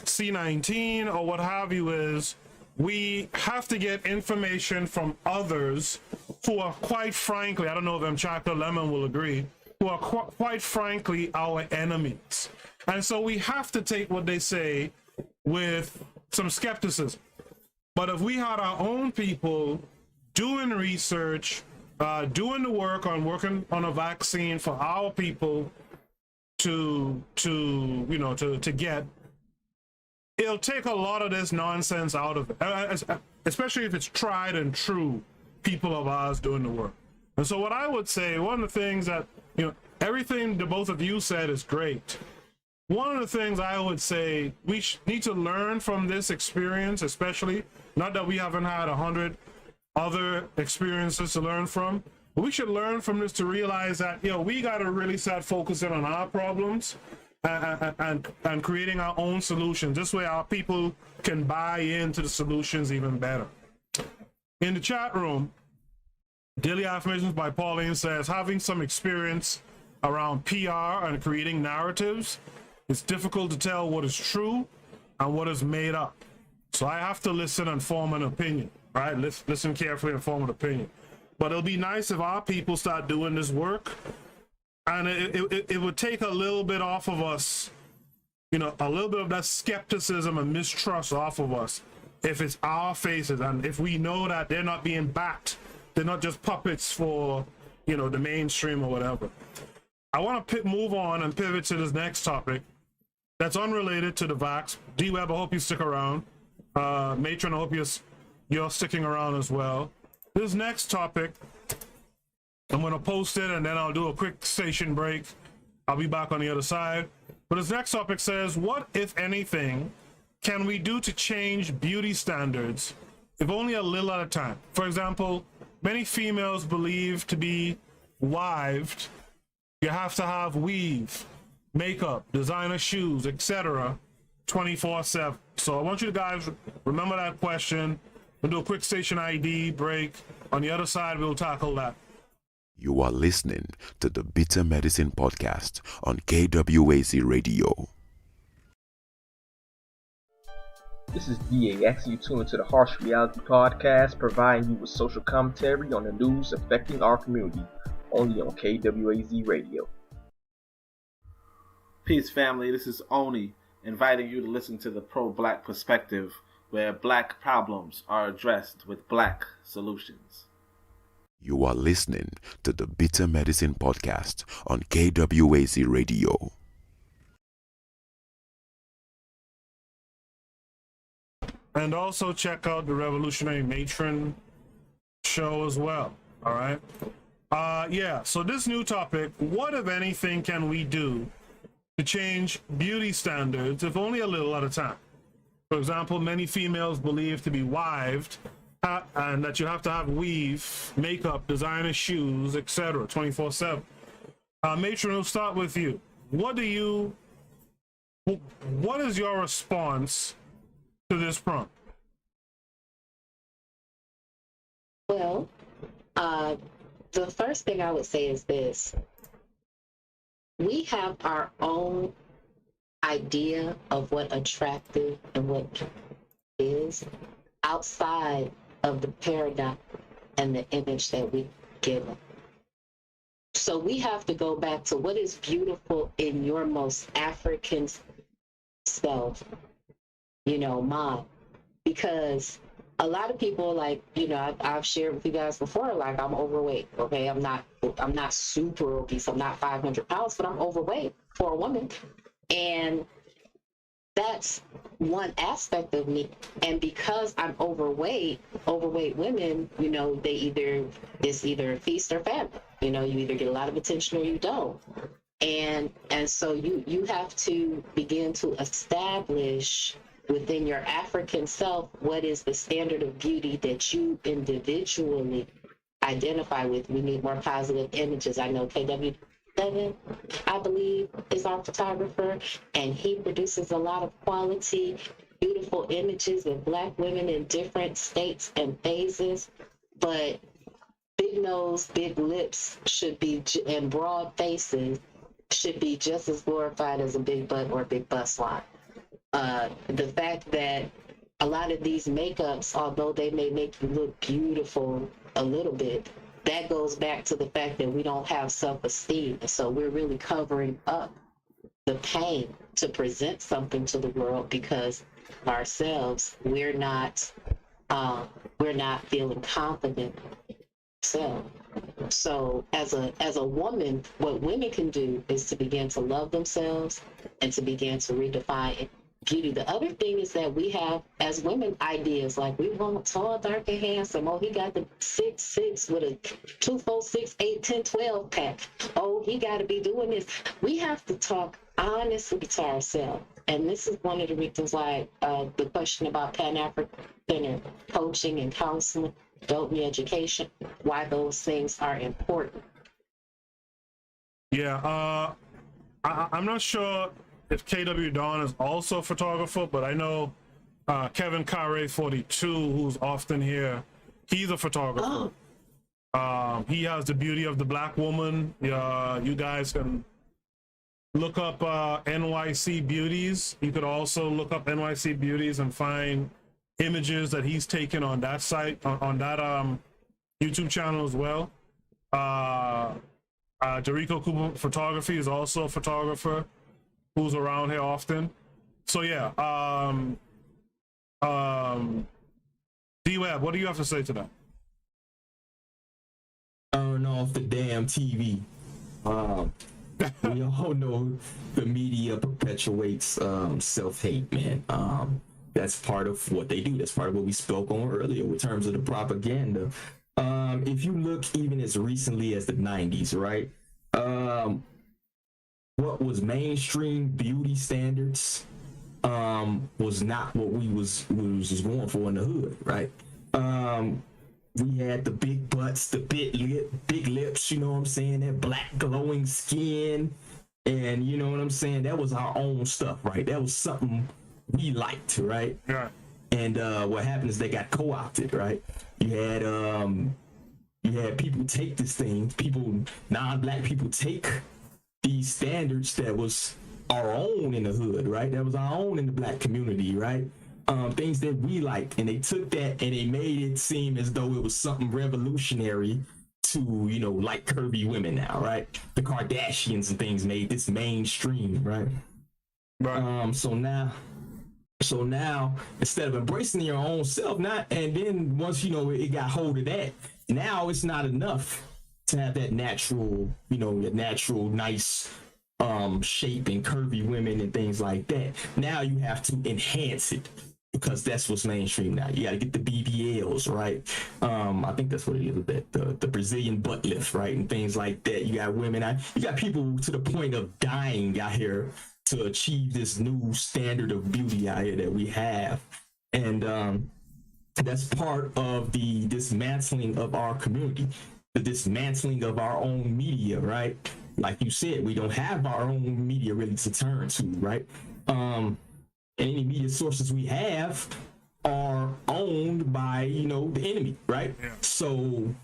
C19 or what have you is we have to get information from others who are, quite frankly, I don't know if Chocolate Lemon will agree, who are quite frankly our enemies. And so we have to take what they say with some skepticism. But if we had our own people doing research, doing the work on working on a vaccine for our people to get, it'll take a lot of this nonsense out of it, especially if it's tried and true people of ours doing the work. And so what I would say, one of the things that, everything the both of you said is great. One of the things I would say, we need to learn from this experience, especially, not that we haven't had 100 other experiences to learn from, but we should learn from this to realize that, we got to really start focusing on our problems and creating our own solutions. This way our people can buy into the solutions even better. In the chat room, Daily Affirmations by Pauline says, having some experience around PR and creating narratives, it's difficult to tell what is true and what is made up. So I have to listen and form an opinion, right? Listen carefully and form an opinion. But it'll be nice if our people start doing this work, and it would take a little bit off of us, a little bit of that skepticism and mistrust off of us if it's our faces and if we know that they're not being backed, they're not just puppets for, the mainstream or whatever. I want to move on and pivot to this next topic that's unrelated to the vax. D-Web, I hope you stick around. Matron, I hope you're sticking around as well. This next topic, I'm going to post it and then I'll do a quick station break. I'll be back on the other side. But this next topic says, what, if anything, can we do to change beauty standards, if only a little at a time? For example, many females believe to be wived, you have to have weave, makeup, designer shoes, etc. 24/7. So I want you guys remember that question. We'll do a quick station ID break. On the other side, we'll tackle that. You are listening to the Bitter Medicine Podcast on KWAZ Radio. This is DAX. You tune into the Harsh Reality Podcast, providing you with social commentary on the news affecting our community, only on KWAZ Radio. Peace, family. This is Oni, inviting you to listen to the pro-black perspective, where black problems are addressed with black solutions. You are listening to the Bitter Medicine Podcast on KWAZ Radio. And also check out the Revolutionary Matron show as well. All right. So this new topic, what, if anything, can we do to change beauty standards, if only a little at a time? For example, many females believe to be wived and that you have to have weave, makeup, designer shoes, etc. 24/7. Matron, we'll start with you. What is your response to this prompt? Well, the first thing I would say is this. We have our own idea of what attractive and what is outside of the paradigm and the image that we give them. So we have to go back to what is beautiful in your most African self, mom. Because a lot of people, I've shared with you guys before, I'm overweight. Okay, I'm not super obese. I'm not 500 pounds, but I'm overweight for a woman, and that's one aspect of me. And because I'm overweight women, it's either feast or famine. You either get a lot of attention or you don't. And so you have to begin to establish within your African self what is the standard of beauty that you individually identify with. We need more positive images. I know KW7, I believe, is our photographer, and he produces a lot of quality, beautiful images of Black women in different states and phases. But big nose, big lips should be, and broad faces should be just as glorified as a big butt or a big bust line. The fact that a lot of these makeups, although they may make you look beautiful a little bit, that goes back to the fact that we don't have self-esteem. And so we're really covering up the pain to present something to the world because ourselves, we're not feeling confident. So as a woman, what women can do is to begin to love themselves and to begin to redefine beauty. The other thing is that we have, as women, ideas like we want tall, dark, and handsome. Oh, he got the 6'6" with a 2, 4, 6, 8, 10, 12 pack. Oh, he got to be doing this. We have to talk honestly to ourselves. And this is one of the reasons why the question about Pan-African coaching and counseling, adult education, why those things are important. Yeah, I'm not sure if KW Dawn is also a photographer, but I know Kevin Carre 42, who's often here, he's a photographer. Oh. He has the beauty of the Black woman. You guys can look up NYC Beauties. You could also look up NYC Beauties and find images that he's taken on that site, on that YouTube channel as well. Dorico Cooper Photography is also a photographer who's around here often. So yeah, D-Web, what do you have to say to that? Turn off the damn TV. We all know the media perpetuates self-hate, man. That's part of what they do. That's part of what we spoke on earlier in terms of the propaganda. If you look even as recently as the 90s, right? What was mainstream beauty standards was not what we was going for in the hood, right? We had the big butts, the big lips, you know what I'm saying? That black glowing skin, and you know what I'm saying? That was our own stuff, right? That was something we liked, right? Yeah. And what happened is they got co-opted, right? You had people take this thing, non-black people take these standards that was our own in the hood, right? That was our own in the Black community, right? Things that we liked, and they took that and they made it seem as though it was something revolutionary to, you know, like curvy women now, right? The Kardashians and things made this mainstream, right? Right. So now instead of embracing your own self, and then once you know it got hold of that, now it's not enough to have that natural, you know, nice shape and curvy women and things like that. Now you have to enhance it because that's what's mainstream now. You got to get the BBLs, right? I think that's what it is, that the Brazilian butt lift, right, and things like that. You got women, you got people to the point of dying out here to achieve this new standard of beauty out here that we have, and that's part of the dismantling of our community, the dismantling of our own media, right? Like you said, we don't have our own media really to turn to, right? And any media sources we have are owned by, you know, the enemy, right? Yeah. So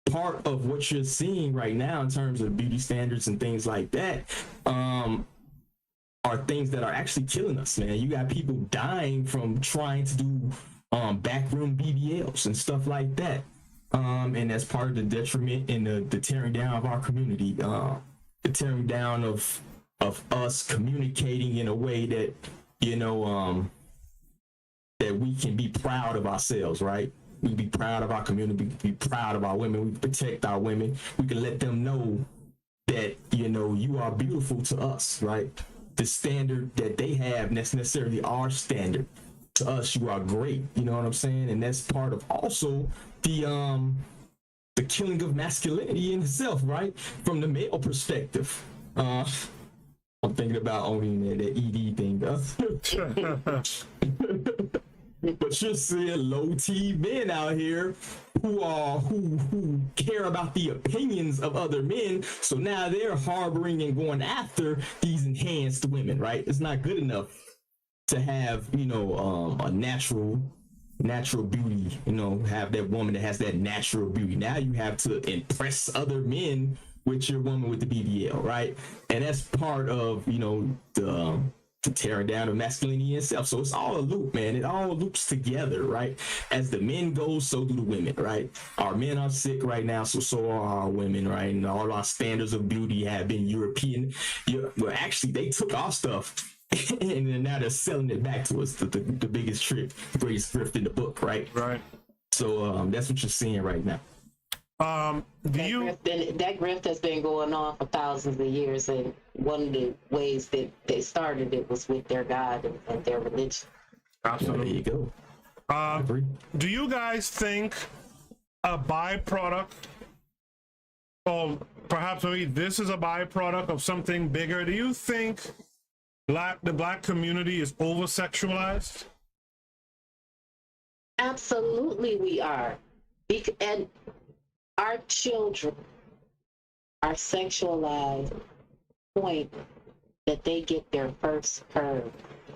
part of what you're seeing right now in terms of beauty standards and things like that are things that are actually killing us, man. You got people dying from trying to do backroom BBLs and stuff like that. And that's part of the detriment and the tearing down of our community, the tearing down of us communicating in a way that, you know, that we can be proud of ourselves, right? We can be proud of our community, we can be proud of our women, we can protect our women, we can let them know that, you know, you are beautiful to us, right? The standard that they have, that's necessarily our standard. To us, you are great, you know what I'm saying? And that's part of also the killing of masculinity in itself, right? From the male perspective, I'm thinking about owning that ED thing, though. But you're seeing low T men out here who care about the opinions of other men. So now they're harboring and going after these enhanced women, right? It's not good enough to have, a natural beauty, have that woman that has that natural beauty. Now you have to impress other men with your woman with the BBL, right? And that's part of, the tearing down of masculinity itself. So it's all a loop, man. It all loops together, right? As the men go, so do the women, right? Our men are sick right now, so are our women, right? And all our standards of beauty have been European. Well, actually, they took our stuff and then now they're selling it back to us. The biggest trick, the greatest thrift in the book, right? Right. So that's what you're seeing right now. That grift has been going on for thousands of years, and one of the ways that they started it was with their God and their religion. Absolutely. There you go. Do you guys think a byproduct, or perhaps maybe this is a byproduct of something bigger? Do you think the black community is over-sexualized? Absolutely, we are. And our children are sexualized point that they get their first curve,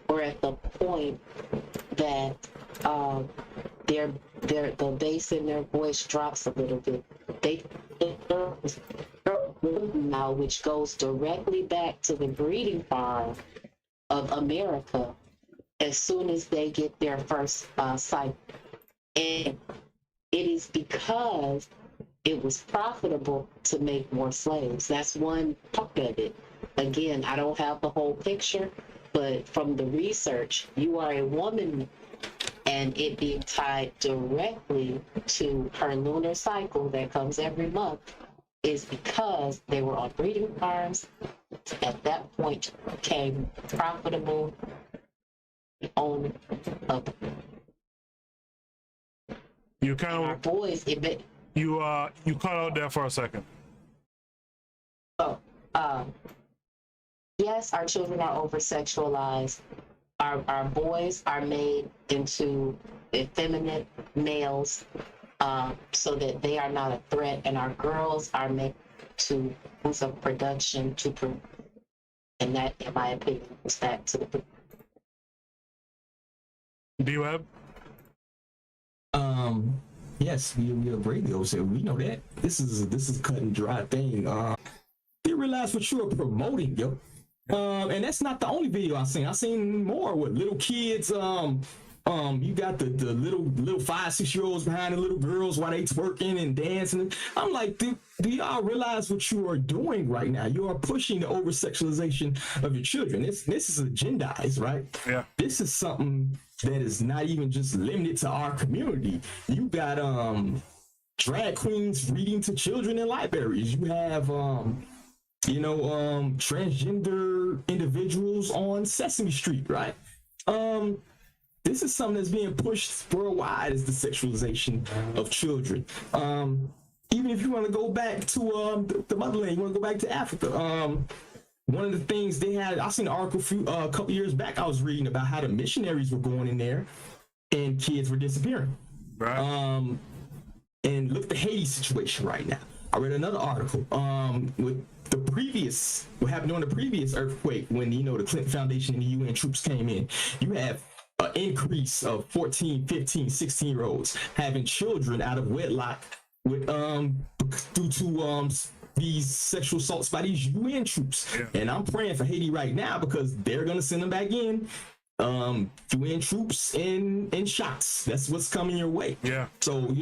or at the point that the bass in their voice drops a little bit. They now, which goes directly back to the breeding farm of America as soon as they get their first cycle. And it is because it was profitable to make more slaves. That's one part of it. Again, I don't have the whole picture, but from the research, you are a woman and it being tied directly to her lunar cycle that comes every month is because they were on breeding farms. At that point, became profitable owner of You kind our of boys. you cut out there for a second. So, yes, our children are over-sexualized. Our boys are made into effeminate males, so that they are not a threat, and our girls are made to use of production and that, in my opinion, is back to the D-Web? Yes, we agree. We know that this is a cut and dry thing. They realize what you're promoting, yo. And that's not the only video I've seen. I've seen more with little kids. You got the little 5-6-year-olds behind the little girls while they twerking and dancing. I'm like, do y'all realize what you are doing right now? You are pushing the over sexualization of your children. This is agendized, right? Yeah. This is something that is not even just limited to our community. You got drag queens reading to children in libraries. You have transgender individuals on Sesame Street, right? This is something that's being pushed worldwide, is the sexualization of children. Even if you want to go back to the motherland, you want to go back to Africa. One of the things they had, I seen an article a couple years back I was reading about how the missionaries were going in there and kids were disappearing. Right. And look at the Haiti situation right now. I read another article with what happened during the previous earthquake when, the Clinton Foundation and the UN troops came in. You have an increase of 14, 15, 16-year-olds having children out of wedlock with due to these sexual assaults by these UN troops. Yeah. And I'm praying for Haiti right now because they're gonna send them back in. UN troops and shots. That's what's coming your way. Yeah. So,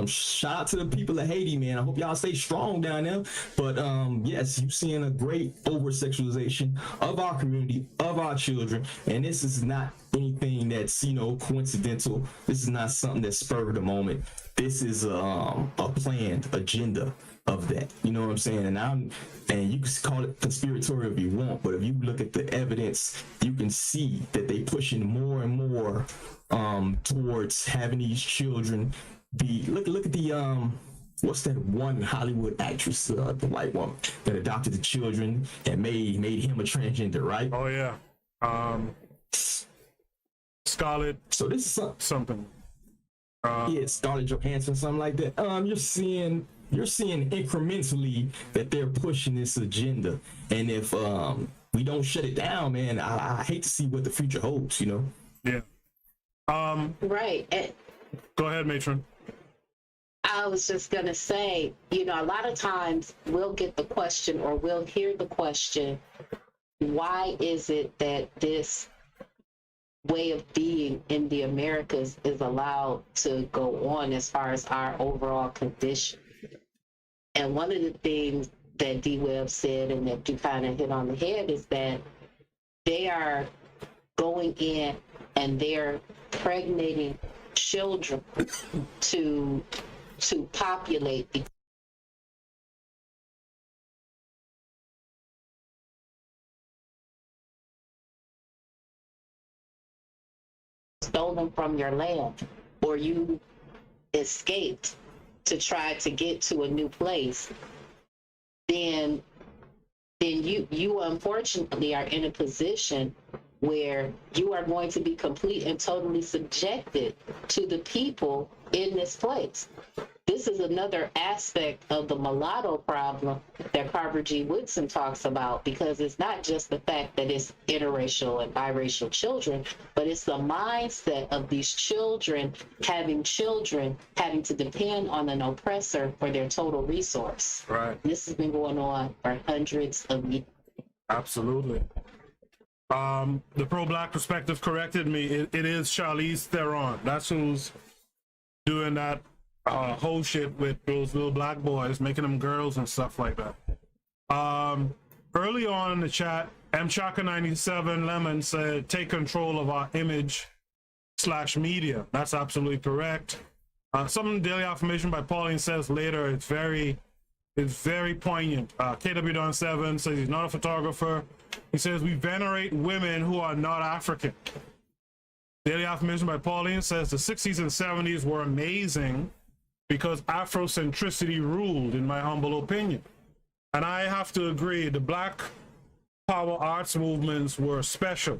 shout out to the people of Haiti, man. I hope y'all stay strong down there. But yes, you're seeing a great over sexualization of our community, of our children. And this is not anything that's, coincidental. This is not something that's spur of the moment. This is a planned agenda of that, you know what I'm saying? And you can call it conspiratorial if you want, but if you look at the evidence, you can see that they pushing more and more towards having these children be look at the what's that one Hollywood actress, the white woman that adopted the children and made him a transgender, right? Oh yeah, Scarlett. So this is something. Yeah, Scarlett Johansson, something like that. You're seeing incrementally that they're pushing this agenda, and if we don't shut it down, man, I hate to see what the future holds. You know? Yeah. Right. Go ahead, Matron. I was just going to say, you know, a lot of times we'll get the question or we'll hear the question, why is it that this way of being in the Americas is allowed to go on as far as our overall condition? And one of the things that D-Web said and that you kind of hit on the head is that they are going in and they're pregnating children to populate the stolen from your land, or you escaped to try to get to a new place, then you unfortunately are in a position where you are going to be complete and totally subjected to the people in this place. This is another aspect of the mulatto problem that Carver G. Woodson talks about, because it's not just the fact that it's interracial and biracial children, but it's the mindset of these children having to depend on an oppressor for their total resource. Right. This has been going on for hundreds of years. Absolutely. The pro-black perspective corrected me. It is Charlize Theron. That's who's doing that whole shit with those little black boys, making them girls and stuff like that. Early on in the chat, Mchaka97 Lemon said, take control of our image/media. That's absolutely correct. Some daily affirmation by Pauline says later, it's very poignant. KW7 says he's not a photographer. He says, we venerate women who are not African. Daily affirmation by Pauline says the 60s and 70s were amazing because Afrocentricity ruled, in my humble opinion. And I have to agree, the Black Power arts movements were special.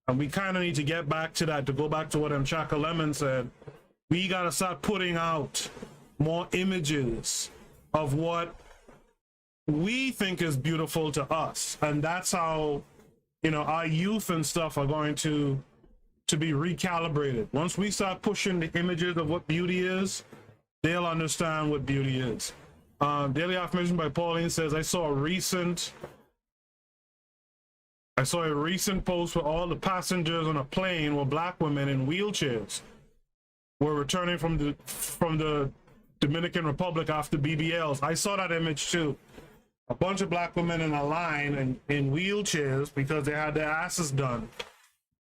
And we kind of need to get back to that, to go back to what Mchaka Lemon said. We got to start putting out more images of what we think is beautiful to us. And that's how, you know, our youth and stuff are going to be recalibrated. Once we start pushing the images of what beauty is, they'll understand what beauty is. Daily affirmation by Pauline says, I saw a recent post where all the passengers on a plane were black women in wheelchairs, were returning from the Dominican Republic after BBLs. I saw that image too. A bunch of black women in a line and in wheelchairs because they had their asses done.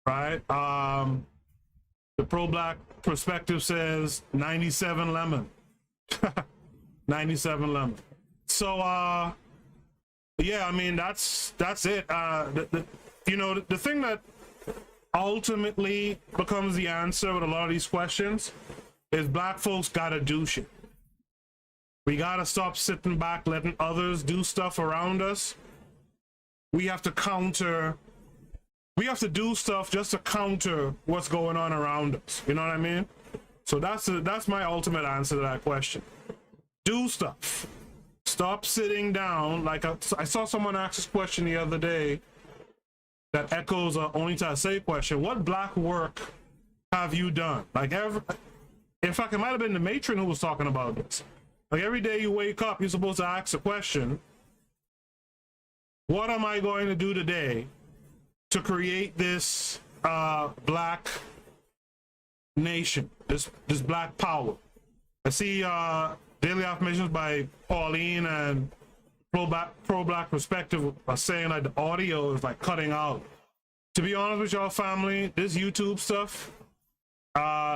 Right? The pro-black perspective says 97 Lemon. 97 Lemon. So yeah, I mean that's it. You know, the thing that ultimately becomes the answer with a lot of these questions is black folks gotta do shit. We gotta stop sitting back letting others do stuff around us. We have to do stuff just to counter what's going on around us. You know what I mean? So that's my ultimate answer to that question. Do stuff. Stop sitting down. Like I saw someone ask this question the other day that echoes a Only to Say question. What black work have you done? Like in fact, it might have been the matron who was talking about this. Like every day you wake up, you're supposed to ask a question. What am I going to do today to create this black nation, this black power? I see daily affirmations by Pauline and pro-black perspective are saying like the audio is like cutting out. To be honest with y'all, family, this YouTube stuff,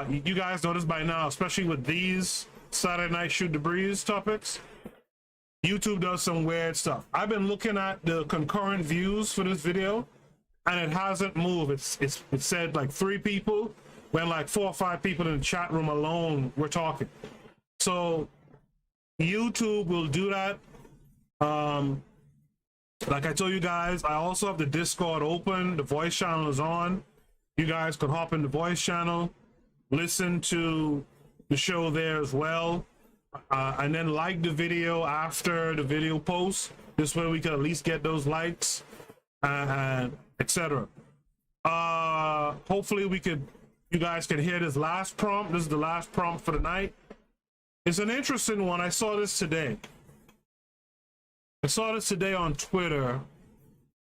you guys know this by now, especially with these Saturday Night Shoot the Breeze topics. YouTube does some weird stuff. I've been looking at the concurrent views for this video, and it hasn't moved. It said like 3 people, when like 4 or 5 people in the chat room alone were talking. So YouTube will do that. Like I told you guys, I also have the Discord open. The voice channel is on. You guys can hop in the voice channel, listen to the show there as well, and then like the video after the video post. This way we can at least get those likes, and etc. Hopefully you guys can hear this last prompt. This is the last prompt for the night. It's an interesting one. I saw this today on Twitter,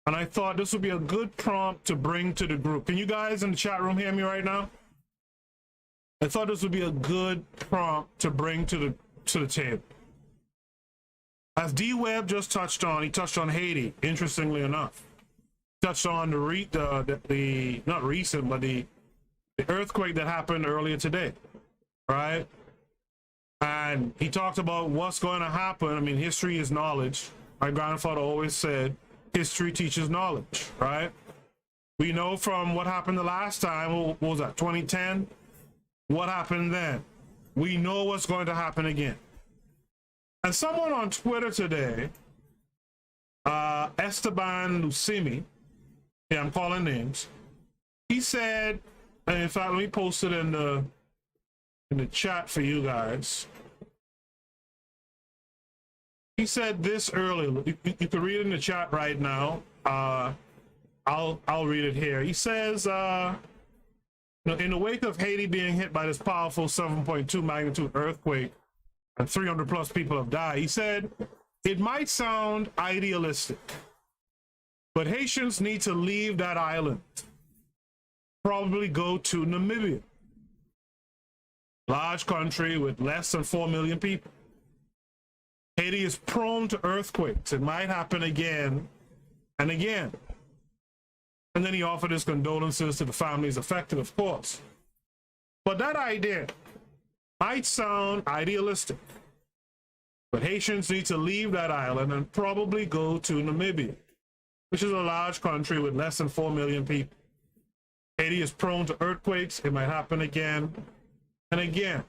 and I thought this would be a good prompt to bring to the group. Can you guys in the chat room hear me right now? I thought this would be a good prompt to bring to the table. As D-Web just touched on, he touched on Haiti, interestingly enough. Touched on the not recent, but the earthquake that happened earlier today, right? And he talked about what's going to happen. I mean, history is knowledge. My grandfather always said, history teaches knowledge, right? We know from what happened the last time, what was that, 2010? What happened then? We know what's going to happen again. And someone on Twitter today, Esteban Lucimi, yeah, I'm calling names, he said, and in fact, let me post it in the chat for you guys. He said this earlier. You can read it in the chat right now. I'll read it here. He says, in the wake of Haiti being hit by this powerful 7.2 magnitude earthquake and 300 plus people have died, he said, it might sound idealistic, but Haitians need to leave that island. Probably go to Namibia. Large country with less than 4 million people. Haiti is prone to earthquakes. It might happen again and again. And then he offered his condolences to the families affected, of course. But that idea might sound idealistic. But Haitians need to leave that island and probably go to Namibia, which is a large country with less than 4 million people. Haiti is prone to earthquakes. It might happen again and again.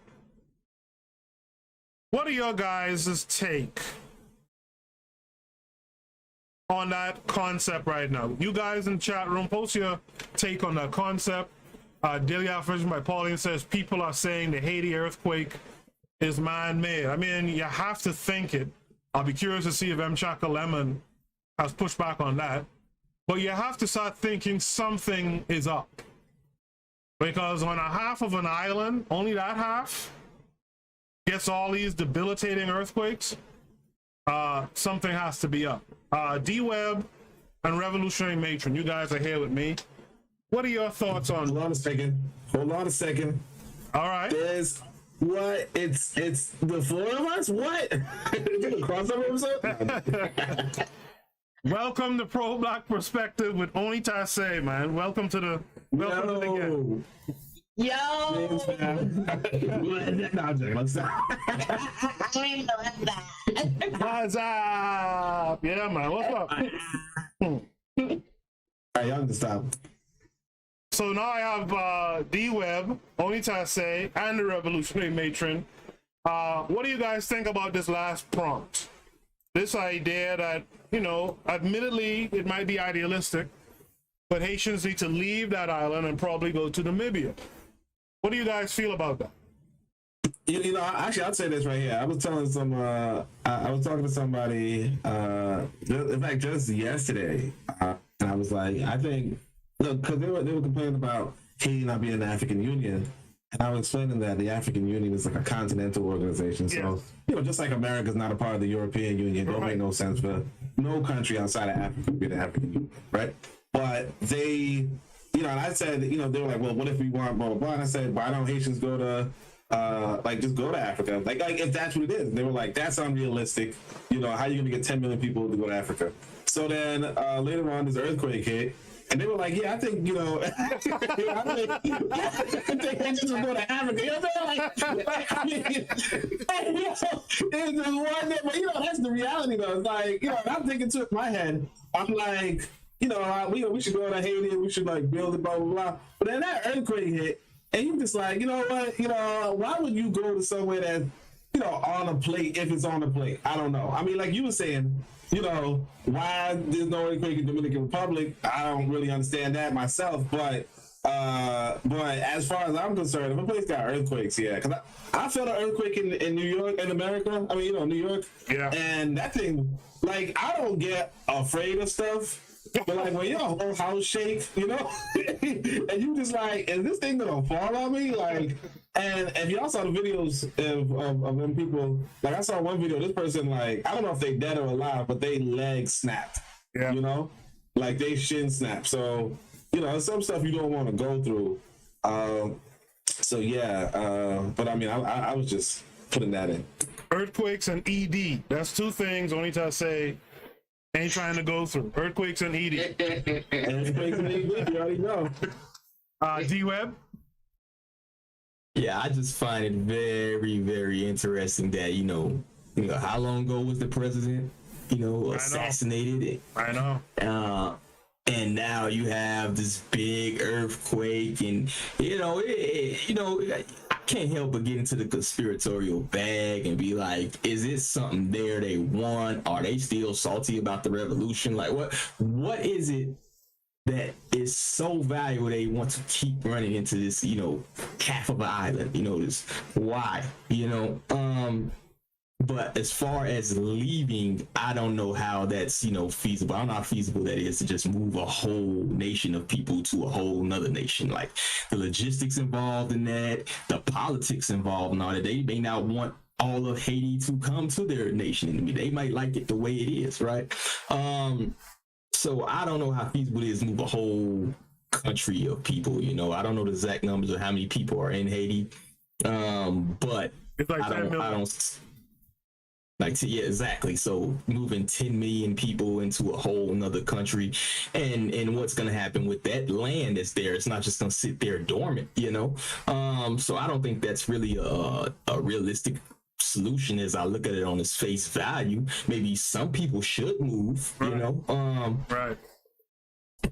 What are your guys' take on that concept right now? You guys in the chat room, post your take on that concept. Daily Affirmation by Pauline says people are saying the Haiti earthquake is man-made. I mean, you have to think it. I'll be curious to see if M. Chaka Lemon has pushed back on that. But you have to start thinking something is up. Because on a half of an island, only that half gets all these debilitating earthquakes, something has to be up. D-Web and Revolutionary Matron, you guys are here with me. What are your thoughts on? Hold on a second. All right. There's what? It's the four of us? What? Is it a crossover episode? Welcome to Pro Black Perspective with Oni Tase, man. Welcome to the game. Yo! What's up? Yeah, man. What's up? All right, y'all can stop. So now I have D-Web, Oni Tase, and the Revolutionary Matron. What do you guys think about this last prompt? This idea that, admittedly, it might be idealistic, but Haitians need to leave that island and probably go to Namibia. What do you guys feel about that? Actually, I'd say this right here. I was telling I was talking to somebody, in fact, just yesterday, and I was like, I think, look, because they were complaining about Haiti not being in the African Union, and I was explaining that the African Union is like a continental organization. So, just like America is not a part of the European Union, it don't make no sense for no country outside of Africa to be the African Union, right? But they, and I said, they were like, well, what if we want blah, blah, blah? And I said, why don't Haitians go to, just go to Africa? Like if that's what it is. And they were like, that's unrealistic. How are you going to get 10 million people to go to Africa? So then later on, this earthquake hit. And they were like, yeah, I think, I think Haitians will go to Africa. You know what I'm saying? It's just one thing, but, that's the reality, though. It's like, I'm thinking to my head, I'm like, we should go to Haiti and we should, build it, blah, blah, blah. But then that earthquake hit, and you just like, you know what, why would you go to somewhere that, on a plate if it's on a plate. I don't know. I mean, like you were saying, why there's no earthquake in Dominican Republic? I don't really understand that myself, but as far as I'm concerned, if a place got earthquakes, yeah, because I felt an earthquake in New York, in America. I mean, New York, yeah, and that thing, like, I don't get afraid of stuff. But like when your whole house shake, and you just like, is this thing gonna fall on me? Like, and if y'all saw the videos of them people, like I saw one video, this person, like, I don't know if they dead or alive, but they leg snapped. Yeah. Like they shin snapped. So, some stuff you don't want to go through. So yeah, but I mean, I was just putting that in. Earthquakes and ED. That's two things only to say ain't trying to go through. Earthquakes and ED. Earthquakes and ED, you already know. D-Web? Yeah, I just find it very, very interesting that, how long ago was the president, assassinated? I know. And now you have this big earthquake, and I can't help but get into the conspiratorial bag and be like, is it something there they want? Are they still salty about the revolution? Like, what is it that is so valuable they want to keep running into this, half of an island? This why? But as far as leaving, I don't know how that's, feasible. I don't know how feasible that is to just move a whole nation of people to a whole nother nation. Like the logistics involved in that, the politics involved in all that. They may not want all of Haiti to come to their nation. They might like it the way it is, right? So I don't know how feasible it is to move a whole country of people. I don't know the exact numbers of how many people are in Haiti. But it's like I don't yeah, exactly. So moving 10 million people into a whole another country, and what's going to happen with that land that's there? It's not just going to sit there dormant, So I don't think that's really a realistic solution as I look at it on its face value. Maybe some people should move, Right.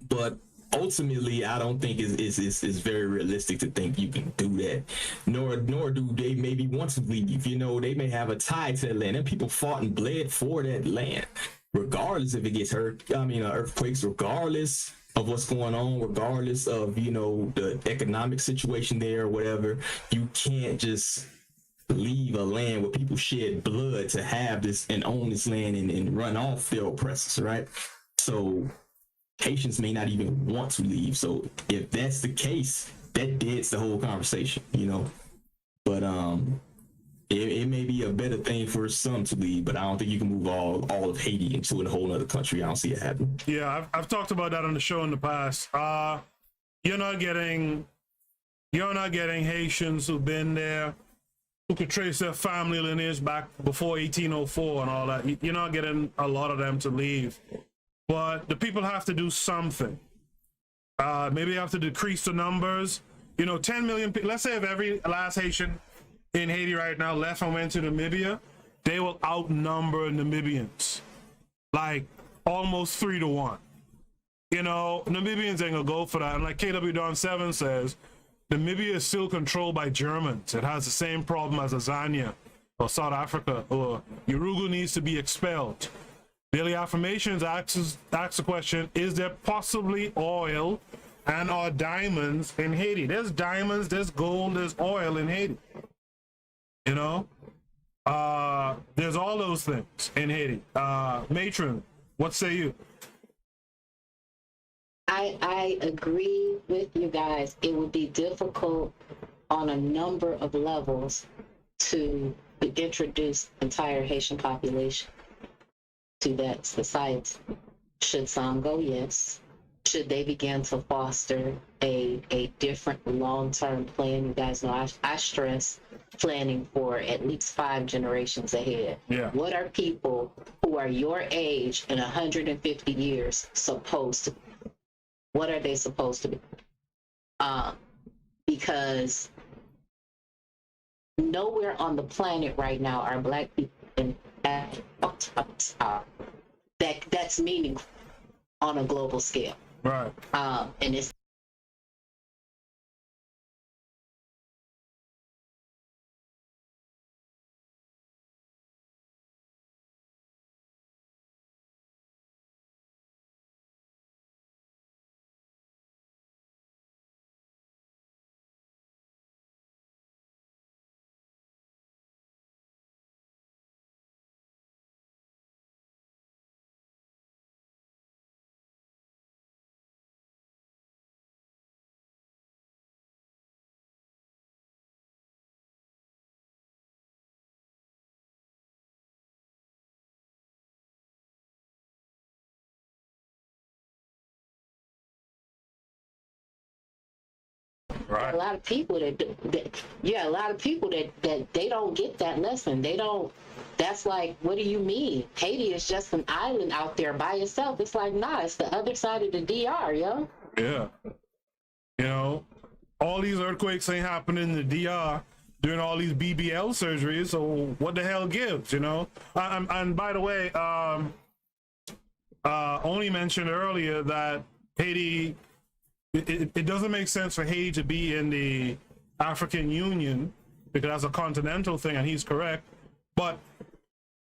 But ultimately, I don't think it's very realistic to think you can do that. Nor do they maybe want to leave. They may have a tie to that land. And people fought and bled for that land, regardless if it gets earthquakes, regardless of what's going on, regardless of the economic situation there or whatever. You can't just leave a land where people shed blood to have this and own this land and run off their oppressors, right? So Haitians may not even want to leave. So if that's the case, that deads the whole conversation, But it may be a better thing for some to leave, but I don't think you can move all of Haiti into a whole other country. I don't see it happening. Yeah, I've talked about that on the show in the past. You're not getting Haitians who've been there, who could trace their family lineage back before 1804 and all that. You're not getting a lot of them to leave. But the people have to do something. Maybe they have to decrease the numbers. 10 million people. Let's say if every last Haitian in Haiti right now left and went to Namibia, they will outnumber Namibians. Like almost 3-1. Namibians ain't gonna go for that. And like KW Don 7 says, Namibia is still controlled by Germans. It has the same problem as Tanzania or South Africa, or Urugu needs to be expelled. Daily Affirmations asks the question, is there possibly oil and or diamonds in Haiti? There's diamonds, there's gold, there's oil in Haiti. There's all those things in Haiti. Matron, what say you? I agree with you guys. It would be difficult on a number of levels to introduce the entire Haitian population to that society. Should some go? Yes. Should they begin to foster a different long-term plan? You guys know I stress planning for at least 5 generations ahead. Yeah. What are people who are your age in 150 years supposed to be? What are they supposed to be? Because nowhere on the planet right now are Black people in that's meaningful on a global scale. Right. And it's Right. A lot of people that they don't get that lesson. They don't. That's like, what do you mean? Haiti is just an island out there by itself. It's like, nah, it's the other side of the DR, yo. Yeah. You know, all these earthquakes ain't happening in the DR doing all these BBL surgeries, so what the hell gives, you know? And by the way, Oni mentioned earlier that Haiti, it doesn't make sense for Haiti to be in the African Union because that's a continental thing, and he's correct. But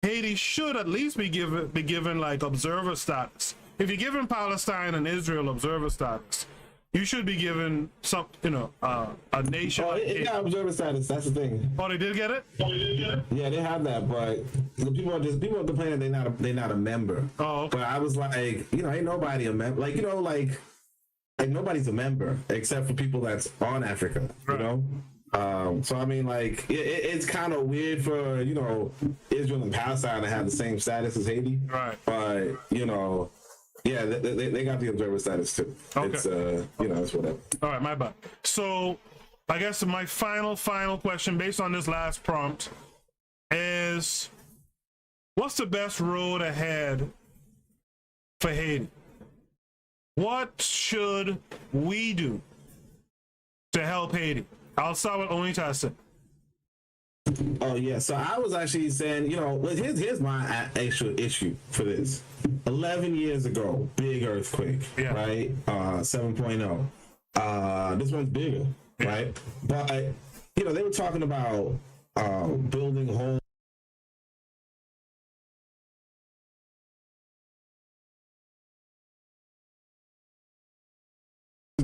Haiti should at least be given like observer status. If you're giving Palestine and Israel observer status, you should be given some, you know, a nation. Oh, it got observer status. That's the thing. Oh, they did get it? Yeah, they have that, but the people are complaining they're not a member. Oh, okay. But I was like, you know, ain't nobody a member. Like, you know, like nobody's a member except for people that's on Africa. Right. You know. So I mean, like, it's kind of weird for, you know, Israel and Palestine to have the same status as Haiti. Right. But you know. Yeah, they got the observer status too. Okay. It's you know, it's whatever. All right, my bad. So, I guess my final question based on this last prompt is, what's the best road ahead for Haiti? What should we do to help Haiti? I'll start with Oni Tassin. Oh yeah, so I was actually saying, you know, here's my actual issue for this. 11 years ago, big earthquake, yeah. Right? 7.0. This one's bigger, yeah. Right? But you know, they were talking about building homes.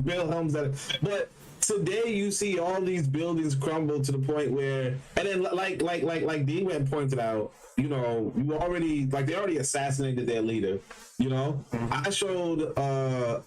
Build homes but today you see all these buildings crumble to the point where, and then like D-Web pointed out, you know, they already assassinated their leader, you know. Mm-hmm. I showed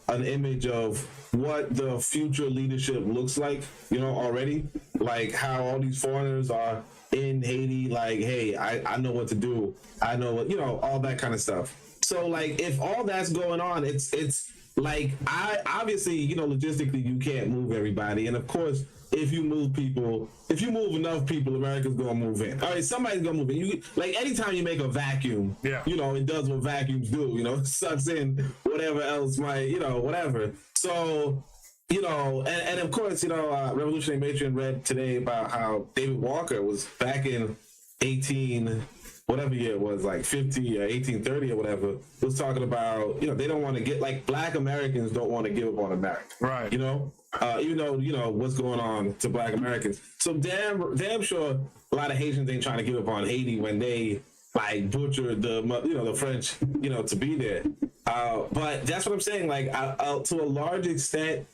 an image of what the future leadership looks like, you know, already, like how all these foreigners are in Haiti, like, hey, I know what to do, I know what, you know, all that kind of stuff. So like, if all that's going on, it's like, I obviously, you know, logistically you can't move everybody, and of course if you move enough people, America's gonna move in. All right, somebody's gonna move in. You, like, anytime you make a vacuum, yeah, you know, it does what vacuums do, you know, it sucks in whatever else might, you know, whatever. So, you know, and of course, you know, Revolutionary Matron read today about how David Walker was back in whatever year it was, like 50 or 1830 or whatever, was talking about, you know, they don't want to get, like, Black Americans don't want to give up on America. Right. You know? Even though, you know, what's going on to Black Americans. So damn sure a lot of Haitians ain't trying to give up on Haiti when they, like, butchered the French, you know, to be there. But that's what I'm saying. Like, to a large extent,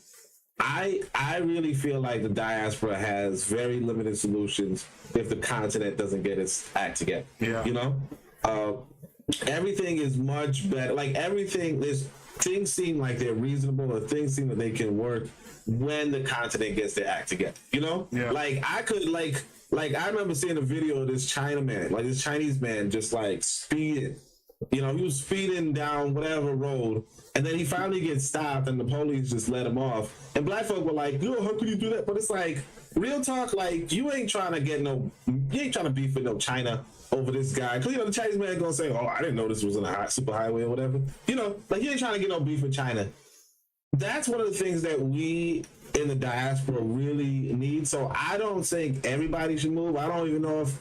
I really feel like the diaspora has very limited solutions if the continent doesn't get its act together. Yeah. You know? Everything is much better. Like, things seem like they're reasonable, or things seem that they can work when the continent gets their act together. You know? Yeah. Like, I could, like I remember seeing a video of this Chinaman, like this Chinese man just, like, speeding. You know, he was speeding down whatever road, and then he finally gets stopped, and the police just let him off. And Black folk were like, "Yo, how could you do that?" But it's like, real talk, like, you ain't trying to beef with no China over this guy, because, you know, the Chinese man gonna say, "Oh, I didn't know this was on a super highway or whatever." You know, like, you ain't trying to get no beef with China. That's one of the things that we in the diaspora really need. So I don't think everybody should move. I don't know if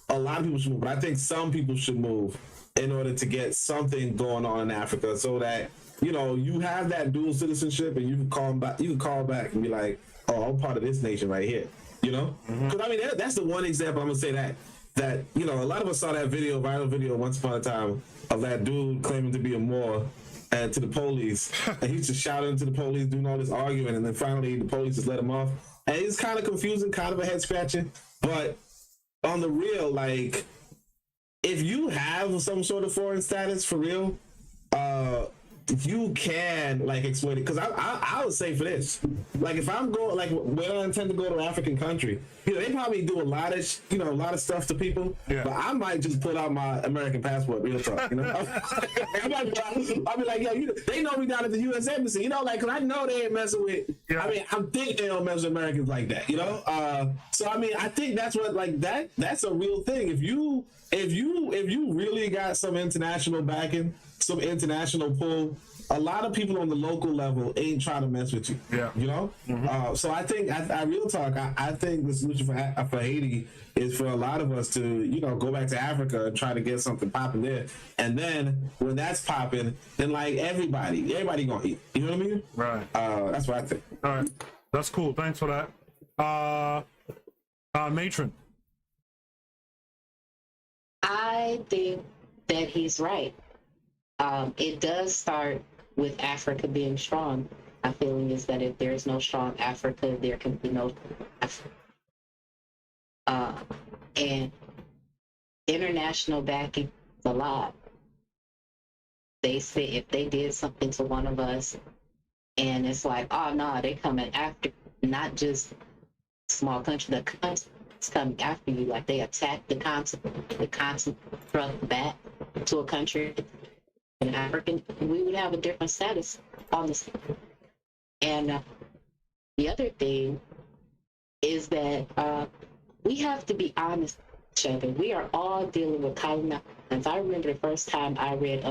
a lot of people should move, but I think some people should move in order to get something going on in Africa, so that, you know, you have that dual citizenship, and you can call back and be like, "Oh, I'm part of this nation right here," you know? Because I mean, that's the one example I'm gonna say that, you know, a lot of us saw that viral video once upon a time of that dude claiming to be a Moor and to the police, and he's just shouting to the police, doing all this arguing, and then finally the police just let him off. And it's kind of confusing, kind of a head scratching, but on the real, like, if you have some sort of foreign status for real, you can, like, exploit it. Because I would say for this, like, if I'm going, like, when I intend to go to an African country, you know, they probably do a lot of stuff to people. Yeah. But I might just put out my American passport, real talk. You know, I I'll be like, yo, they know me down at the U.S. Embassy, you know, like, because I know they ain't messing with. Yeah. I mean, I think they don't mess with Americans like that, you know. So I mean, I think that's what like that's a real thing. If you really got some international backing, some international pull, a lot of people on the local level ain't trying to mess with you. Yeah. You know? Mm-hmm. So I think, I real talk, I think the solution for Haiti is for a lot of us to, you know, go back to Africa and try to get something popping there. And then when that's popping, then like everybody gonna eat. You know what I mean? Right. That's what I think. All right. That's cool. Thanks for that. Matron. I think that he's right. It does start with Africa being strong. My feeling is that if there's no strong Africa, there can be no Africa. And international backing is a lot. They say if they did something to one of us, and it's like, oh no, they coming after, not just small country, the continent's coming after you. Like they attack the continent brought back to a country. An African, we would have a different status on this. And the other thing is that we have to be honest with each other. We are all dealing with colonization. I remember the first time I read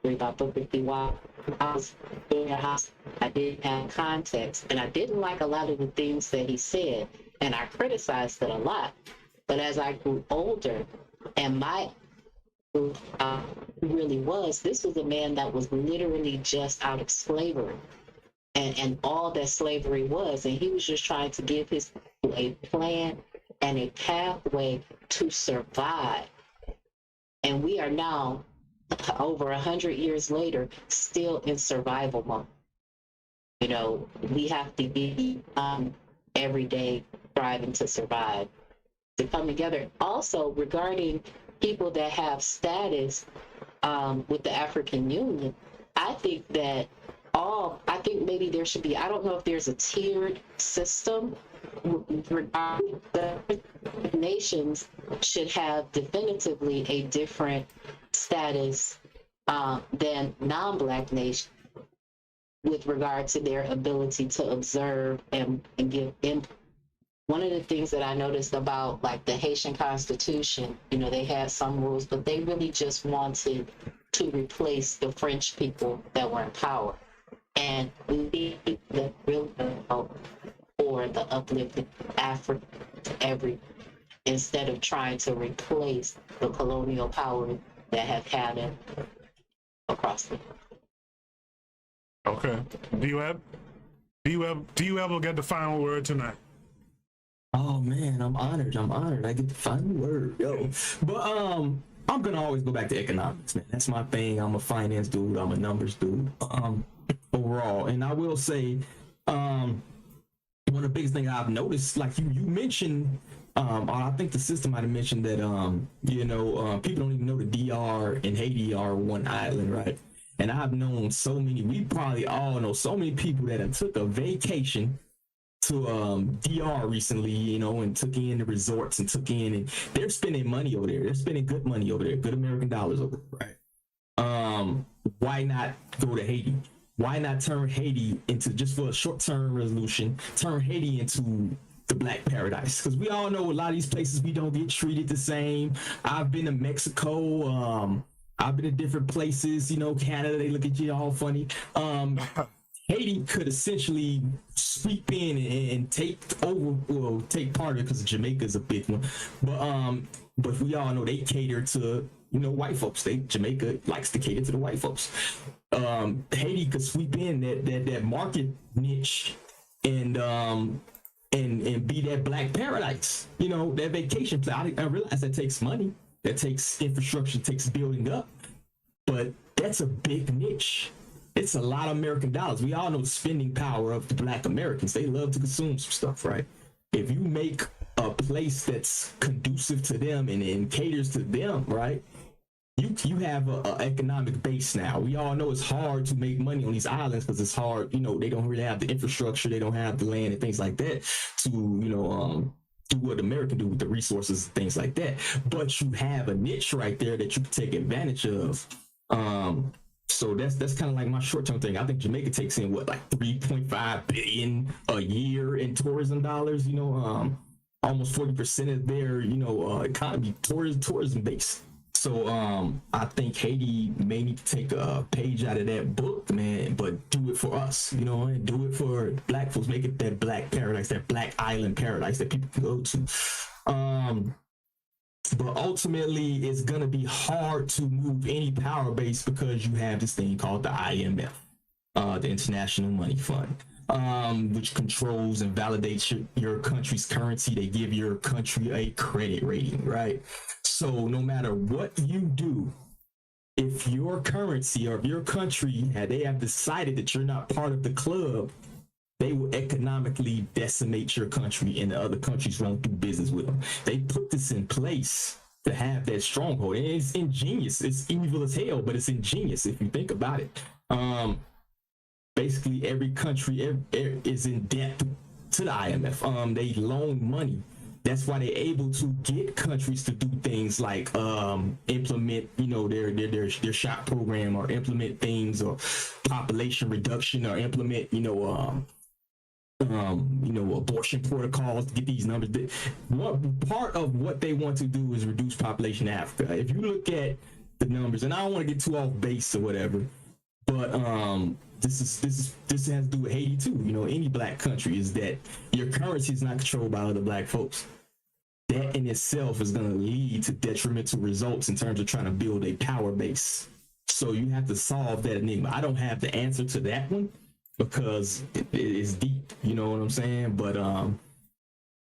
about Booker T. Wise, I was in a house. I didn't have context, and I didn't like a lot of the things that he said, and I criticized it a lot. But as I grew older, and my really was, this was a man that was literally just out of slavery and all that slavery was, and he was just trying to give his people a plan and a pathway to survive. And we are now over 100 years later still in survival mode. You know, we have to be every day striving to survive, to come together. Also regarding people that have status with the African Union, I think that I think maybe there should be, I don't know if there's a tiered system regarding the nations should have definitively a different status than non-Black nations with regard to their ability to observe and give input. One of the things that I noticed about like the Haitian Constitution, you know, they had some rules, but they really just wanted to replace the French people that were in power. And we need the real help for the uplifting Africa instead of trying to replace the colonial power that have had it across the world. Okay. Do you ever get the final word tonight? Oh man, I'm honored. I get the final word, yo. But I'm gonna always go back to economics, man. That's my thing. I'm a finance dude. I'm a numbers dude. Overall, and I will say, one of the biggest things I've noticed, like you mentioned, I think the system might have mentioned that people don't even know the DR and Haiti are one island, right? And I've known we probably all know so many people that have took a vacation to DR recently, you know, and took in the resorts and they're spending money over there. They're spending good money over there, good American dollars over there, right? Why not go to Haiti? Why not turn Haiti into, just for a short-term resolution, turn Haiti into the Black Paradise? Because we all know a lot of these places we don't get treated the same. I've been to Mexico. I've been to different places, you know, Canada, they look at you all funny. Haiti could essentially sweep in and take part of it, because Jamaica is a big one. But we all know they cater to, you know, white folks. Jamaica likes to cater to the white folks. Haiti could sweep in that market niche and be that Black paradise, you know, that vacation place. I realize that takes money, that takes infrastructure, takes building up, but that's a big niche. It's a lot of American dollars. We all know the spending power of the Black Americans. They love to consume some stuff, right? If you make a place that's conducive to them and caters to them, right? You have an economic base now. We all know it's hard to make money on these islands because it's hard. You know, they don't really have the infrastructure. They don't have the land and things like that to, you know, do what America do with the resources and things like that. But you have a niche right there that you can take advantage of. So that's kind of like my short-term thing. I think Jamaica takes in what, like 3.5 billion a year in tourism dollars. You know, almost 40% of their economy tourism based. So I think Haiti may need to take a page out of that book, man, but do it for us, and do it for Black folks. Make it that Black paradise, that Black island paradise that people can go to. But ultimately, it's going to be hard to move any power base because you have this thing called the IMF, the International Money Fund, which controls and validates your country's currency. They give your country a credit rating, right? So no matter what you do, if your currency or if your country, they have decided that you're not part of the club, they will economically decimate your country and the other countries won't do business with them. They put this in place to have that stronghold. And it's ingenious. It's evil as hell, but it's ingenious if you think about it. Basically, every country is in debt to the IMF. They loan money. That's why they're able to get countries to do things like implement, their shot program, or implement things, or population reduction, or implement, abortion protocols to get these numbers. Part of what they want to do is reduce population in Africa. If you look at the numbers, and I don't want to get too off base or whatever, but this has to do with Haiti too. Any Black country, is that your currency is not controlled by other Black folks. That in itself is going to lead to detrimental results in terms of trying to build a power base. So you have to solve that enigma. I don't have the answer to that one, because it is deep, you know what I'm saying? But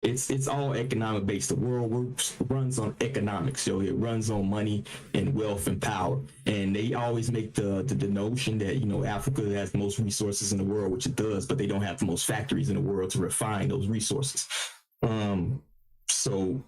it's all economic based. The world runs on economics, it runs on money and wealth and power. And they always make the notion that Africa has the most resources in the world, which it does, but they don't have the most factories in the world to refine those resources. So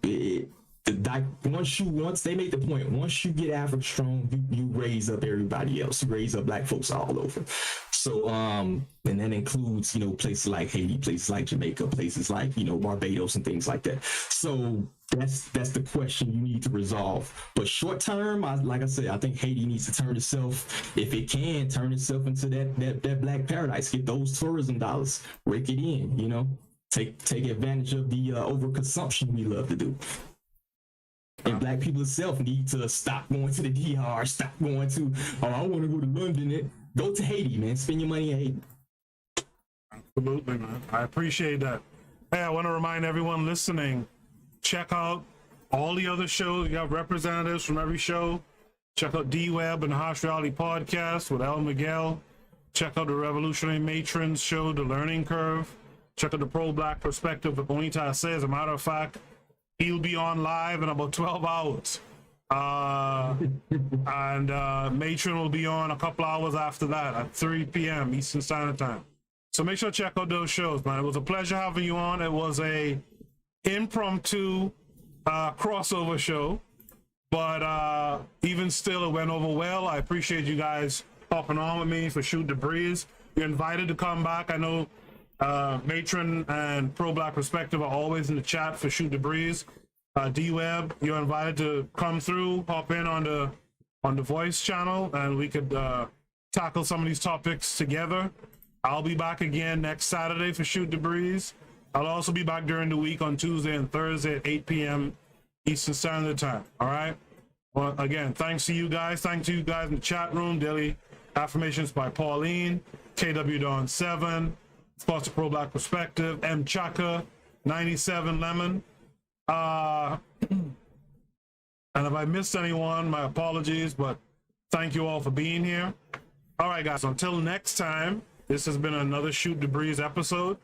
once they make the point, once you get Africa strong, you raise up everybody else. You raise up Black folks all over. So and that includes places like Haiti, places like Jamaica, places like Barbados and things like that. So that's the question you need to resolve. But short term, like I said, I think Haiti needs to turn itself, if it can, turn itself into that Black paradise. Get those tourism dollars, rake it in. Take advantage of the overconsumption we love to do. And Black people itself need to stop going to the DR, stop going to, I want to go to London. Go to Haiti, man. Spend your money in Haiti. Absolutely, man. I appreciate that. Hey, I want to remind everyone listening, check out all the other shows. You got representatives from every show. Check out D-Web and the Harsh Reality Podcast with El Miguel. Check out the Revolutionary Matrons show, The Learning Curve. Check out the Pro-Black Perspective with Bonita says. As a matter of fact, he'll be on live in about 12 hours. And Matron will be on a couple hours after that at 3 p.m. Eastern Standard Time. So make sure to check out those shows, man. It was a pleasure having you on. It was a impromptu crossover show, but even still, it went over well. I appreciate you guys hopping on with me for Shoot the Breeze. You're invited to come back. I know Matron and Pro Black Perspective are always in the chat for Shoot the Breeze. D-Web, you're invited to come through, hop in on the voice channel, and we could tackle some of these topics together. I'll be back again next Saturday for Shoot the Breeze. I'll also be back during the week on Tuesday and Thursday at 8 p.m. Eastern Standard Time. All right? Well, again, thanks to you guys. Thanks to you guys in the chat room. Daily Affirmations by Pauline, KW Dawn 7, Sponsor Pro Black Perspective, M. Chaka, 97 Lemon. And if I missed anyone, my apologies, but thank you all for being here. All right, guys, until next time, this has been another Shoot the Breeze episode.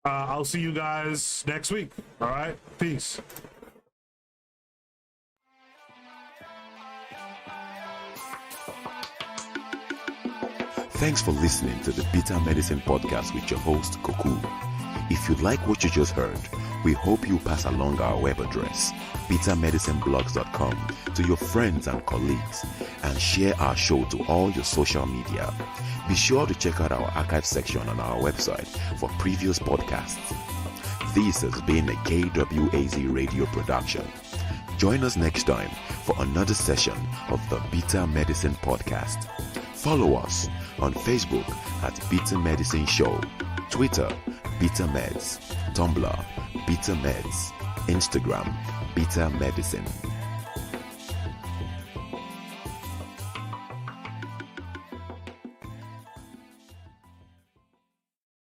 I'll see you guys next week. All right, peace. Thanks for listening to the Bitter Medicine Podcast with your host, Koku. If you like what you just heard, we hope you pass along our web address, bittermedicineblogs.com, to your friends and colleagues, and share our show to all your social media. Be sure to check out our archive section on our website for previous podcasts. This has been a KWAZ radio production. Join us next time for another session of the Bitter Medicine Podcast. Follow us on Facebook at Bitter Medicine Show, Twitter, Bitter Meds, Tumblr, Bitter Meds, Instagram, Bitter Medicine.